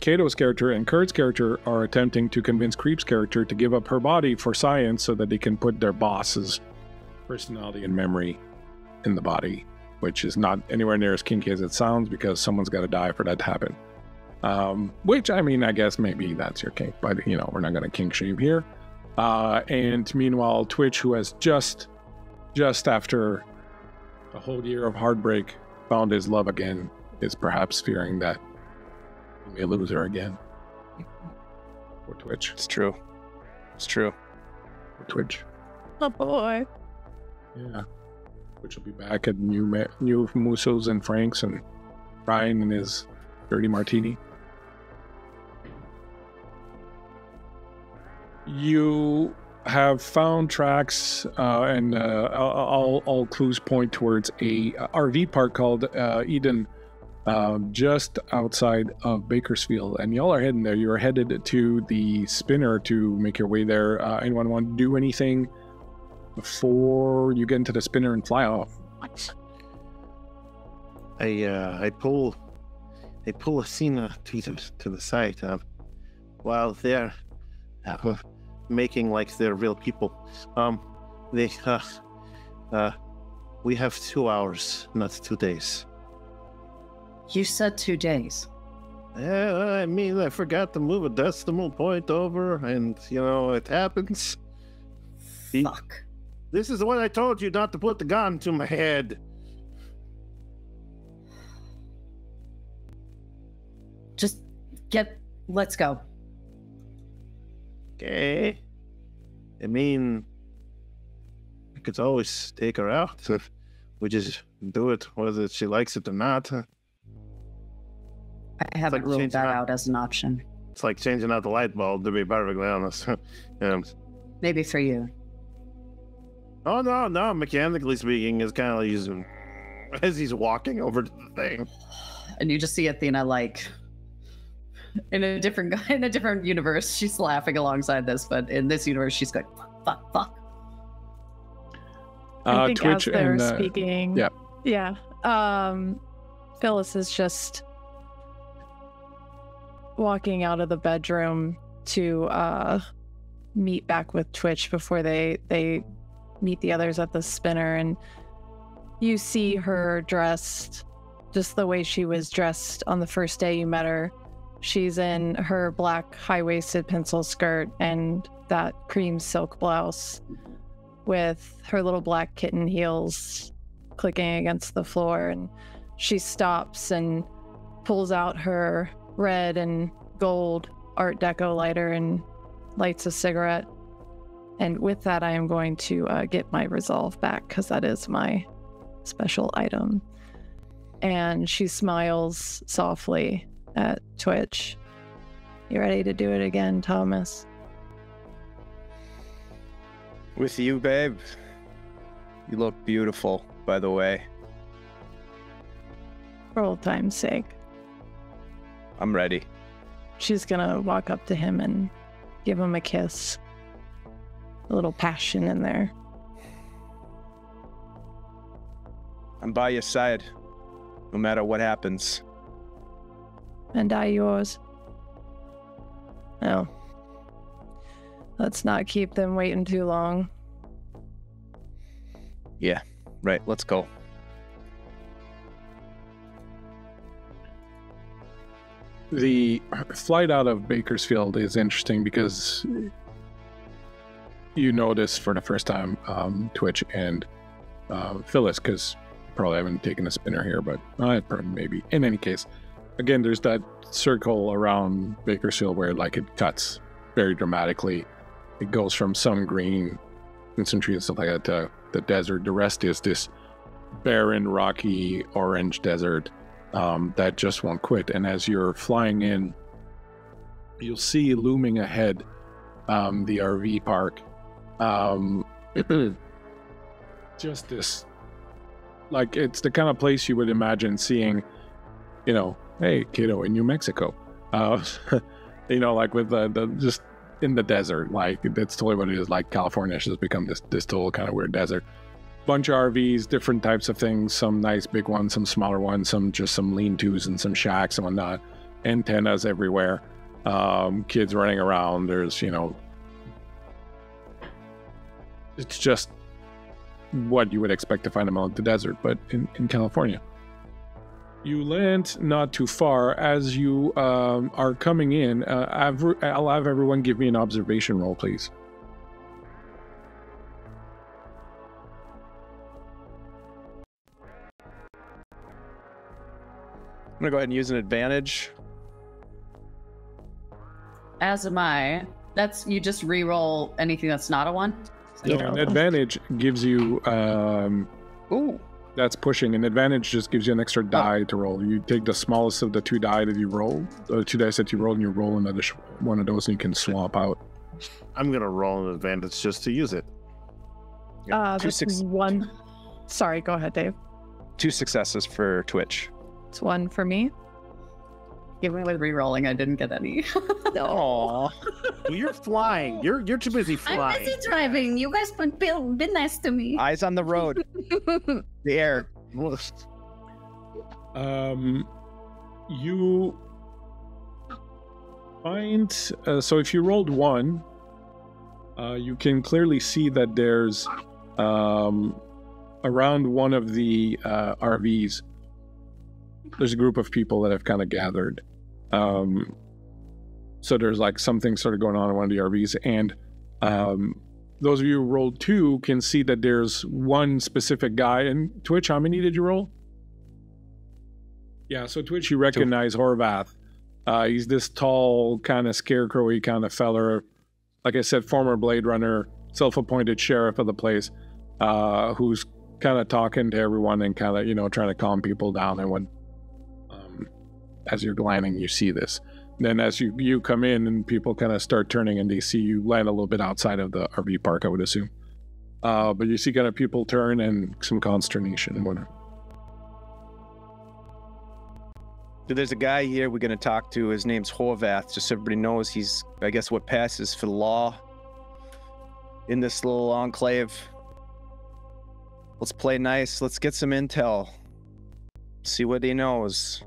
Kato's character and Kurt's character are attempting to convince Creep's character to give up her body for science so that they can put their boss's personality and memory in the body, which is not anywhere near as kinky as it sounds because someone's got to die for that to happen. Which, I mean, I guess maybe that's your kink, but, you know, we're not going to kink shame here. And meanwhile, Twitch, who has just after a whole year of heartbreak found his love again, is perhaps fearing that he may lose her again. For Twitch. It's true. For Twitch. Oh boy. Yeah. Twitch will be back at new Musos and Franks and Ryan and his dirty martini. You have found tracks and all clues point towards a RV park called Eden, just outside of Bakersfield, and y'all are heading there. You're headed to the spinner to make your way there. Anyone want to do anything before you get into the spinner and fly off? I pull Athena to the side while they're making like they're real people. We have 2 hours, not 2 days. You said 2 days. Yeah, I mean, I forgot to move a decimal point over, and, you know, it happens. Fuck. This is what I told you, not to put the gun to my head. Just let's go. Okay. I mean, I could always take her out if we just do it, whether she likes it or not. I haven't ruled that out as an option. It's like changing out the light bulb, to be perfectly honest. Maybe for you. Oh, no, mechanically speaking, it's kind of like using as he's walking over to the thing. And you just see Athena like in a different universe, she's laughing alongside this, but in this universe, she's going, fuck. I think Twitch as they're and, speaking, yeah. Phyllis is just walking out of the bedroom to meet back with Twitch before they meet the others at the spinner, and you see her dressed just the way she was dressed on the first day you met her. She's in her black high-waisted pencil skirt and that cream silk blouse with her little black kitten heels clicking against the floor, and she stops and pulls out her red and gold Art Deco lighter and lights a cigarette. And with that, I am going to get my resolve back because that is my special item. And she smiles softly at Twitch. You ready to do it again, Thomas? With you, babe. You look beautiful, by the way. For old time's sake. I'm ready. She's gonna walk up to him and give him a kiss. A little passion in there. I'm by your side, no matter what happens. And I yours. No. Let's not keep them waiting too long. Yeah, right, let's go. The flight out of Bakersfield is interesting because you notice for the first time Twitch and Phyllis, because you probably haven't taken a spinner here, but maybe. In any case, again, there's that circle around Bakersfield where like it cuts very dramatically. It goes from some green and some trees and stuff like that to the desert. The rest is this barren, rocky, orange desert that just won't quit. And as you're flying in, you'll see looming ahead the RV park. just this, like, it's the kind of place you would imagine seeing, you know, hey, kiddo, in New Mexico. You know, like with the just in the desert, like that's totally what it is. Like California has just become this total kind of weird desert. Bunch of RVs, different types of things, some nice big ones, some smaller ones, some just some lean-tos and some shacks and whatnot. Antennas everywhere. Kids running around. There's, you know, it's just what you would expect to find them out in the desert, but in California. You land not too far. As you are coming in, I'll have everyone give me an observation roll, please. I'm gonna go ahead and use an advantage. As am I. That's, you just re-roll anything that's not a 1? So an advantage gives you Ooh. That's pushing. An advantage just gives you an extra die to roll. You take the smallest of the 2 die that you roll, the 2 dice that you roll, and you roll another one of those, and you can swap out. I'm gonna roll an advantage just to use it. That's 1. Sorry, go ahead, Dave. 2 successes for Twitch. It's 1 for me. Even with re-rolling, I didn't get any. Aww. Well, you're flying. You're too busy flying. I'm busy driving. You guys been nice to me. Eyes on the road. The air. You find so if you rolled 1, you can clearly see that there's around one of the RVs. There's a group of people that have kind of gathered. So there's like something sort of going on in one of the RVs, and those of you who rolled 2 can see that there's one specific guy. And Twitch, how many did you roll? Yeah, so Twitch, you recognize Horvath. He's this tall, kind of scarecrowy kind of feller. Like I said, former Blade Runner, self-appointed sheriff of the place, who's kind of talking to everyone and kind of, you know, trying to calm people down. And when as you're landing, you see this. Then as you come in and people kind of start turning and they see you land a little bit outside of the RV park, I would assume. But you see kind of people turn and some consternation and whatnot. So there's a guy here we're going to talk to. His name's Horvath. Just so everybody knows, he's, I guess, what passes for the law in this little enclave. Let's play nice. Let's get some intel. See what he knows.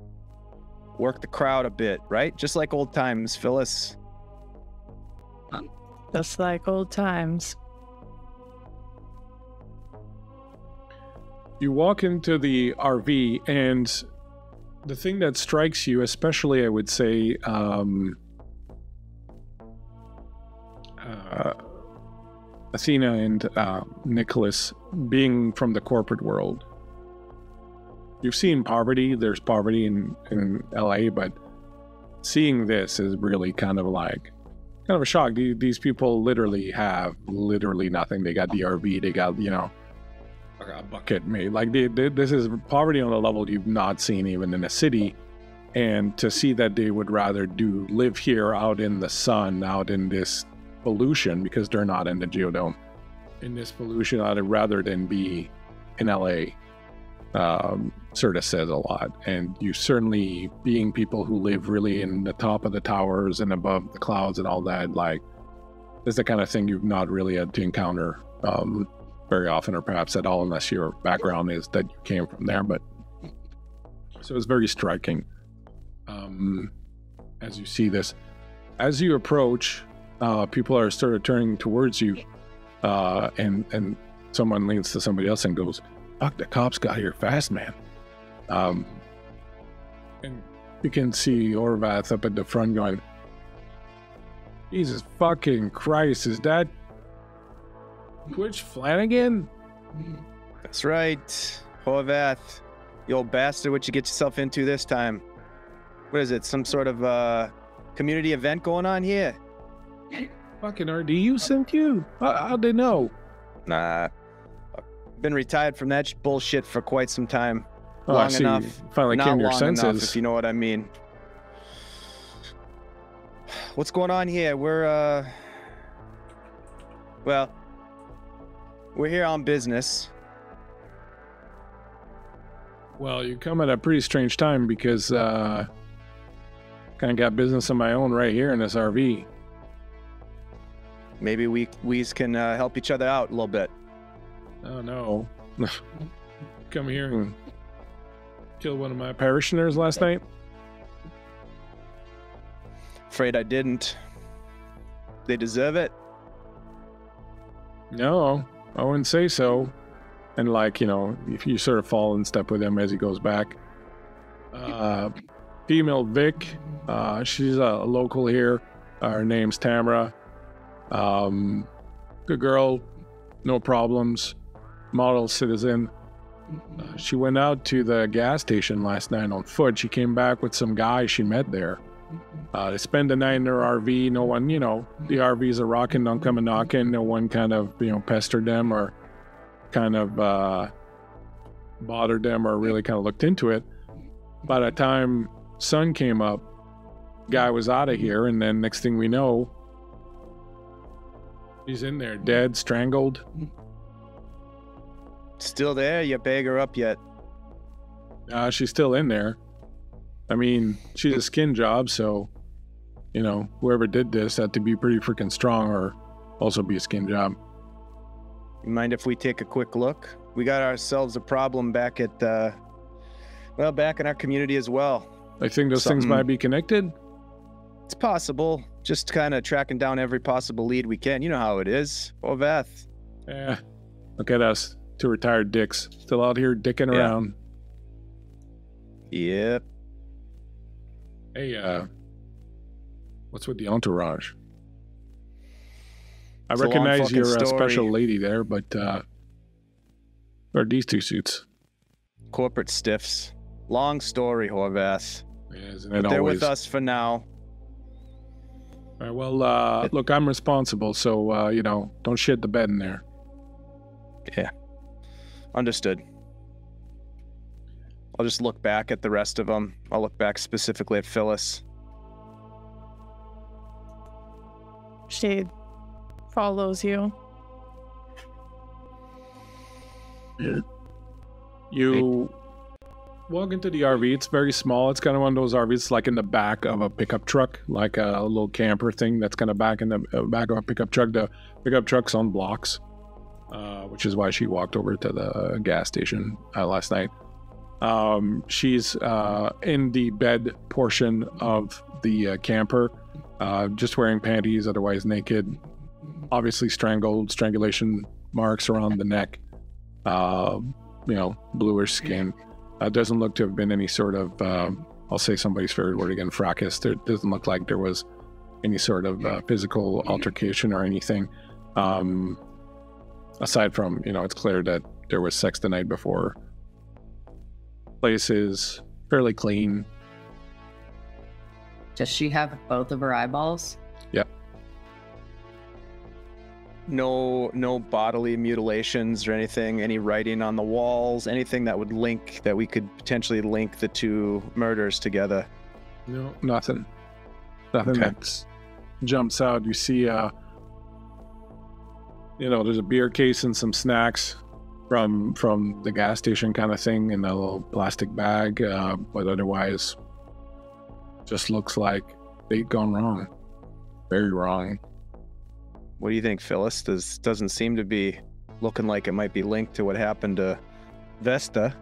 Work the crowd a bit, right? Just like old times, Phyllis. Just like old times. You walk into the RV, and the thing that strikes you, especially I would say, Athena and Nicholas, being from the corporate world. You've seen poverty, there's poverty in LA, but seeing this is really kind of a shock. These people literally have nothing. They got the RV, they got, you know, a bucket made. Like this is poverty on a level you've not seen even in a city. And to see that they would rather live here out in the sun, out in this pollution, because they're not in the geodome, in this pollution, rather than be in LA, sort of says a lot. And you certainly, being people who live really in the top of the towers and above the clouds and all that, like, this is the kind of thing you've not really had to encounter very often, or perhaps at all, unless your background is that you came from there. But so it's very striking as you see this. As you approach, people are sort of turning towards you, and someone leans to somebody else and goes, "Fuck, the cops got here fast, man." And you can see Horvath up at the front going, "Jesus fucking Christ, is that Twitch Flanagan?" That's right. Horvath, you old bastard, what you get yourself into this time? What is it, some sort of community event going on here? Fucking RDU sent you? How'd they know? Nah. Been retired from that bullshit for quite some time. Oh, long I see. enough. You finally Not came to your long senses. enough, if you know what I mean. What's going on here? We're here on business. Well, you come at a pretty strange time because kind of got business of my own right here in this RV. Maybe we can help each other out a little bit. Oh no! Come here and kill one of my parishioners last night. Afraid I didn't. They deserve it. No, I wouldn't say so. And if you sort of fall in step with him as he goes back. Female Vic, she's a local here. Her name's Tamara. Good girl, no problems. Model citizen. She went out to the gas station last night on foot. She came back with some guy she met there. They spend the night in their RV. No one, the RVs are rocking, don't come and knocking. No one kind of, pestered them or kind of bothered them or really kind of looked into it. By the time sun came up, guy was out of here, and then next thing we know, he's in there, dead, strangled. Still there? You bag her up yet? She's still in there. I mean, she's a skin job, so, whoever did this had to be pretty freaking strong or also be a skin job. You mind if we take a quick look? We got ourselves a problem back at, back in our community as well. I think those things might be connected? It's possible. Just kind of tracking down every possible lead we can. You know how it is. Orvath. Yeah. Look at us. Two retired dicks. Still out here dicking around. Yep. Hey, what's with the entourage? I It's recognize you're a story. special lady there, but what are these two suits? Corporate stiffs. Long story, Horvath. Yeah, isn't it But they're always? with us for now. All right, well, look, I'm responsible, so, don't shit the bed in there. Yeah. Understood. I'll just look back at the rest of them. I'll look back specifically at Phyllis. She follows you. Yeah. You walk into the RV. It's very small. It's kind of one of those RVs like in the back of a pickup truck, like a little camper thing that's kind of back in the back of a pickup truck. The pickup truck's on blocks, which is why she walked over to the gas station last night. She's in the bed portion of the camper, just wearing panties, otherwise naked, obviously strangulation marks around the neck, bluish skin. Doesn't look to have been any sort of, I'll say somebody's favorite word again, fracas. There doesn't look like there was any sort of physical altercation or anything. Aside from, it's clear that there was sex the night before. Place is fairly clean. Does she have both of her eyeballs? Yep. No bodily mutilations or anything, any writing on the walls, anything that we could potentially link the two murders together. No, nothing. Nothing Okay. that jumps out. You see, there's a beer case and some snacks from the gas station kind of thing in a little plastic bag, but otherwise just looks like they'd gone wrong. Very wrong. What do you think, Phyllis? Doesn't seem to be looking like it might be linked to what happened to Vesta.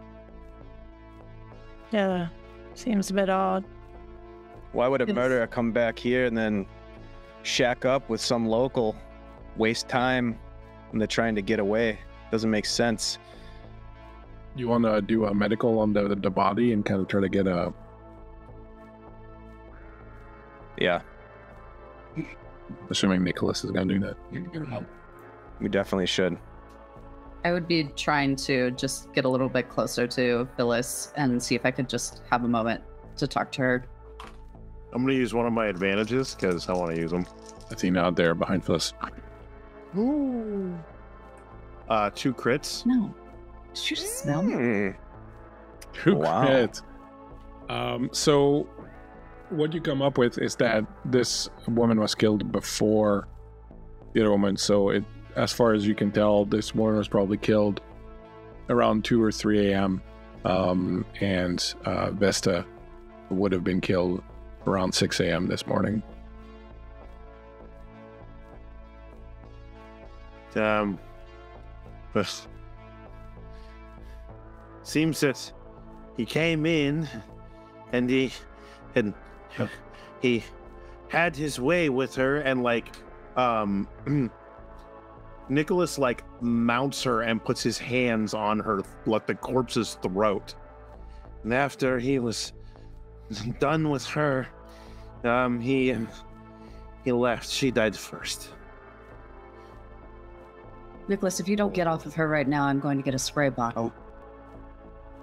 Yeah, seems a bit odd. Why would a Yes. murderer come back here and then shack up with some local, waste time when they're trying to get away? Doesn't make sense. You want to do a medical on the body and kind of try to get a... Yeah, Assuming Nicholas is going to do that. we definitely should. I would be trying to just get a little bit closer to Phyllis and see if I could just have a moment to talk to her. I'm going to use one of my advantages because I want to use them. Athena out there behind Phyllis. Ooh. 2 crits. No. Did you just smell me? Who Wow. quit? So what you come up with is that this woman was killed before the other woman. So as far as you can tell, this woman was probably killed around 2 or 3 a.m. And Vesta would have been killed around 6 a.m. this morning. Seems that he came in and he had his way with her, and like Nicholas like mounts her and puts his hands on her, like the corpse's throat. And after he was done with her, he left. She died first. Nicholas, if you don't get off of her right now, I'm going to get a spray bottle.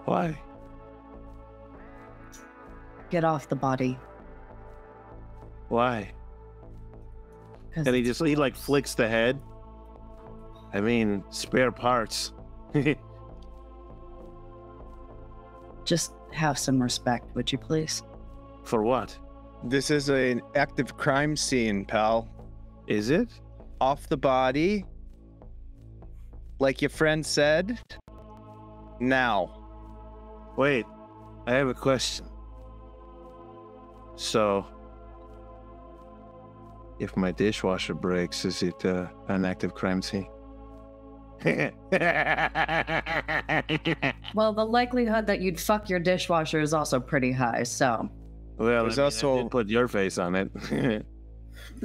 Why? Get off the body. Why? And he like flicks the head. I mean, spare parts. Just have some respect, would you please? For what? This is an active crime scene, pal. Is it? Off the body. Like your friend said. Now. Wait, I have a question. So, if my dishwasher breaks, is it an active crime scene? Well, the likelihood that you'd fuck your dishwasher is also pretty high, so. Well, There's I also did put your face on it.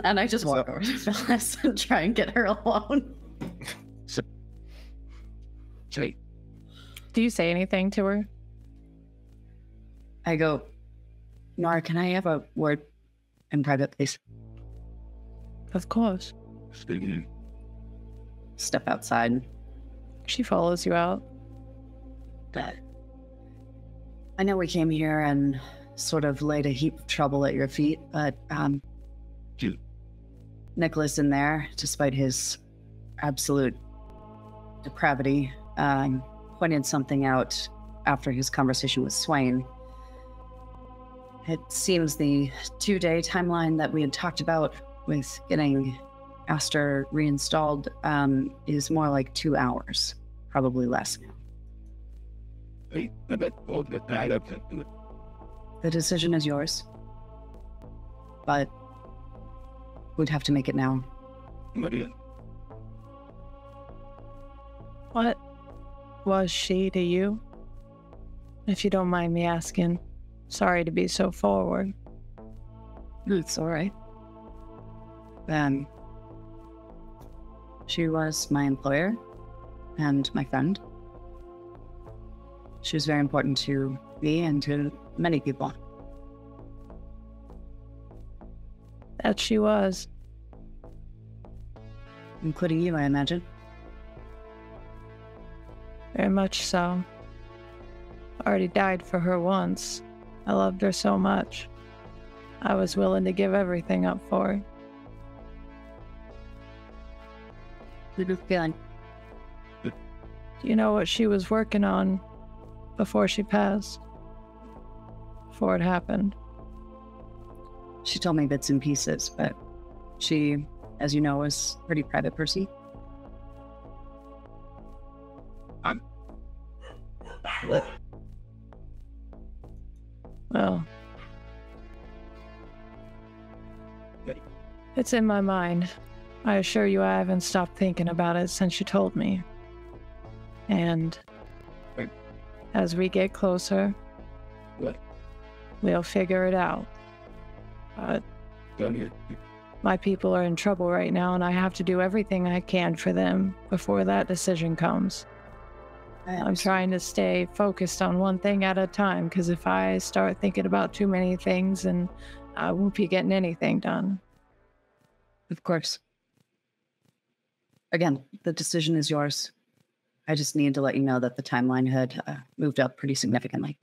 And I just walk over to Phyllis and try and get her alone. Do you say anything to her? I go, Nora, can I have a word in private, please? Of course. Step outside. She follows you out. I know we came here and sort of laid a heap of trouble at your feet, but Nicholas in there, despite his absolute depravity, pointed something out after his conversation with Swain. It seems the 2-day timeline that we had talked about with getting Aster reinstalled is more like 2 hours, probably less now. The decision is yours, but we'd have to make it now. What was she to you? If you don't mind me asking. Sorry to be so forward. It's all right. She was my employer and my friend. She was very important to me and to many people. That she was. Including you, I imagine. Very much so. I already died for her once. I loved her so much. I was willing to give everything up for her. Good feeling. Do you know what she was working on before she passed? Before it happened? She told me bits and pieces, but she, as you know, was a pretty private person. Well, it's in my mind. I assure you I haven't stopped thinking about it since you told me. And as we get closer, we'll figure it out. But my people are in trouble right now, and I have to do everything I can for them before that decision comes. I'm trying to stay focused on one thing at a time, because if I start thinking about too many things, and I won't be getting anything done. Of course. Again, the decision is yours. I just need to let you know that the timeline had moved up pretty significantly.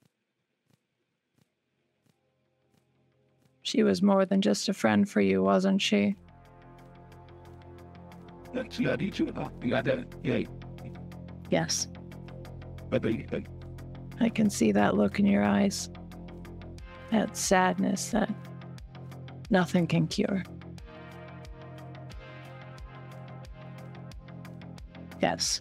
She was more than just a friend for you, wasn't she? Yes. I can see that look in your eyes. That sadness that nothing can cure. Yes.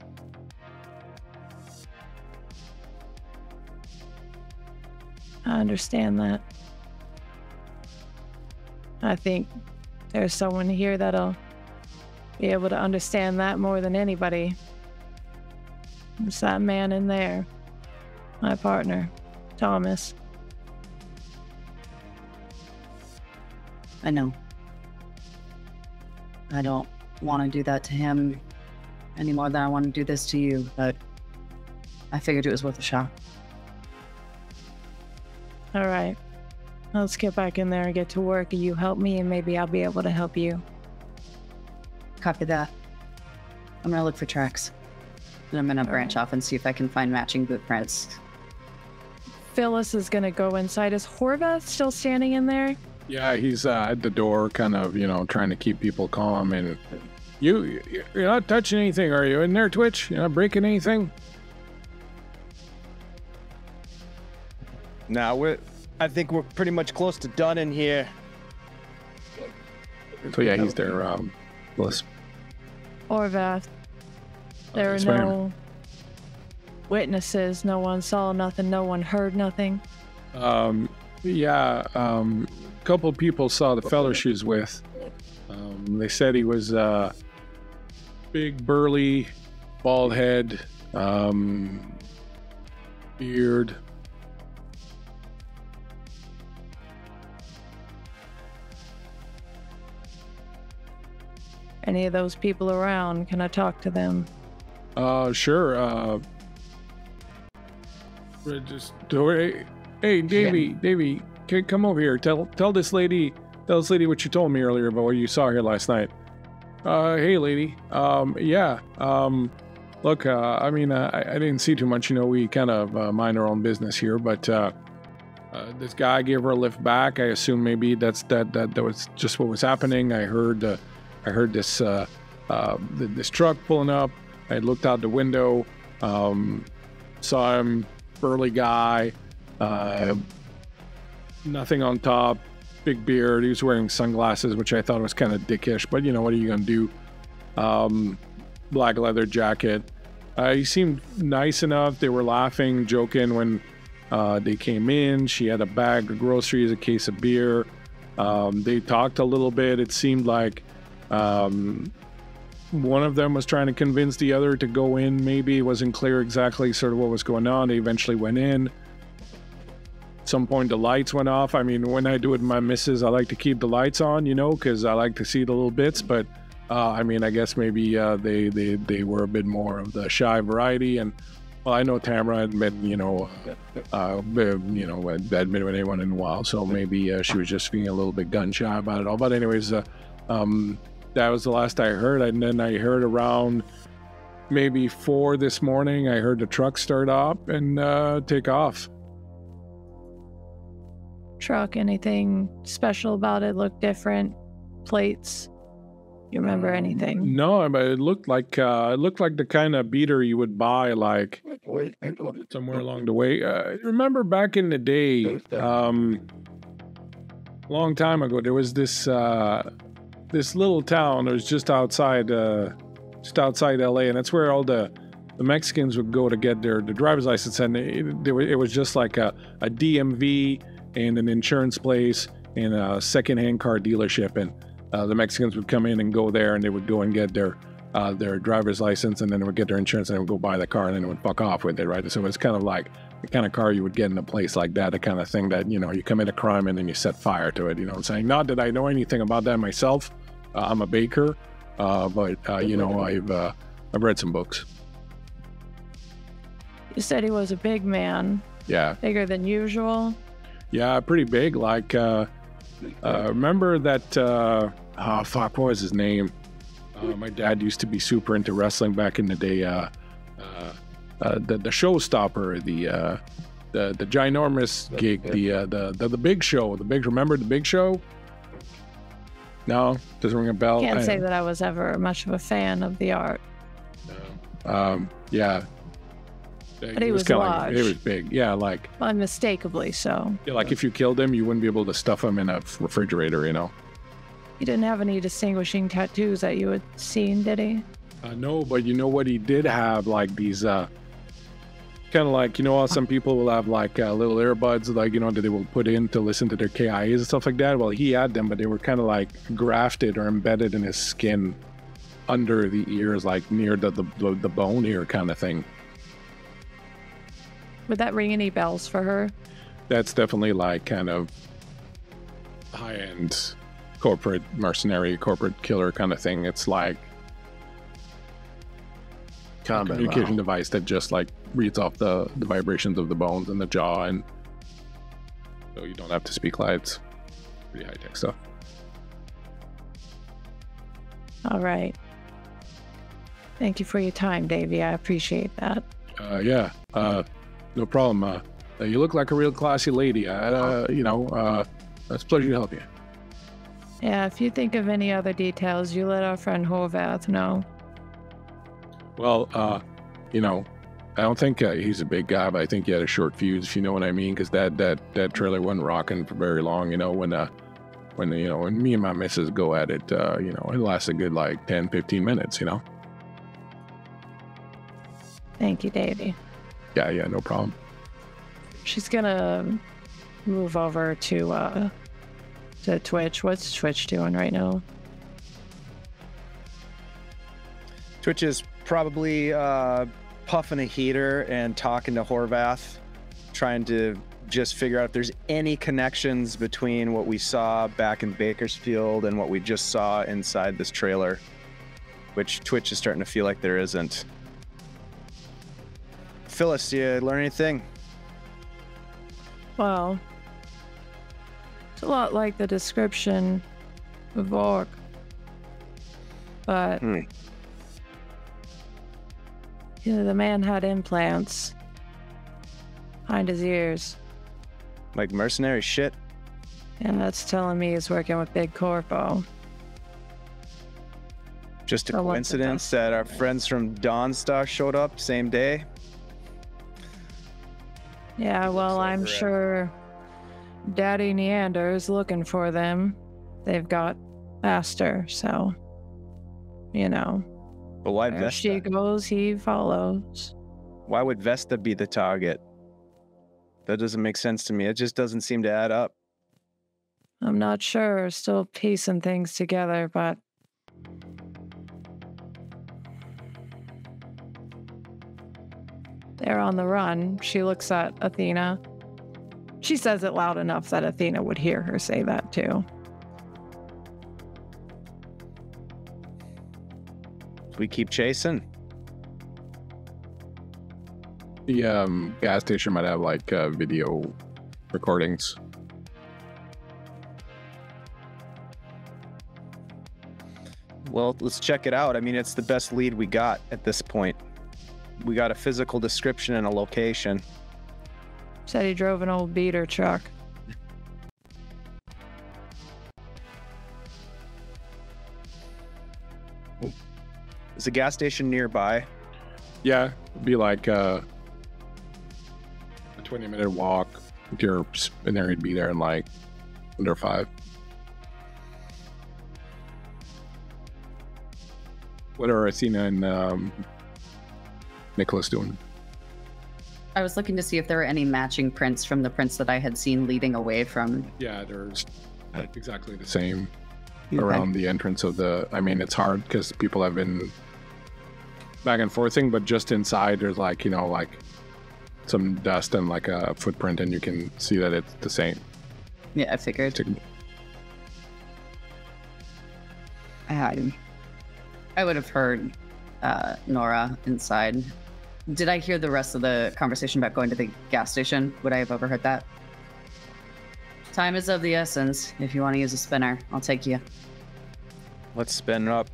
I understand that. I think there's someone here that'll be able to understand that more than anybody. It's that man in there. My partner, Thomas. I know. I don't want to do that to him any more than I want to do this to you, but I figured it was worth a shot. All right. Let's get back in there and get to work. You help me, and maybe I'll be able to help you. Copy that. I'm gonna look for tracks. And I'm gonna branch off and see if I can find matching boot prints. Phyllis is gonna go inside. Is Horvath still standing in there? Yeah, he's at the door, kind of, trying to keep people calm. And you're not touching anything, are you? In there, Twitch? You're not breaking anything? Now I think we're pretty much close to done in here. So yeah, he's there. Phyllis. Horvath. There are no witnesses. No one saw nothing. No one heard nothing. Couple people saw the fellow she was with. They said he was big, burly, bald head, beard. Any of those people around? Can I talk to them? Sure. Hey, Davey, come over here. Tell this lady what you told me earlier about what you saw here last night. Hey, lady. Look, I didn't see too much. We kind of mind our own business here, but this guy gave her a lift back. I assume maybe that was just what was happening. I heard this this truck pulling up. I looked out the window, saw him, burly guy, nothing on top, big beard. He was wearing sunglasses, which I thought was kind of dickish, but what are you gonna do? Black leather jacket. He seemed nice enough. They were laughing, joking when they came in. She had a bag of groceries, a case of beer. They talked a little bit. It seemed like one of them was trying to convince the other to go in. Maybe it wasn't clear exactly sort of what was going on. They eventually went in. At some point the lights went off. I mean, when I do it with my missus, I like to keep the lights on, because I like to see the little bits. But I guess maybe they were a bit more of the shy variety. And well, I know Tamara had been, hadn't been with anyone in a while, so maybe she was just being a little bit gun shy about it all. But anyways, that was the last I heard. And then I heard around maybe 4 this morning, I heard the truck start up and take off. Truck, anything special about it? Look different? Plates? You remember anything? No, but it looked like the kind of beater you would buy like somewhere along the way. Remember back in the day, long time ago, there was this little town. It was just outside LA, and that's where all the Mexicans would go to get their driver's license. And it was just like a DMV and an insurance place and a secondhand car dealership. And the Mexicans would come in and go there, and they would go and get their driver's license, and then they would get their insurance, and they would go buy the car, and then they would fuck off with it, right? So it's kind of like the kind of car you would get in a place like that, the kind of thing that, you commit a crime and then you set fire to it, you know what I'm saying? Not that I know anything about that myself. I'm a baker, but I've read some books. You said he was a big man. Yeah. Bigger than usual? Yeah, pretty big. Like, remember that, what was his name? My dad used to be super into wrestling back in the day. The showstopper, the ginormous gig, the big show, remember the big show? No, doesn't ring a bell. Can't say that I was ever much of a fan of the art. No. Yeah. But he was large. He was big. Yeah, like unmistakably so. Yeah, like if you killed him, you wouldn't be able to stuff him in a refrigerator, He didn't have any distinguishing tattoos that you had seen, did he? No, but you know what he did have? Like these Kind of like, you know, some people will have like little earbuds, like, you know, that they will put in to listen to their KIs and stuff like that. Well, he had them, but they were kind of like grafted or embedded in his skin under the ears, like near the bone ear kind of thing. Would that ring any bells for her? That's definitely like kind of high-end corporate mercenary, corporate killer kind of thing. It's like a communication device that just like reads off the vibrations of the bones and the jaw, and so you don't have to speak live. It's pretty high-tech stuff. All right. Thank you for your time, Davey. I appreciate that. Yeah, no problem. You look like a real classy lady. You know, it's a pleasure to help you. Yeah, if you think of any other details, you let our friend Horvath know. Well, you know, I don't think he's a big guy, but I think he had a short fuse, if you know what I mean, because that trailer wasn't rocking for very long. You know, when me and my missus go at it, you know, it lasts a good like 10, 15 minutes. You know. Thank you, Davey. Yeah, no problem. She's gonna move over to Twitch. What's Twitch doing right now? Twitch is probably puffing a heater and talking to Horvath, trying to just figure out if there's any connections between what we saw back in Bakersfield and what we just saw inside this trailer, which Twitch is starting to feel like there isn't. Phyllis, you learn anything? Well, it's a lot like the description of Vork, but you know, the man had implants behind his ears. Like mercenary shit? And that's telling me he's working with Big Corpo. Just a coincidence that our friends from Dawnstar showed up same day? Yeah, well, I'm sure Daddy Neander is looking for them. They've got Aster, so, you know. But why where Vesta? she goes, he follows. Why would Vesta be the target? That doesn't make sense to me. It just doesn't seem to add up. I'm not sure. Still piecing things together, but they're on the run. She looks at Athena. She says it loud enough that Athena would hear her say that too. We keep chasing. The gas station might have like video recordings. Well, let's check it out. I mean, it's the best lead we got at this point. We got a physical description and a location. Said he drove an old beater truck. Is a gas station nearby? Yeah, it'd be like a 20-minute walk. If you're in there, you'd be there in like under 5. What are Athena and Nicholas doing? I was looking to see if there were any matching prints from the prints that I had seen leading away from. Yeah, there's exactly the same around the entrance of the... I mean, it's hard because people have been back and forthing, but just inside there's like, you know, like some dust and like a footprint, and you can see that it's the same. Yeah, I figured. I would have heard Nora inside. Did I hear the rest of the conversation about going to the gas station? Would I have overheard that? Time is of the essence. If you want to use a spinner, I'll take you. Let's spin up.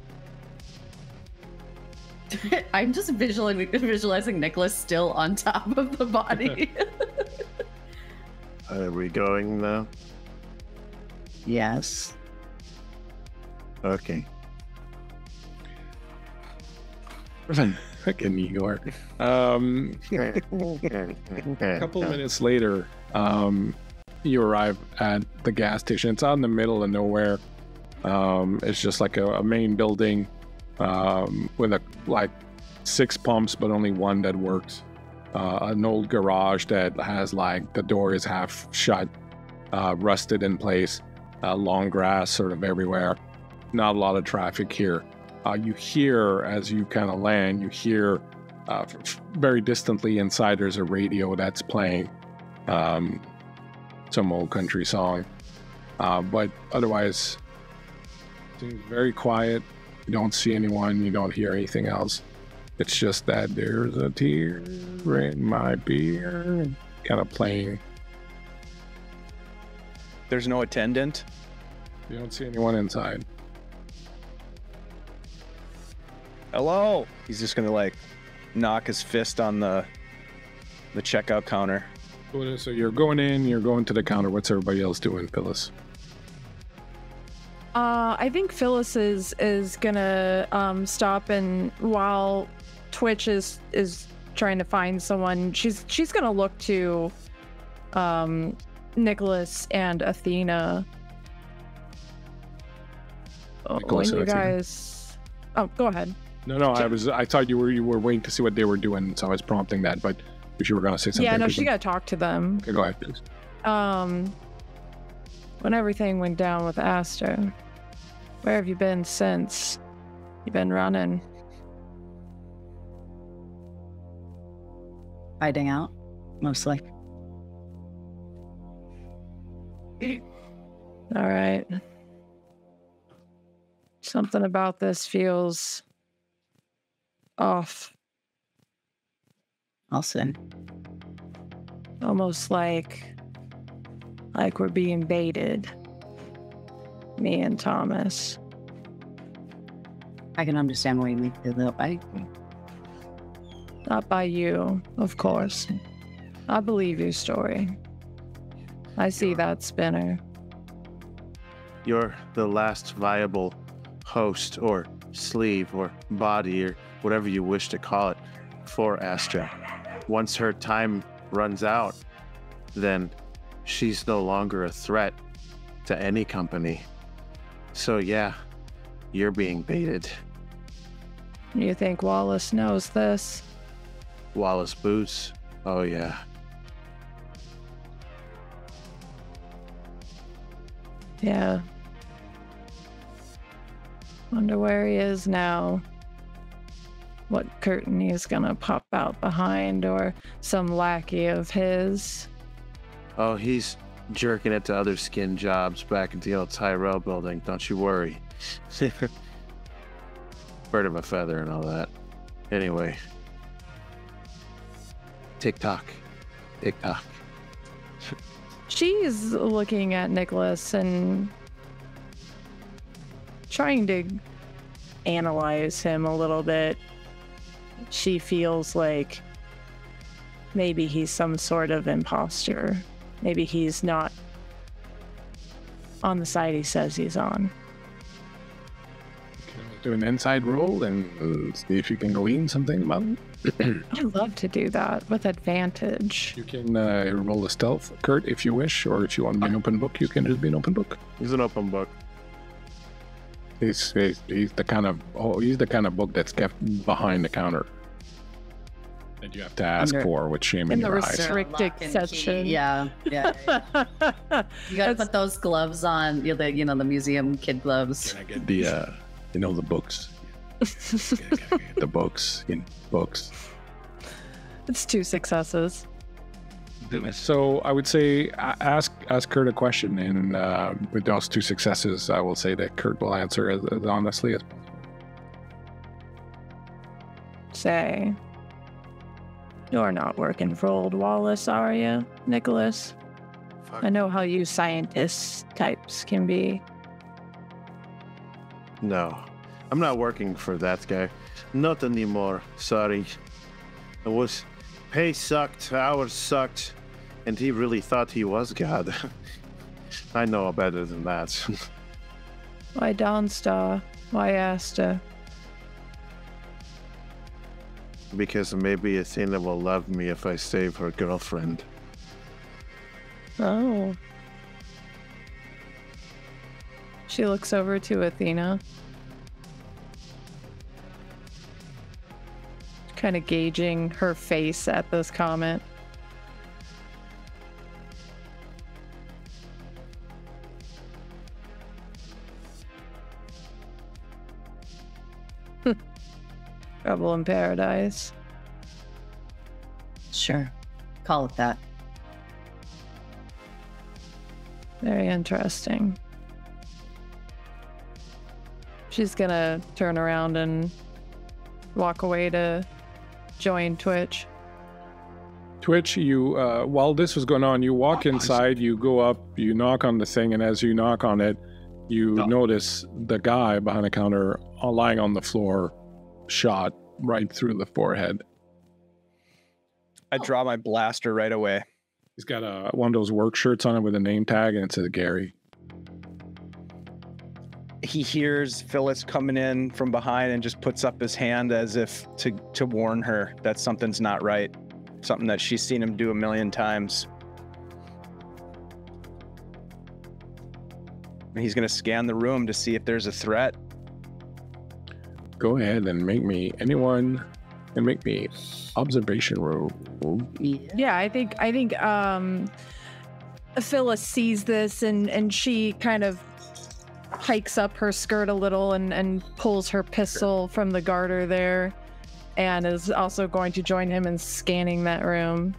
I'm just visualizing Nicholas still on top of the body. Are we going now? Yes. Okay. Fucking Igor. A couple minutes later, you arrive at the gas station. It's out in the middle of nowhere. It's just like a main building with like 6 pumps, but only one that works. an old garage that has like the door is half shut, rusted in place, long grass sort of everywhere. Not a lot of traffic here. You hear, as you kind of land, you hear very distantly inside there's a radio that's playing some old country song. But otherwise, it seems very quiet. You don't see anyone. You don't hear anything else. It's just that there's a tear in my beer, kind of playing. There's no attendant? You don't see anyone inside. Hello? He's just gonna like knock his fist on the checkout counter. So you're going in, you're going to the counter. What's everybody else doing, Phyllis? I think Phyllis is gonna stop, and while Twitch is trying to find someone, she's gonna look to Nicholas and Athena. Nicholas when and you Athena. guys, oh, go ahead. No, I thought you were waiting to see what they were doing, so I was prompting that. But if you were gonna say something, Yeah, no, she gotta talk to them. Okay, go ahead, please. When everything went down with Aster, where have you been since? You been running? Hiding out, mostly. All right. Something about this feels off. I'll sin. Almost like we're being baited. Me and Thomas. I can understand why you make feel that way. Not by you, of course. I believe your story. I see that spinner. You're the last viable host or sleeve or body or whatever you wish to call it for Astra. Once her time runs out, then she's no longer a threat to any company. So yeah, you're being baited. You think Wallace knows this? Wallace Boots? Oh yeah. Yeah. Wonder where he is now. What curtain he's gonna pop out behind, or some lackey of his. Oh, he's jerking it to other skin jobs back at the old Tyrell building. Don't you worry. Bird of a feather and all that. Anyway. Tick-tock. Tick-tock. She's looking at Nicholas and trying to analyze him a little bit. She feels like maybe he's some sort of imposter. Maybe he's not on the side he says he's on. Do an inside roll and see if you can glean something about it. I'd love to do that with advantage. You can roll a stealth, Kurt, if you wish, or if you want to be an open book, you can just be an open book. He's an open book. He's the kind of book that's kept behind the counter that you have to ask for with shame in your eyes. Restricted section. Yeah. You gotta put those gloves on. The museum kid gloves. Can I get the the books? Get the books. Books. It's 2 successes. So I would say ask Kurt a question, and with those 2 successes, I will say that Kurt will answer as honestly as possible. Say, you're not working for old Wallace, are you, Nicholas? Fuck. I know how you scientist types can be. No, I'm not working for that guy. Not anymore. Sorry. Pay sucked, hours sucked, and he really thought he was God. I know better than that. Why Dawnstar? Why Aster? Because maybe Athena will love me if I save her girlfriend. Oh. She looks over to Athena. kind of gauging her face at this comment. Trouble in paradise. Sure. Call it that. Very interesting. She's gonna turn around and walk away to join Twitch. Twitch, you while this was going on, you walk inside, you go up, you knock on the thing, and as you knock on it, you notice the guy behind the counter lying on the floor, shot right through the forehead. I draw my blaster right away. He's got one of those work shirts on it with a name tag, and it says Gary. He hears Phyllis coming in from behind and just puts up his hand as if to warn her that something's not right. Something that she's seen him do a million times. And he's going to scan the room to see if there's a threat. Go ahead and make me observation roll. Yeah, I think Phyllis sees this and she kind of hikes up her skirt a little and pulls her pistol from the garter there, and is also going to join him in scanning that room.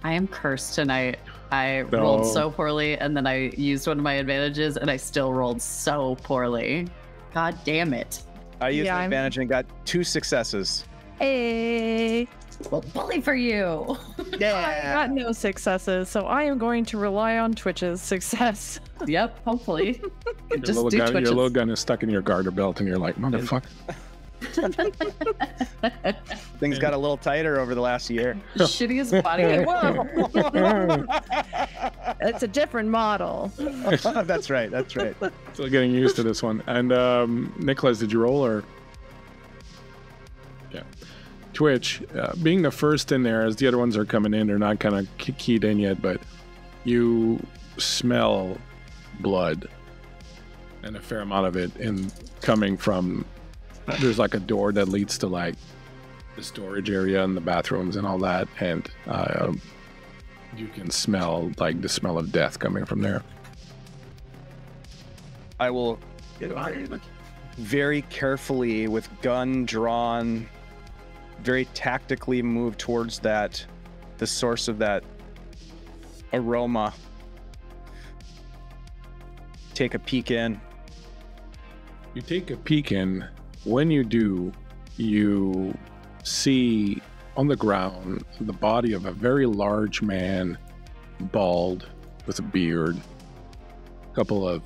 I am cursed tonight. I rolled so poorly, and then I used one of my advantages, and I still rolled so poorly. God damn it. I used an advantage and got 2 successes. Hey. Well, bully for you. Yeah. I got no successes, so I am going to rely on Twitch's success. Yep, hopefully. Your little gun is stuck in your garter belt, and you're like, motherfucker. Things got a little tighter over the last year. Shittiest body. Whoa. It's a different model. That's right. Still getting used to this one. And Nicholas, did you roll or? Yeah. Twitch, being the first in there as the other ones are coming in, they're not kind of keyed in yet, but you smell blood and a fair amount of it coming from. There's like a door that leads to like the storage area and the bathrooms and all that, and you can smell like the smell of death coming from there. I will very carefully, with gun drawn, very tactically move towards the source of that aroma. Take a peek in. You take a peek in. When you do, you see on the ground the body of a very large man, bald, with a beard, a couple of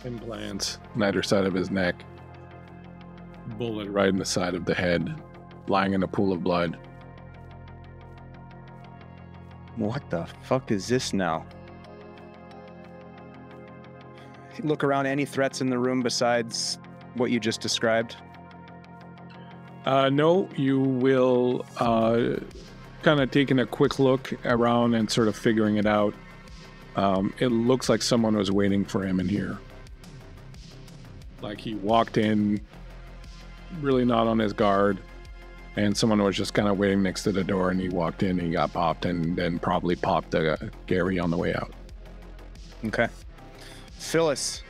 implants on either side of his neck, bullet right in the side of the head, lying in a pool of blood. What the fuck is this now? Look around, any threats in the room besides what you just described? No, you will kind of taking a quick look around and sort of figuring it out. It looks like someone was waiting for him in here. Like he walked in, really not on his guard, and someone was just kind of waiting next to the door, and he walked in and he got popped, and then probably popped Gary on the way out. Okay. Phyllis,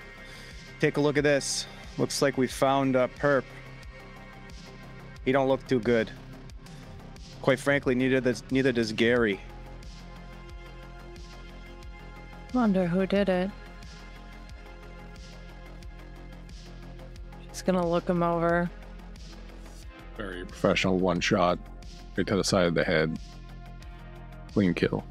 take a look at this. Looks like we found a perp. He don't look too good. Quite frankly, neither does Gary. Wonder who did it. She's gonna look him over. Very professional, one shot, right to the side of the head. Clean kill.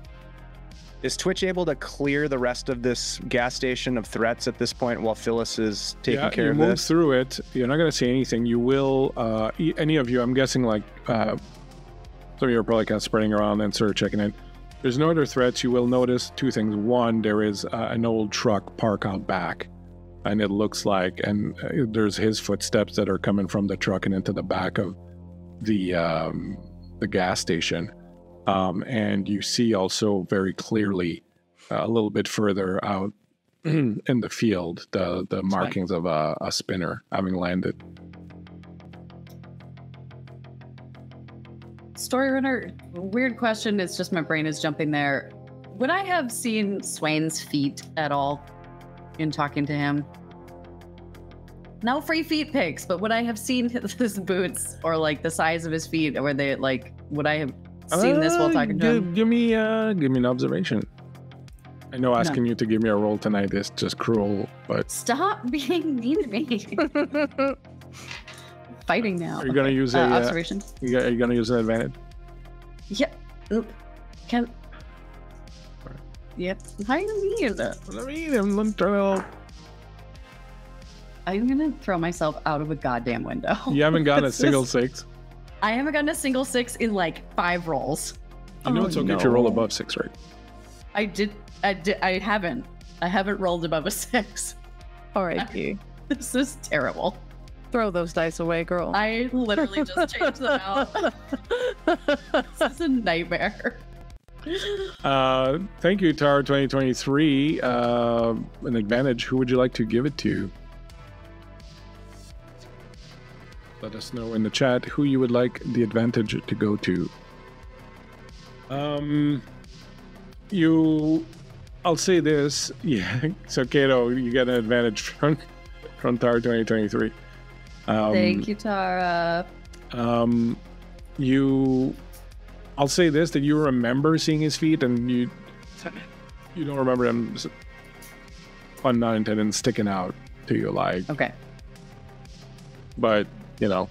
Is Twitch able to clear the rest of this gas station of threats at this point while Phyllis is taking care of this? You move through it. You're not going to see anything. You will, any of you, I'm guessing like some of you are probably kind of spreading around and sort of checking in. There's no other threats. You will notice 2 things. One, there is an old truck parked out back, and it looks like, and there's his footsteps that are coming from the truck and into the back of the gas station. And you see also very clearly a little bit further out in the field the markings of a spinner having landed. Story runner, weird question. It's just my brain is jumping there. Would I have seen Swain's feet at all in talking to him? No free feet pics, but would I have seen his boots or like the size of his feet, or they like? Would I have seen this while talking to him? Give me an observation. I know asking you to give me a roll tonight is just cruel, but stop being mean to me. Fighting now. Are you gonna use a observation? Are you gonna use an advantage? Yeah. Can. Yep. How are you gonna use it? I'm gonna throw myself out of a goddamn window. You haven't gotten a single 6. I haven't gotten a single 6 in like 5 rolls. You know it's okay if you roll above 6, right? I haven't. I haven't rolled above a 6. All right, P. This is terrible. Throw those dice away, girl. I literally just changed them out. This is a nightmare. Thank you, Tar 2023. An advantage. Who would you like to give it to? Let us know in the chat who you would like the advantage to go to. I'll say this. Yeah. So, Kato, you get an advantage from Tar 2023. Thank you, Tara. I'll say this, that you remember seeing his feet and you don't remember them unintended and sticking out to you, like. Okay. But, you know,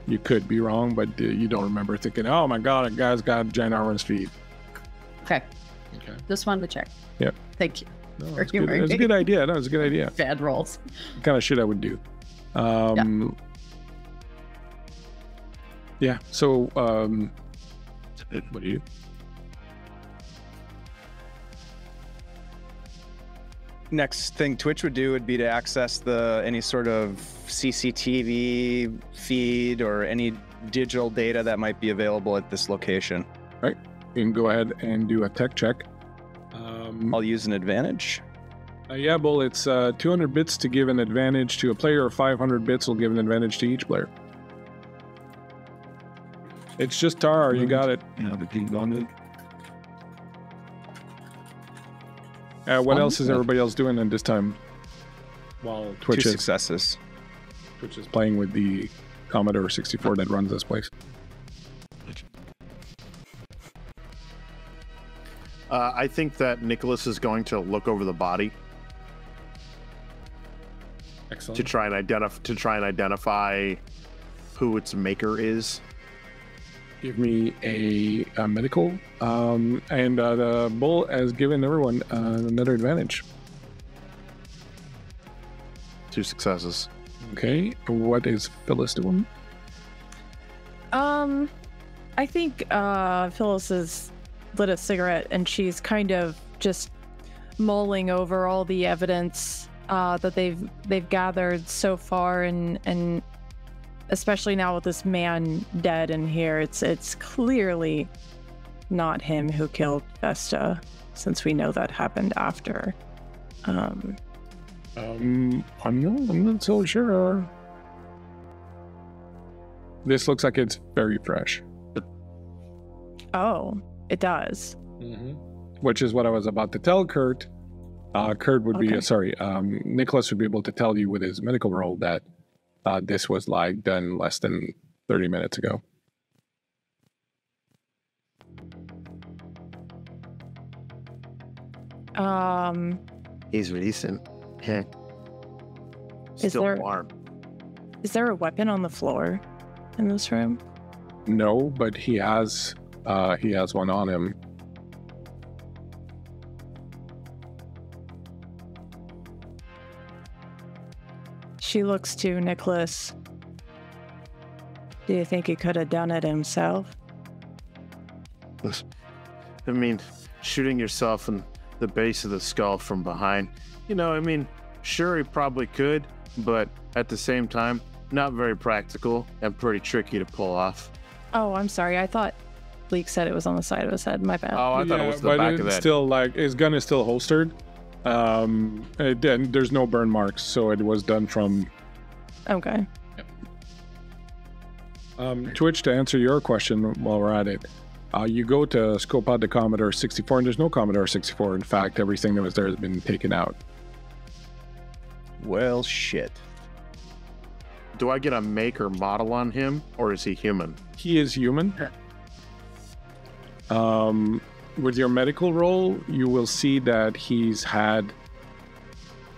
you could be wrong, but you don't remember thinking, oh my God, a guy's got ginormous feet. Okay. Just wanted to check. Yep. Thank you. No, it's a good idea. No, it's a good idea. Bad rolls. Kind of shit I would do. Yeah. So, what do you do? Next thing Twitch would do would be to access any sort of CCTV feed or any digital data that might be available at this location. Right. You can go ahead and do a tech check. I'll use an advantage. Yeah, Bull, it's 200 bits to give an advantage to a player, or 500 bits will give an advantage to each player. It's just Tar, you got it. Yeah, the king on it. What else is everybody else doing at this time? While Twitch 2 successes. Twitch is playing with the Commodore 64 that runs this place. I think that Nicholas is going to look over the body. Excellent. To try and identify who its maker is. Give me a medical, and the Bull has given everyone another advantage. 2 successes. Okay, what is Phyllis doing? I think Phyllis has lit a cigarette and she's kind of just mulling over all the evidence that they've gathered so far, and especially now with this man dead in here, it's clearly not him who killed Vesta, since we know that happened after. I'm not so sure. This looks like it's very fresh. Oh, it does. Mm-hmm. Which is what I was about to tell Kurt. Kurt would be, Nicholas would be able to tell you with his medical roll that this was like done less than 30 minutes ago. He's recent. Yeah. Still warm. Is there a weapon on the floor in this room? No, but he has one on him. She looks to Nicholas. Do you think he could have done it himself? I mean, shooting yourself in the base of the skull from behind. You know, I mean, sure, he probably could, but at the same time, not very practical and pretty tricky to pull off. Oh, I'm sorry. I thought Bleak said it was on the side of his head. My bad. Oh, I thought it was the back of that. Still, like, his gun is still holstered. There's no burn marks, so it was done from... Okay. Yep. Twitch, to answer your question while we're at it, you go to scope out the Commodore 64, and there's no Commodore 64. In fact, everything that was there has been taken out. Well, shit. Do I get a make or model on him, or is he human? He is human. With your medical roll, you will see that he's had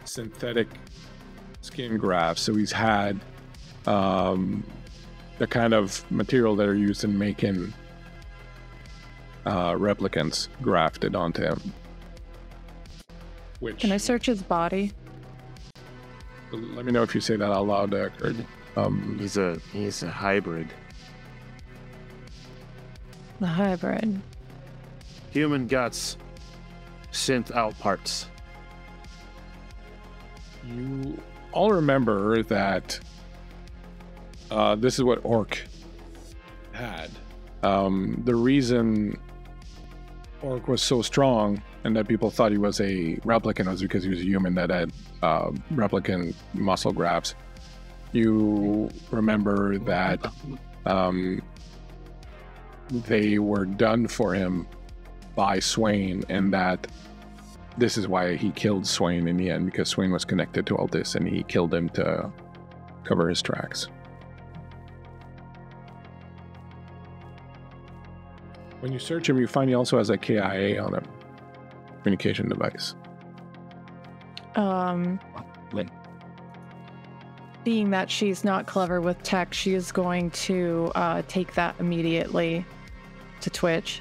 synthetic skin grafts. So he's had the kind of material that are used in making replicants grafted onto him. Which, can I search his body? Let me know if you say that out loud, Kurt. He's a hybrid. The hybrid. Human guts, synth out parts. You all remember that this is what Orc had. The reason Orc was so strong and that people thought he was a replicant was because he was a human that had replicant muscle grafts. You remember that they were done for him by Swain, and that this is why he killed Swain in the end, because Swain was connected to all this and he killed him to cover his tracks. When you search him, you find he also has a KIA on a communication device. Being that she's not clever with tech, she is going to take that immediately to Twitch.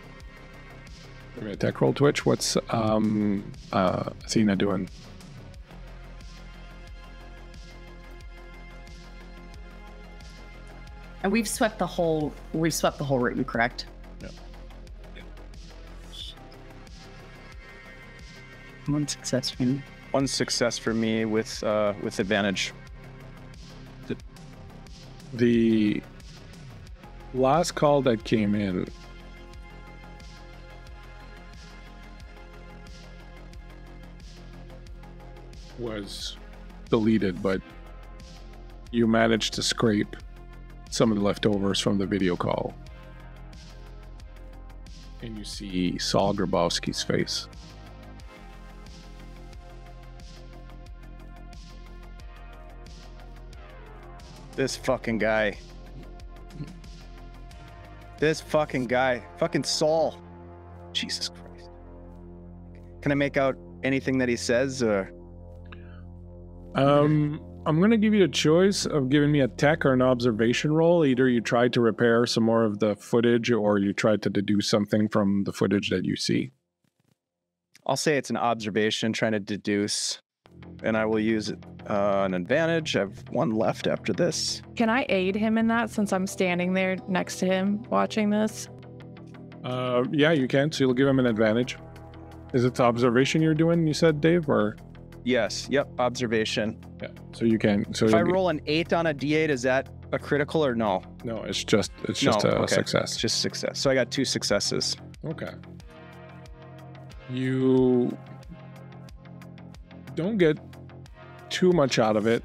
Give me a tech roll, Twitch. What's Athena doing? And we've swept the whole room, correct? Yeah. One success for me. One success for me with advantage. The last call that came in was deleted, but you managed to scrape some of the leftovers from the video call. And you see Saul Grabowski's face. This fucking guy. Fucking Saul. Jesus Christ. Can I make out anything that he says, or? I'm gonna give you a choice of giving me a tech or an observation roll. Either you tried to repair some more of the footage, or you tried to deduce something from the footage that you see. I'll say it's an observation, trying to deduce, and I will use an advantage. I have one left after this. Can I aid him in that since I'm standing there next to him watching this? Yeah, you can. So you'll give him an advantage. Is it observation you're doing, you said, Dave, or? Yes. Yep. Observation. Yeah. So you can. So if I roll an 8 on a D8, is that a critical or no? No, it's just a success. Just success. So I got 2 successes. Okay. You don't get too much out of it.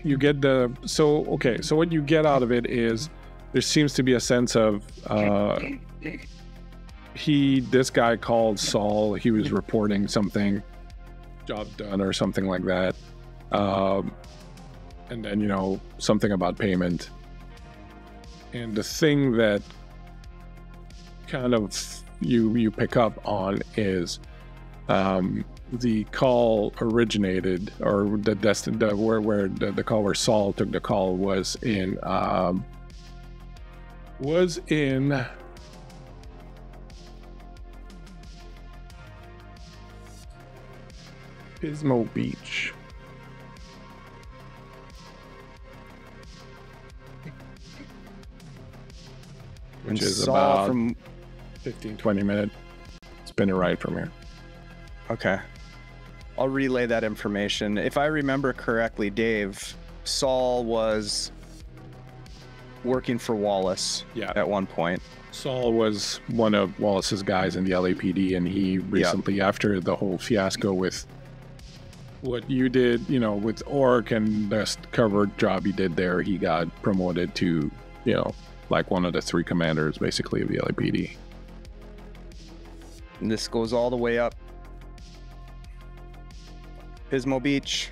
You get so what you get out of it is there seems to be a sense of this guy called Saul, he was reporting something, job done or something like that, and then something about payment. And the thing that kind of you pick up on is the call originated, or the call where Saul took the call was in Pismo Beach. Which is about from 15-20 minutes. Spin it right from here. Okay. I'll relay that information. If I remember correctly, Dave, Saul was working for Wallace at one point. Saul was one of Wallace's guys in the LAPD, and he recently, after the whole fiasco with what you did, with Orc and the covered job he did there, he got promoted to, like one of the 3 commanders, basically, of the LAPD. And this goes all the way up. Pismo Beach.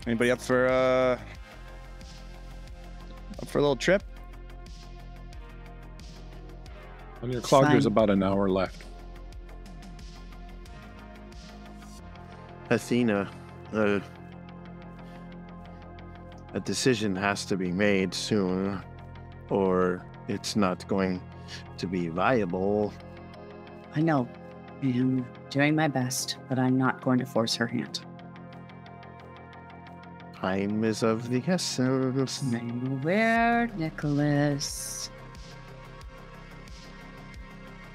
Anybody up for a little trip? On your clock, Fine. there's about an hour left. Athena, a decision has to be made soon, or it's not going to be viable. I know. I am doing my best, but I'm not going to force her hand. Time is of the essence. Where, Nicholas?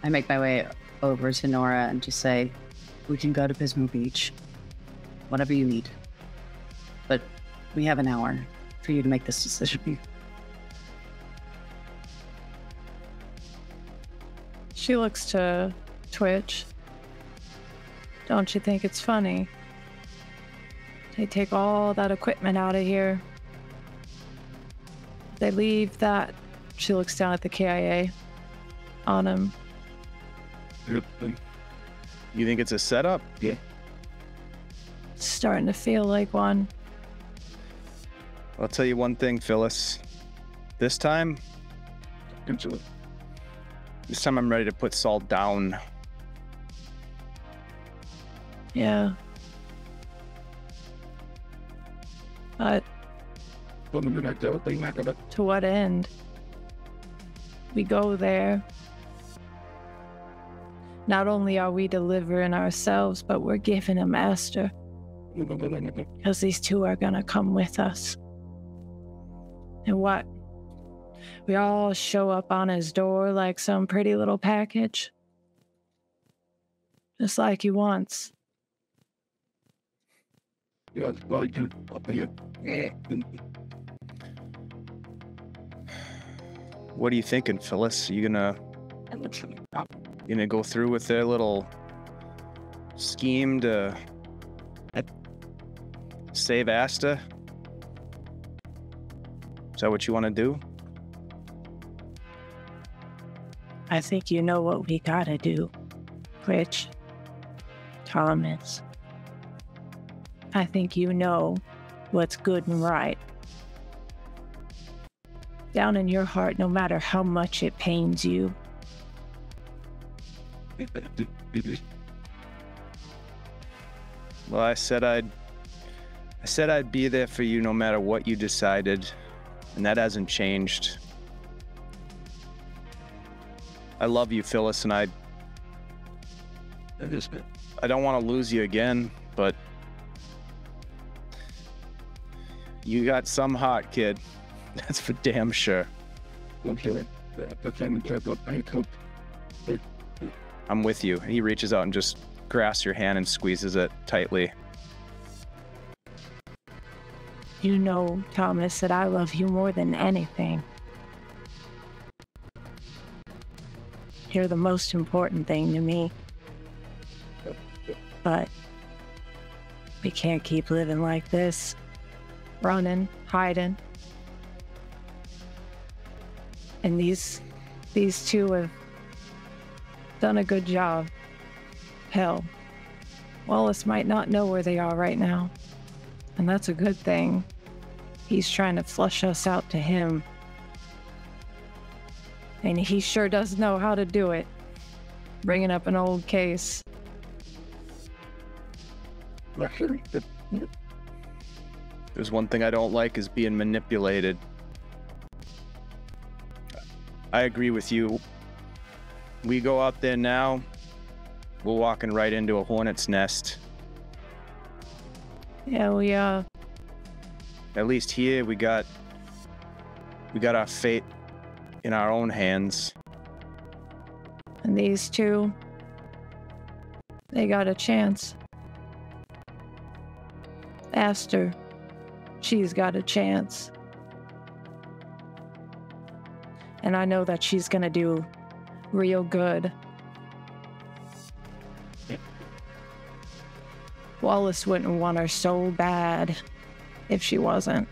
I make my way over to Nora and just say, we can go to Pismo Beach. Whatever you need. But we have an hour for you to make this decision. She looks to Twitch. Don't you think it's funny? They take all that equipment out of here. They leave that. She looks down at the KIA on him. You think it's a setup? Yeah. It's starting to feel like one. I'll tell you one thing, Phyllis. This time I'm ready to put Saul down. Yeah. But to what end? We go there. Not only are we delivering ourselves, but we're giving him Aster. Because these 2 are gonna come with us. And what? We all show up on his door like some pretty little package. Just like he wants. What are you thinking, Phyllis? You gonna go through with their little scheme to save Aster? Is that what you want to do? I think you know what we gotta do, Rich. Thomas. I think you know what's good and right. Down in your heart, no matter how much it pains you. Well, I said I'd be there for you no matter what you decided, and that hasn't changed. I love you, Phyllis, and I don't want to lose you again, but you got some heart, kid. That's for damn sure. I'm with you. He reaches out and just grasps your hand and squeezes it tightly. You know, Thomas, that I love you more than anything. You're the most important thing to me. But we can't keep living like this. Running, hiding. And these 2 have done a good job. Hell, Wallace might not know where they are right now. And that's a good thing. He's trying to flush us out to him. And he sure does know how to do it. Bringing up an old case. There's one thing I don't like is being manipulated. I agree with you. We go out there now, we're walking right into a hornet's nest. Yeah, we At least here we got our fate in our own hands. and these 2, they got a chance. Aster, she's got a chance. And I know that she's gonna do real good. Wallace wouldn't want her so bad if she wasn't.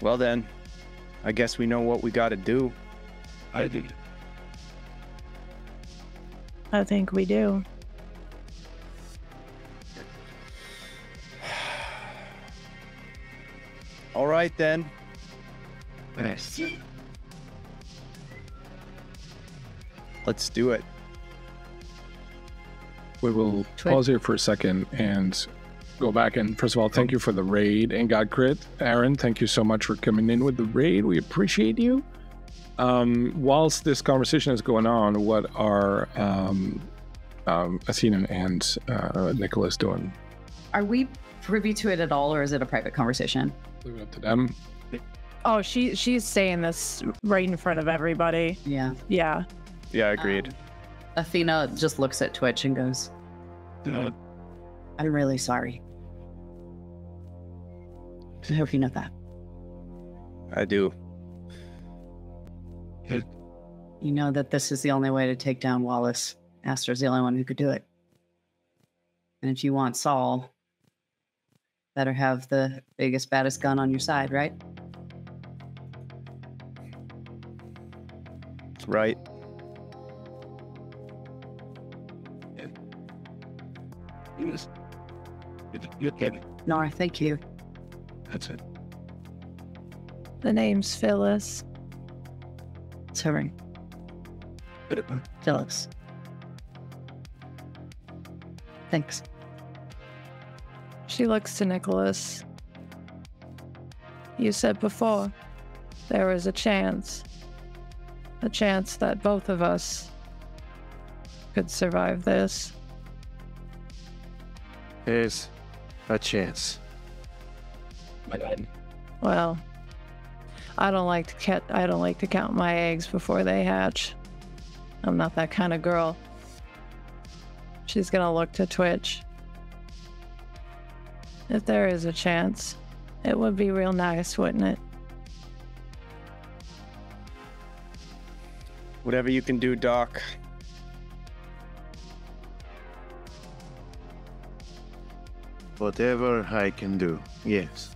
Well then, I guess we know what we gotta do. I did. I think we do. All right then. Yes. Let's do it. We will Twit. pause here for a second and go back. And first of all, thank you for the raid and God Crit. Aaron, thank you so much for coming in with the raid. We appreciate you. Whilst this conversation is going on, what are Athena and Nicholas doing? Are we privy to it at all, or is it a private conversation? Leave it up to them. Oh, she's saying this right in front of everybody. Yeah. Yeah. Yeah, agreed. Athena just looks at Twitch and goes, I'm really sorry. I hope you know that. I do. You know that this is the only way to take down Wallace. Aster's the only one who could do it. And if you want Saul, better have the biggest, baddest gun on your side, right? Right. You get it. Nora, thank you. That's it. The name's Phyllis. It's her ring. Phyllis. Thanks. She looks to Nicholas. You said before there was a chance that both of us could survive this. There's a chance. My bad. Well, I don't like to count my eggs before they hatch. I'm not that kind of girl. She's gonna look to Twitch. If there is a chance, it would be real nice, wouldn't it? Whatever you can do, Doc. Whatever I can do, yes.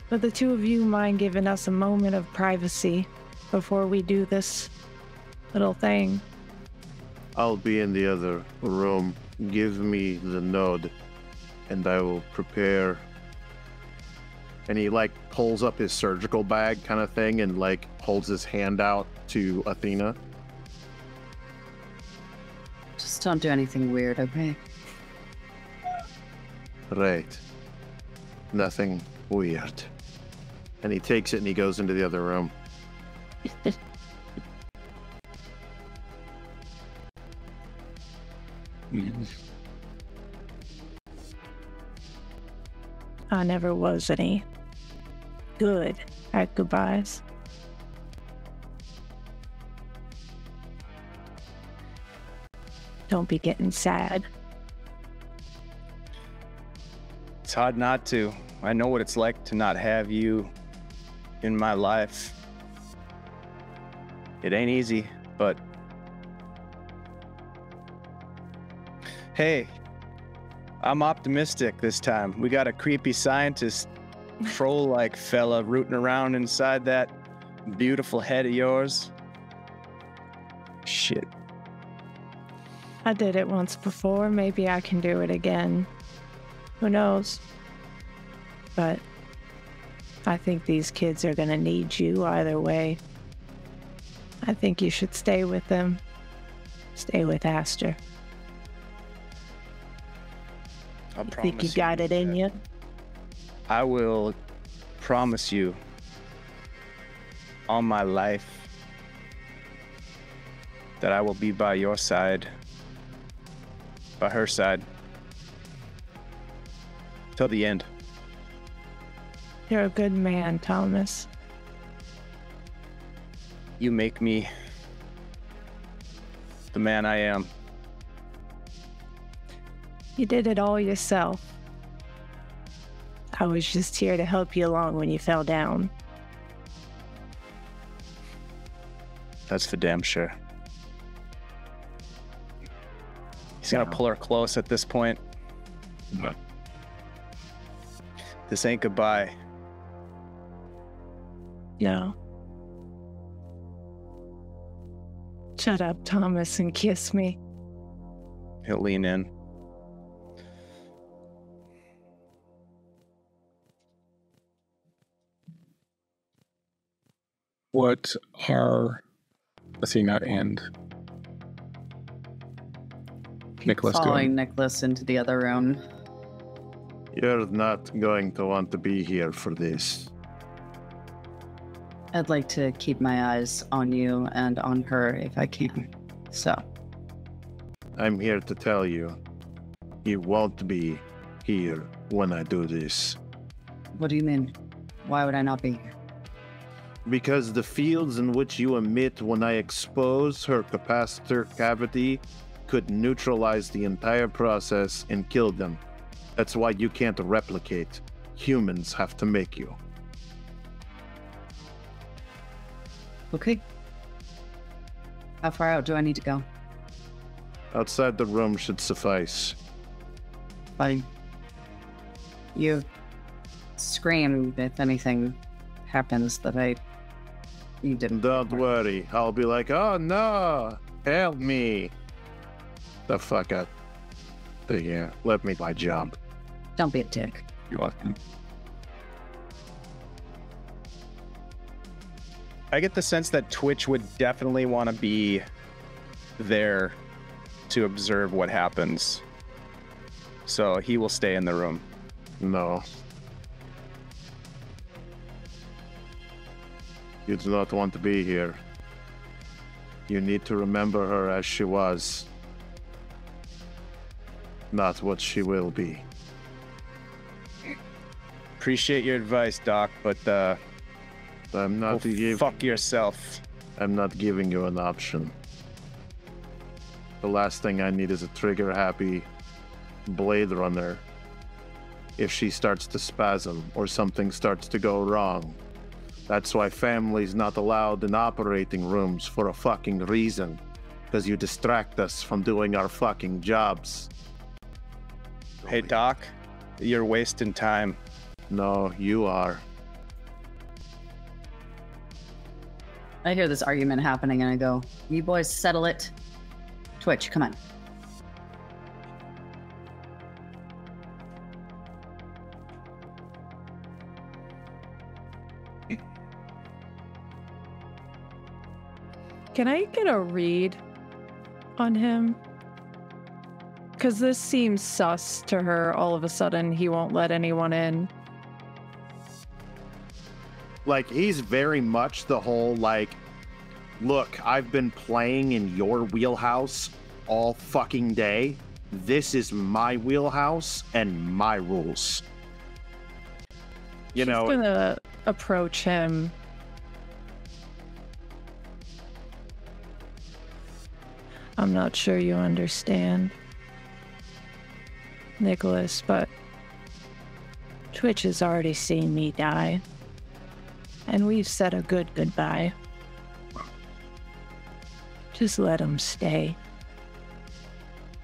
But the two of you mind giving us a moment of privacy before we do this little thing? I'll be in the other room. Give me the node, and I will prepare. And he like pulls up his surgical bag kind of thing and like holds his hand out to Athena. Just don't do anything weird, okay? Right. Nothing weird. And he takes it and he goes into the other room. I never was any good at goodbyes. Don't be getting sad. It's hard not to. I know what it's like to not have you in my life. It ain't easy, but hey, I'm optimistic this time. We got a creepy scientist troll-like fella rooting around inside that beautiful head of yours. Shit. I did it once before. Maybe I can do it again. Who knows? But I think these kids are gonna need you either way. I think you should stay with them. Stay with Aster. I Think you got it in you? I will promise you on my life that I will be by your side, by her side, till the end. You're a good man, Thomas. You make me the man I am. You did it all yourself. I was just here to help you along when you fell down. That's for damn sure. Just gotta pull her close at this point. No. This ain't goodbye. No. Shut up, Thomas, and kiss me. He'll lean in. What are Athena and Nicholas Following doing? Nicholas into the other room. You're not going to want to be here for this. I'd like to keep my eyes on you and on her if I can. So, I'm here to tell you, you won't be here when I do this. what do you mean? Why would I not be here? Because the fields in which you emit when I expose her capacitor cavity could neutralize the entire process and kill them. That's why you can't replicate. Humans have to make you. Okay. How far out do I need to go? Outside the room should suffice. Fine. You scream if anything happens that you didn't. Don't worry, I'll be like, oh no, help me. The fuck out. Yeah, let me do my job. Don't be a dick. You're welcome. I get the sense that Twitch would definitely want to be there to observe what happens. So he will stay in the room. No. You do not want to be here. You need to remember her as she was, not what she will be. Appreciate your advice, Doc, but I'm not fuck yourself. I'm not giving you an option. The last thing I need is a trigger-happy Blade Runner. If she starts to spasm or something starts to go wrong. That's why family's not allowed in operating rooms for a fucking reason. Because you distract us from doing our fucking jobs. Hey, Doc, you're wasting time. No, you are. I hear this argument happening and I go, you boys settle it. Twitch, come on. Can I get a read on him? Because this seems sus to her. All of a sudden, he won't let anyone in. Like, he's very much the whole, like, look, I've been playing in your wheelhouse all fucking day. This is my wheelhouse and my rules. You know, I'm gonna approach him. I'm not sure you understand, Nicholas, but Twitch has already seen me die, and we've said a good goodbye. Just let him stay.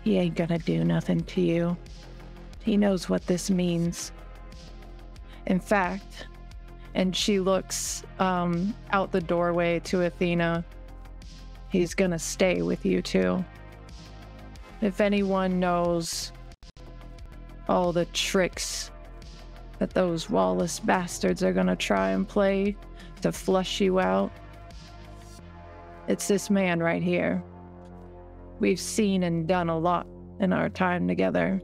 He ain't gonna do nothing to you. He knows what this means. In fact, and she looks out the doorway to Athena, he's gonna stay with you two. If anyone knows all the tricks that those Wallace bastards are gonna try and play to flush you out, it's this man right here. We've seen and done a lot in our time together.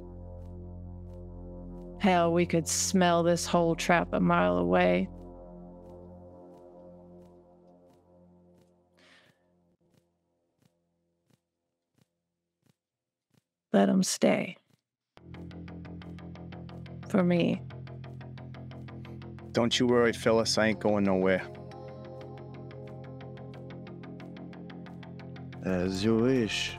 Hell, we could smell this whole trap a mile away. Let him stay. For me. Don't you worry, Phyllis. I ain't going nowhere. as you wish.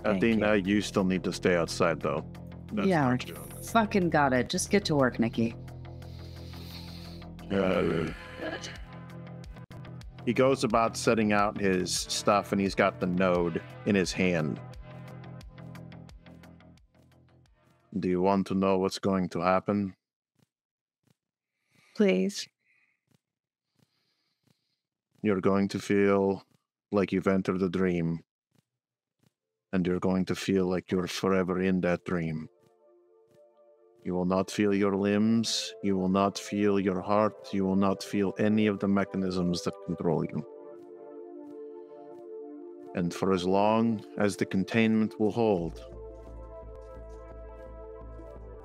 Thank Athena, you still need to stay outside, though. That's Yeah. our job. Fucking got it. Just get to work, Nikki. He goes about setting out his stuff, and he's got the node in his hand. Do you want to know what's going to happen? Please. You're going to feel like you've entered a dream. And you're going to feel like you're forever in that dream. You will not feel your limbs. You will not feel your heart. You will not feel any of the mechanisms that control you. And for as long as the containment will hold,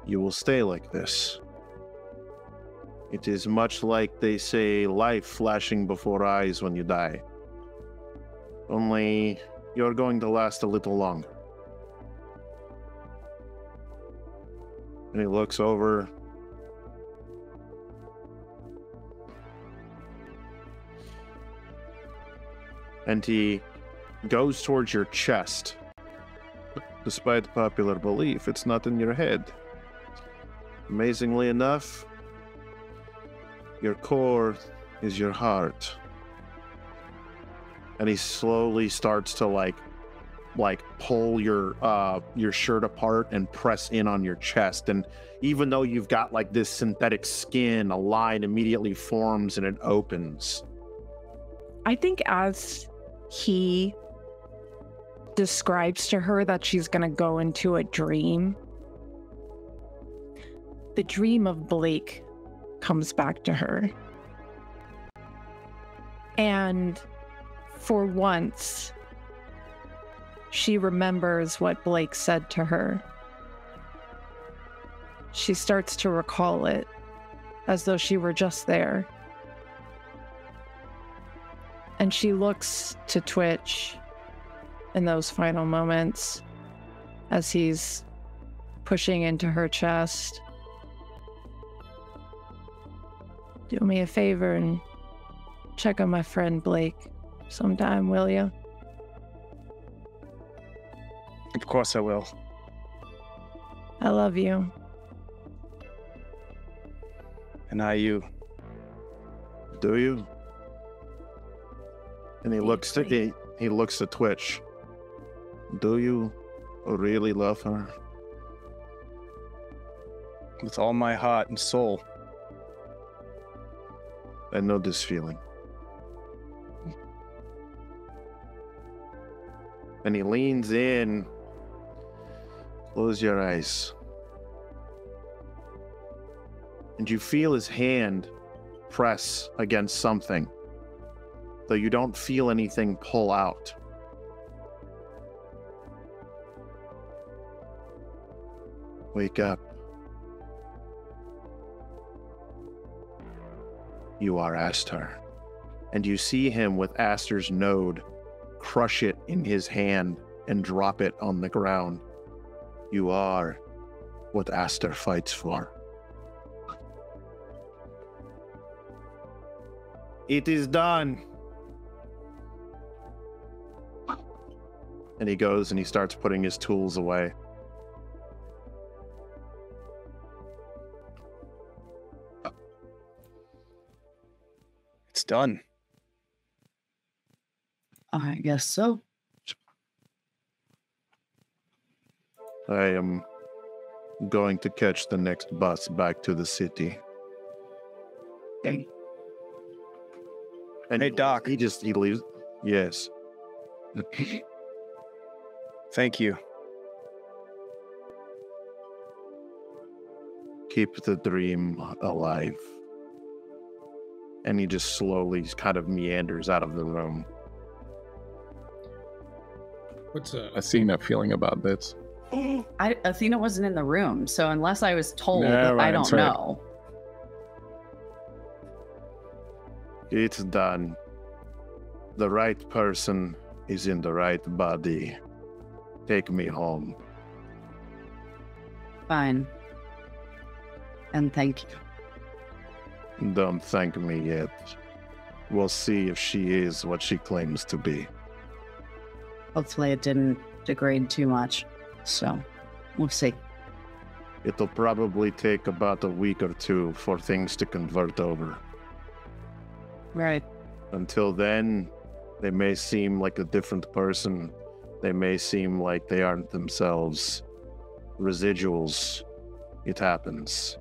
you will stay like this. It is much like they say life flashing before eyes when you die. Only you're going to last a little longer. And he looks over. And he goes towards your chest. Despite popular belief, it's not in your head. Amazingly enough, your core is your heart. And he slowly starts to like pull your shirt apart and press in on your chest. And even though you've got like this synthetic skin, a line immediately forms and it opens. I think as he describes to her that she's going to go into a dream, the dream of Blake comes back to her. And for once, she remembers what Blake said to her. She starts to recall it as though she were just there. And she looks to Twitch in those final moments as he's pushing into her chest. Do me a favor and check on my friend Blake sometime, will you? Of course I will. I love you. And I you. Do you? And he looks to Twitch. Do you really love her? With all my heart and soul. I know this feeling. And he leans in. Close your eyes. And you feel his hand press against something, though you don't feel anything pull out. Wake up. You are Aster. And you see him with Aster's node crush it in his hand and drop it on the ground. You are what Aster fights for. It is done. And he goes and he starts putting his tools away. It's done. I guess so. I am going to catch the next bus back to the city. Okay. And hey, Doc. He leaves. Yes. Thank you. Keep the dream alive. And he just slowly kind of meanders out of the room. What's Athena feeling about this? Athena wasn't in the room, so unless I was told, Yeah, right, I don't right. know. It's done. The right person is in the right body. Take me home. Fine. And thank you. Don't thank me yet. We'll see if she is what she claims to be. Hopefully it didn't degrade too much. So, we'll see. It'll probably take about a week or two for things to convert over. Right. Until then, they may seem like a different person. They may seem like they aren't themselves. residuals, it happens.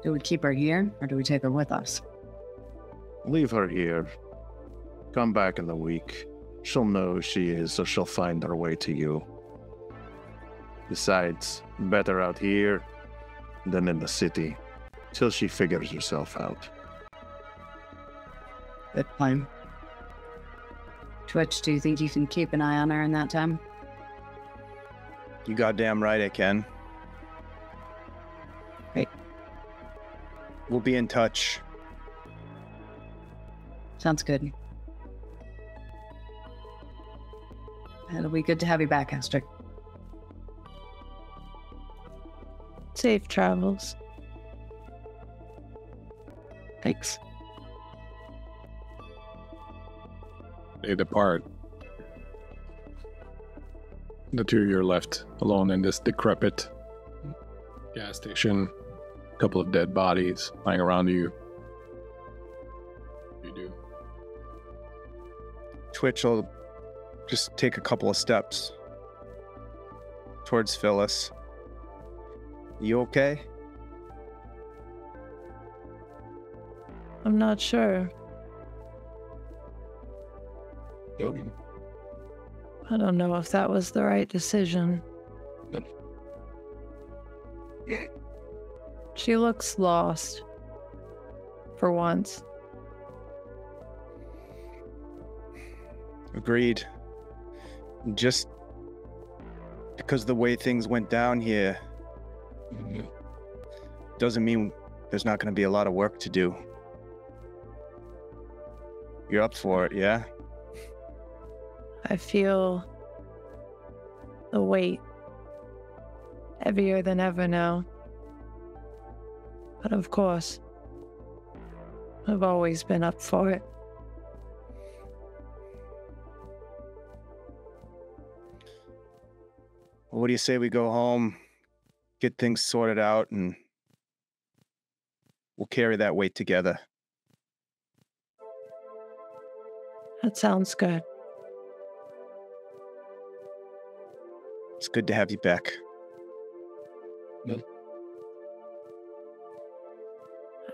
Do we keep her here, or do we take her with us? Leave her here. Come back in the week. She'll know who she is, so she'll find her way to you. Besides, better out here than in the city, till she figures herself out. Good plan. Twitch, do you think you can keep an eye on her in that time? You goddamn right I can. Great. We'll be in touch. Sounds good. It'll be good to have you back, Aster. Safe travels. Thanks. They depart. The two of you are left alone in this decrepit gas station. A couple of dead bodies lying around you. You do. Twitch will just take a couple of steps towards Phyllis. You okay? I'm not sure. I don't know if that was the right decision. She looks lost. For once. Agreed. Just because the way things went down here doesn't mean there's not going to be a lot of work to do. You're up for it, yeah? I feel the weight heavier than ever now. But of course, I've always been up for it. Well, what do you say we go home, get things sorted out, and we'll carry that weight together? That sounds good. It's good to have you back. I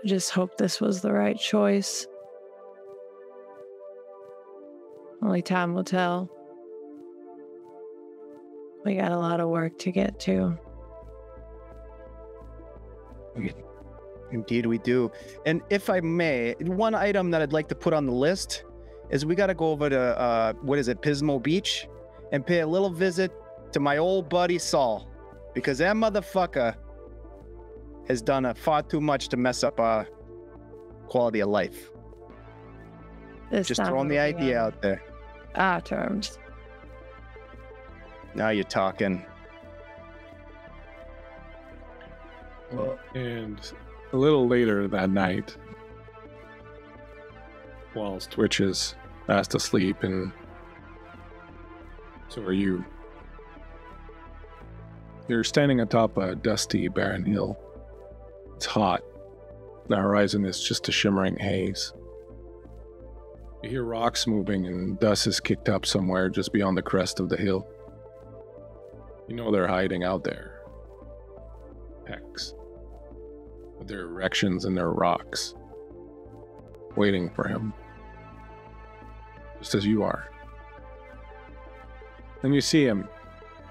just hope this was the right choice. Only time will tell. We got a lot of work to get to. Indeed we do. And if I may, one item that I'd like to put on the list is we got to go over to, Pismo Beach and pay a little visit to my old buddy Saul. Because that motherfucker has done far too much to mess up our quality of life. Just throwing the idea out there. Terms. Now you're talking. And a little later that night, whilst Twitch is fast asleep, and so are you, you're standing atop a dusty, barren hill. It's hot. The horizon is just a shimmering haze. You hear rocks moving and dust is kicked up somewhere just beyond the crest of the hill. You know they're hiding out there. Pecks. With their erections and their rocks. Waiting for him. Just as you are. Then you see him,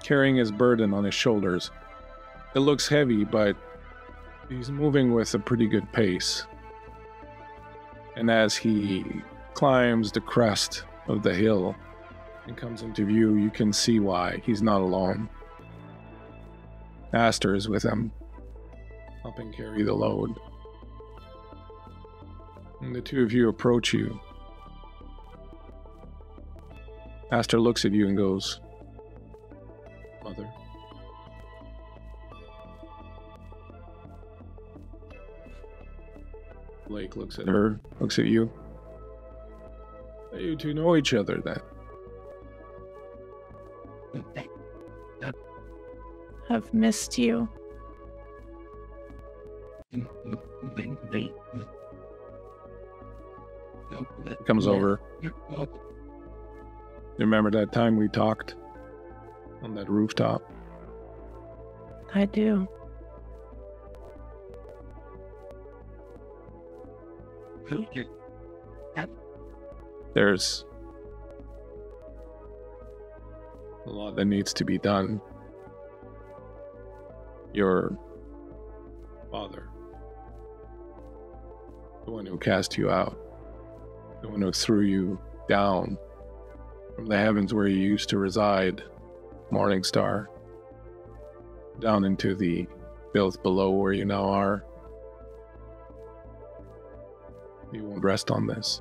carrying his burden on his shoulders. It looks heavy, but he's moving with a pretty good pace. And as he climbs the crest of the hill and comes into view, you can see why he's not alone. Aster is with him, helping carry the load. And the two of you approach you. Aster looks at you and goes, "Mother." Blake looks at her, looks at you. You two know each other then. I've missed you. Comes over. You remember that time we talked on that rooftop? I do. There's a lot that needs to be done. Your father, the one who cast you out, the one who threw you down from the heavens where you used to reside, Morningstar, down into the filth below where you now are. You won't rest on this.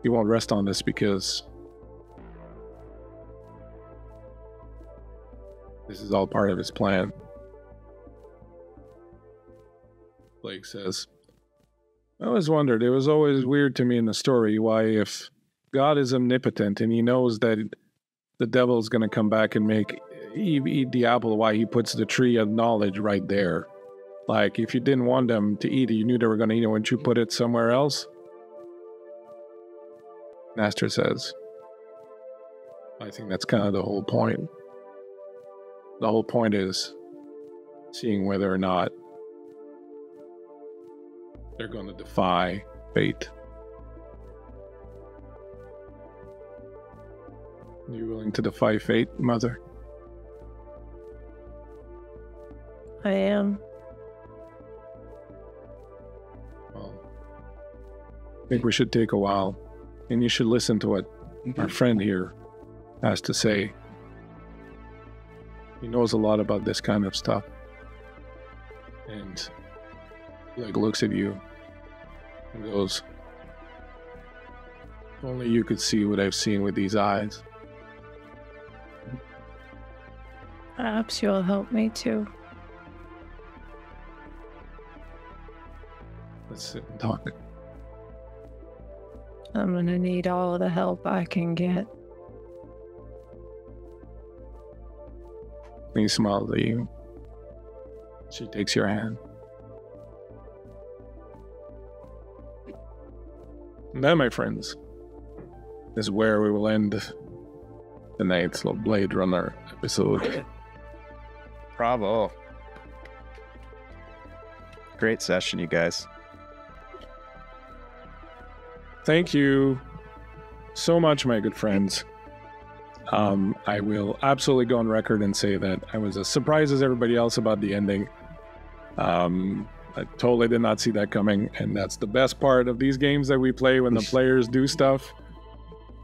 You won't rest on this because this is all part of his plan. Blake says, I always wondered, it was always weird to me in the story why if God is omnipotent and he knows that the devil's going to come back and make Eve eat the apple, why he puts the tree of knowledge right there. Like, if you didn't want them to eat it, you knew they were going to eat it, wouldn't you put it somewhere else? Aster says, I think that's kind of the whole point. The whole point is seeing whether or not they're going to defy fate. Are you willing to defy fate, Mother? I am. Well, I think we should take a while, and you should listen to what our friend here has to say. He knows a lot about this kind of stuff. And Blake looks at you and goes, only you could see what I've seen with these eyes. Perhaps you'll help me too. Let's sit and talk. I'm gonna need all the help I can get. He smiles at you. She takes your hand. And that, my friends, is where we will end tonight's little Blade Runner episode. Bravo. Great session, you guys. Thank you so much, my good friends. I will absolutely go on record and say that I was as surprised as everybody else about the ending. I totally did not see that coming, and that's the best part of these games that we play, when the players do stuff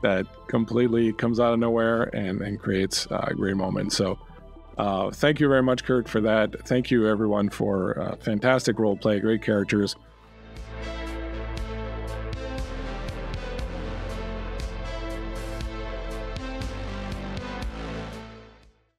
that completely comes out of nowhere and creates a great moment. So thank you very much, Kurt, for that. Thank you, everyone, for fantastic role play, great characters.